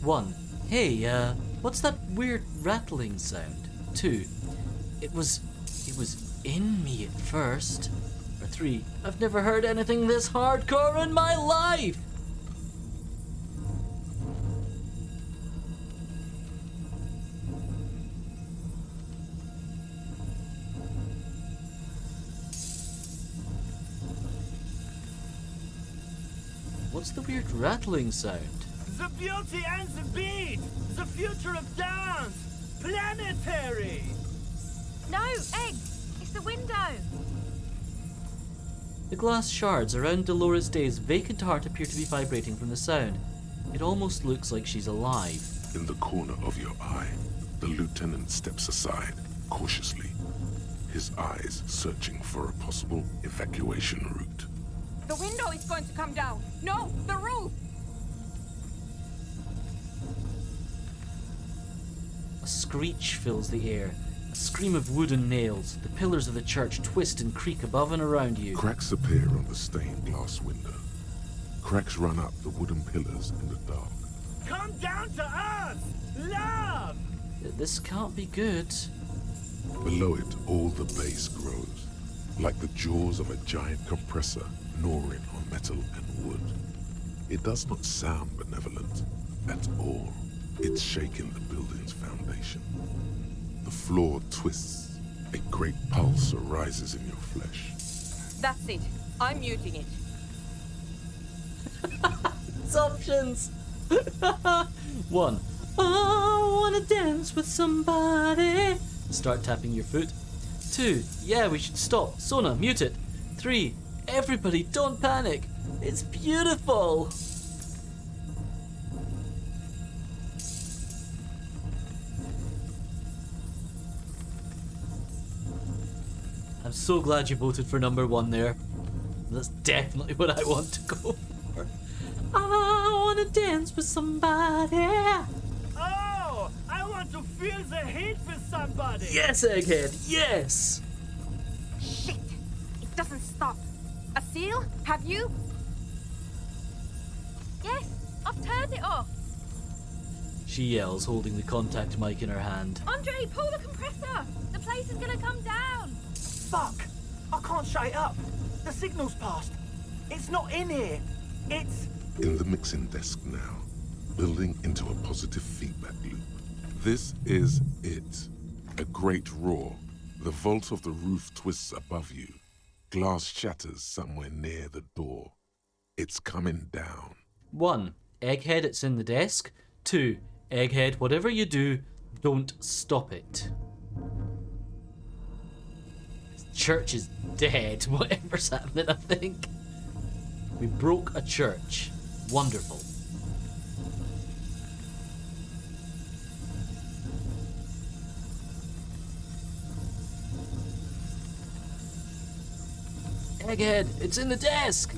1. Hey, what's that weird rattling sound? 2. It was in me at first. Or 3. I've never heard anything this hardcore in my life! What's the weird rattling sound? The beauty and the beat! The future of dance! Planetary! No, Egg! It's the window! The glass shards around Dolores Day's vacant heart appear to be vibrating from the sound. It almost looks like she's alive. In the corner of your eye, the lieutenant steps aside, cautiously, his eyes searching for a possible evacuation route. The window is going to come down. No, the roof! A screech fills the air. A scream of wood and nails. The pillars of the church twist and creak above and around you. Cracks appear on the stained glass window. Cracks run up the wooden pillars in the dark. Come down to us! Love! This can't be good. Below it, all the bass grows, like the jaws of a giant compressor gnawing on metal and wood. It does not sound benevolent at all. It's shaking the building's foundation. The floor twists. A great pulse arises in your flesh. That's it. I'm muting it. It's options. 1. Oh, I wanna dance with somebody. Start tapping your foot. 2. Yeah, we should stop. Sona, mute it. 3. Everybody, don't panic. It's beautiful. I'm so glad you voted for number 1 there. That's definitely what I want to go for. I wanna dance with somebody. Oh! I want to feel the heat with somebody! Yes, Egghead, yes! Shit! It doesn't stop. A seal? Have you? Yes, I've turned it off. She yells, holding the contact mic in her hand. Andre, pull the compressor. The place is gonna come down. Fuck! I can't shut it up. The signal's passed. It's not in here. It's... In the mixing desk now, building into a positive feedback loop. This is it. A great roar. The vault of the roof twists above you. Glass shatters somewhere near the door. It's coming down. 1. Egghead, it's in the desk. 2. Egghead, whatever you do, don't stop it. Church is dead. Whatever's happening, I think. We broke a church. Wonderful. Egghead, it's in the desk!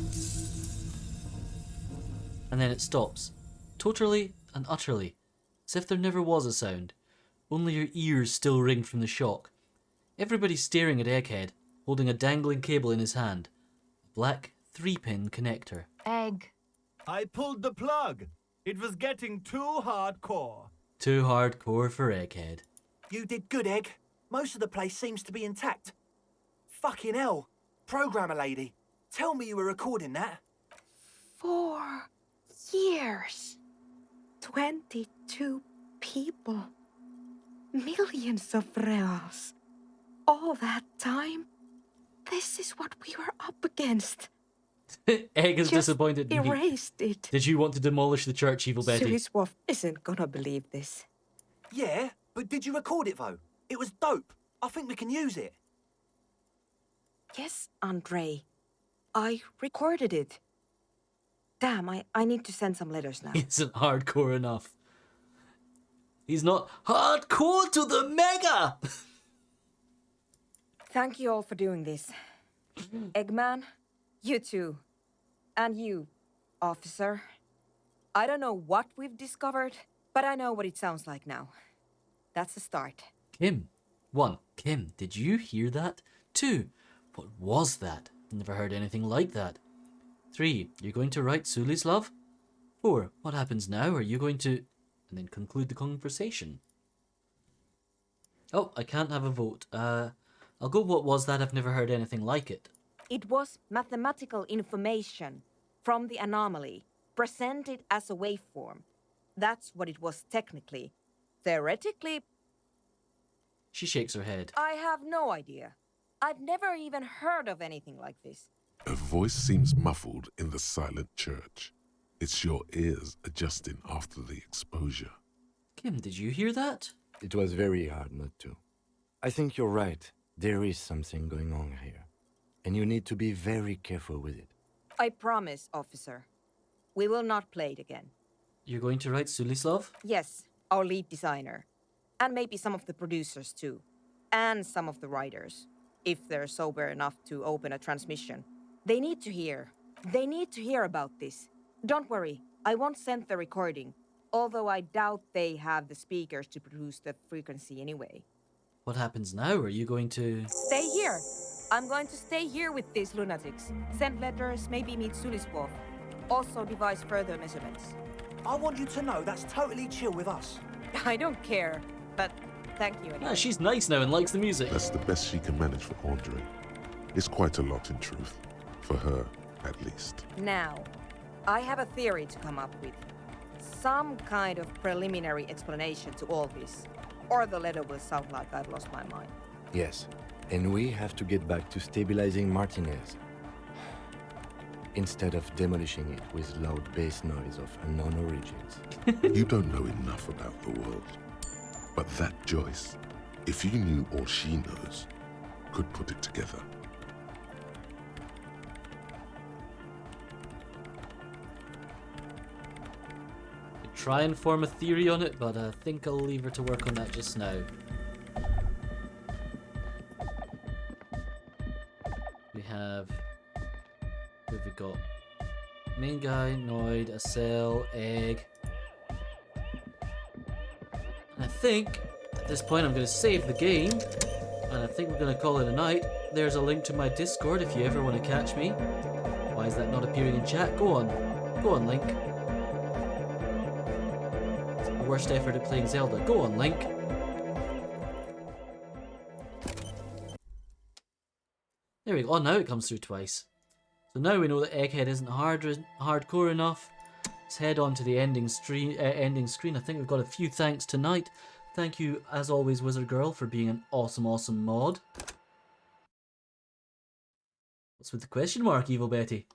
And then it stops. Totally and utterly. As if there never was a sound. Only your ears still ring from the shock. Everybody's staring at Egghead, holding a dangling cable in his hand. A black 3-pin connector. Egg. I pulled the plug. It was getting too hardcore. Too hardcore for Egghead. You did good, Egg. Most of the place seems to be intact. Fucking hell. Programmer lady, tell me you were recording that. 4 years. 22 people. Millions of reals. All that time? This is what we were up against. Egg is Just disappointed in me. erased it. Did you want to demolish the church, Evil Betty? Suliswolf isn't gonna believe this. Yeah, but did you record it though? It was dope. I think we can use it. Yes, Andre. I recorded it. Damn, I need to send some letters now. He isn't hardcore enough. He's not hardcore to the mega! Thank you all for doing this. Eggman, you too. And you, officer. I don't know what we've discovered, but I know what it sounds like now. That's a start. Kim. 1. Kim, did you hear that? 2. What was that? Never heard anything like that. 3. You're going to write Suli's love? 4. What happens now? Are you going to... And then conclude the conversation. Oh, I can't have a vote. I'll go what was that? I've never heard anything like it. It was mathematical information from the anomaly, presented as a waveform. That's what it was technically. Theoretically, She shakes her head. I have no idea. I've never even heard of anything like this. A voice seems muffled in the silent church. It's your ears adjusting after the exposure. Kim, did you hear that? It was very hard not to. I think you're right. There is something going on here. And you need to be very careful with it. I promise, officer. We will not play it again. You're going to write Suli's love? Yes, our lead designer. And maybe some of the producers too. And some of the writers. If they're sober enough to open a transmission. They need to hear. They need to hear about this. Don't worry, I won't send the recording. Although I doubt they have the speakers to produce the frequency anyway. What happens now? Are you going to... Stay here. I'm going to stay here with these lunatics. Send letters, maybe meet Sulispov. Also devise further measurements. I want you to know that's totally chill with us. I don't care, but thank you anyway. Ah, she's nice now and likes the music. That's the best she can manage for Andre. It's quite a lot in truth. For her, at least. Now, I have a theory to come up with. Some kind of preliminary explanation to all this. Or the letter will sound like I've lost my mind. Yes, and we have to get back to stabilizing Martinez. Instead of demolishing it with loud bass noise of unknown origins. You don't know enough about the world. But that Joyce, if you knew all she knows, could put it together. Try and form a theory on it, but I think I'll leave her to work on that just now. We have... Who have we got? Main guy, Noid, a cell, egg. And I think, at this point I'm going to save the game. And I think we're going to call it a night. There's a link to my Discord if you ever want to catch me. Why is that not appearing in chat? Go on. Go on, Link. Worst effort at playing Zelda. Go on, Link. There we go. Oh, now it comes through twice. So now we know that Egghead isn't hardcore enough. Let's head on to the ending screen. I think we've got a few thanks tonight. Thank you, as always, Wizard Girl, for being an awesome, awesome mod. What's with the question mark, Evil Betty?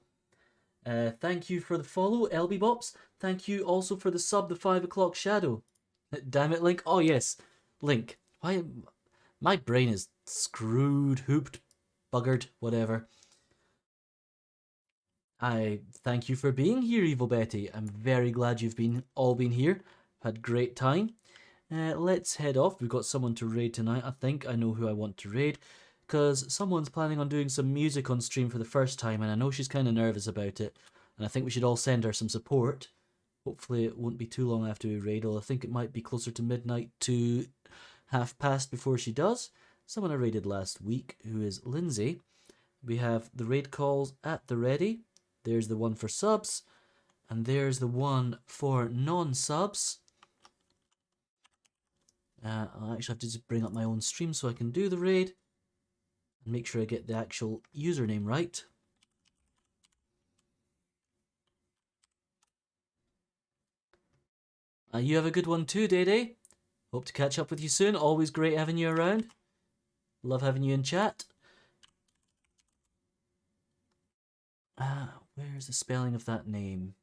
Thank you for the follow, LB Bops. Thank you also for the sub, the 5 o'clock shadow. Damn it, Link. Oh, yes. Link. Why? My brain is screwed, hooped, buggered, whatever. I thank you for being here, Evil Betty. I'm very glad you've all been here. Had great time. Let's head off. We've got someone to raid tonight. I think I know who I want to raid. Because someone's planning on doing some music on stream for the first time, and I know she's kind of nervous about it. And I think we should all send her some support. Hopefully it won't be too long after we raid, although I think it might be closer to midnight to 1:30 before she does. Someone I raided last week, who is Lindsay. We have the raid calls at the ready. There's the one for subs, and there's the one for non-subs. I'll actually have to just bring up my own stream so I can do the raid. And make sure I get the actual username right. You have a good one too, Day. Hope to catch up with you soon. Always great having you around. Love having you in chat. Where's the spelling of that name?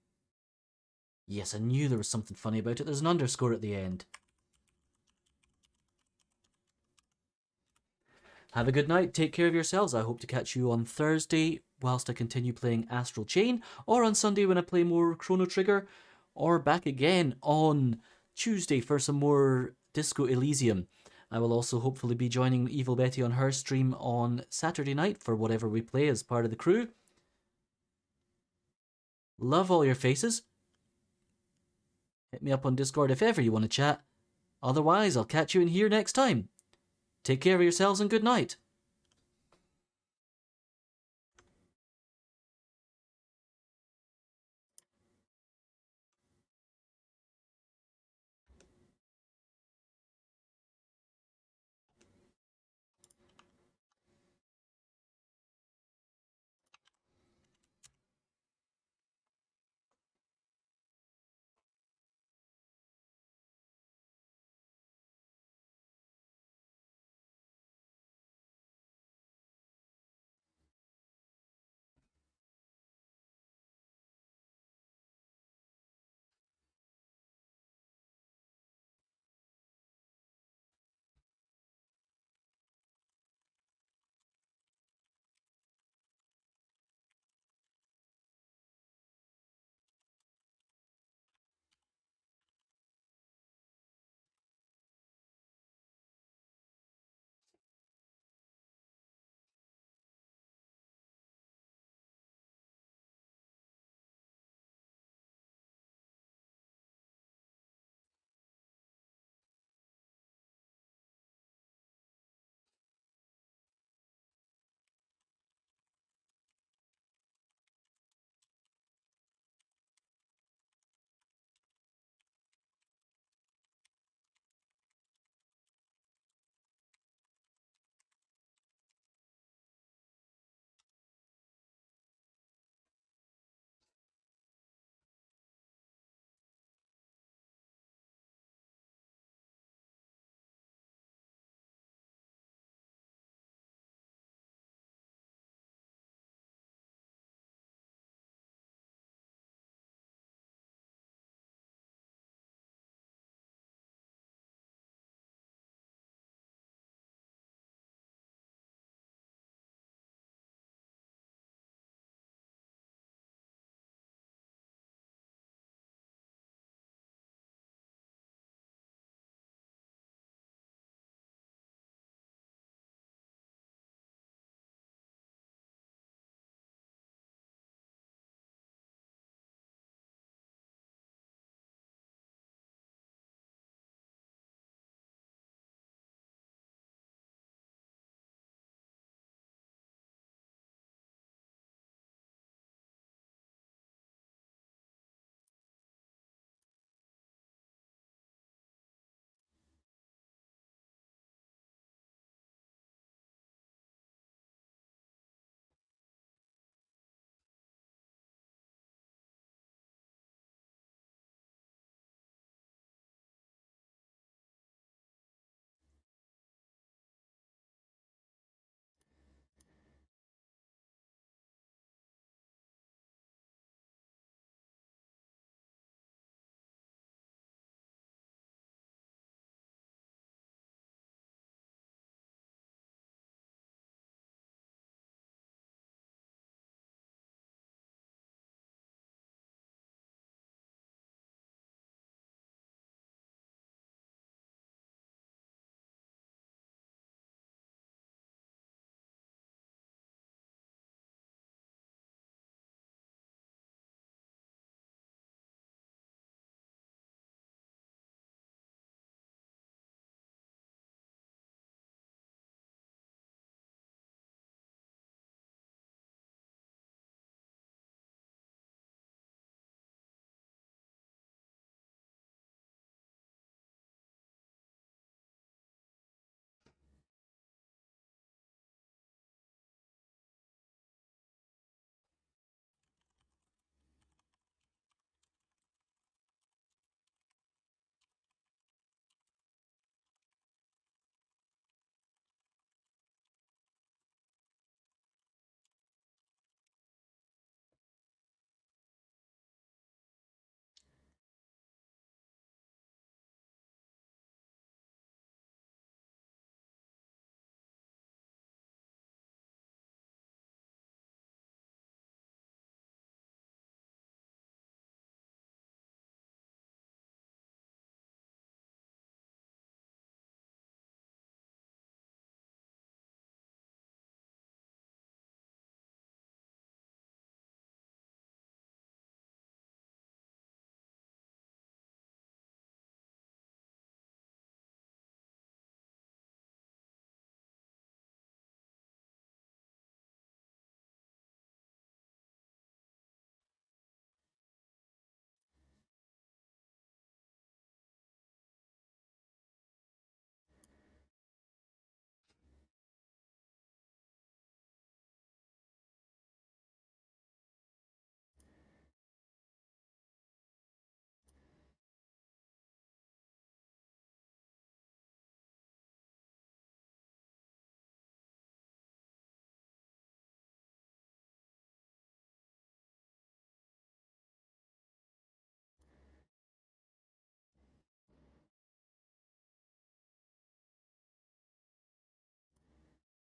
Yes, I knew there was something funny about it. There's an underscore at the end. Have a good night. Take care of yourselves. I hope to catch you on Thursday whilst I continue playing Astral Chain, or on Sunday when I play more Chrono Trigger, or back again on Tuesday for some more Disco Elysium. I will also hopefully be joining Evil Betty on her stream on Saturday night for whatever we play as part of the crew. Love all your faces. Hit me up on Discord if ever you want to chat. Otherwise, I'll catch you in here next time. Take care of yourselves and good night.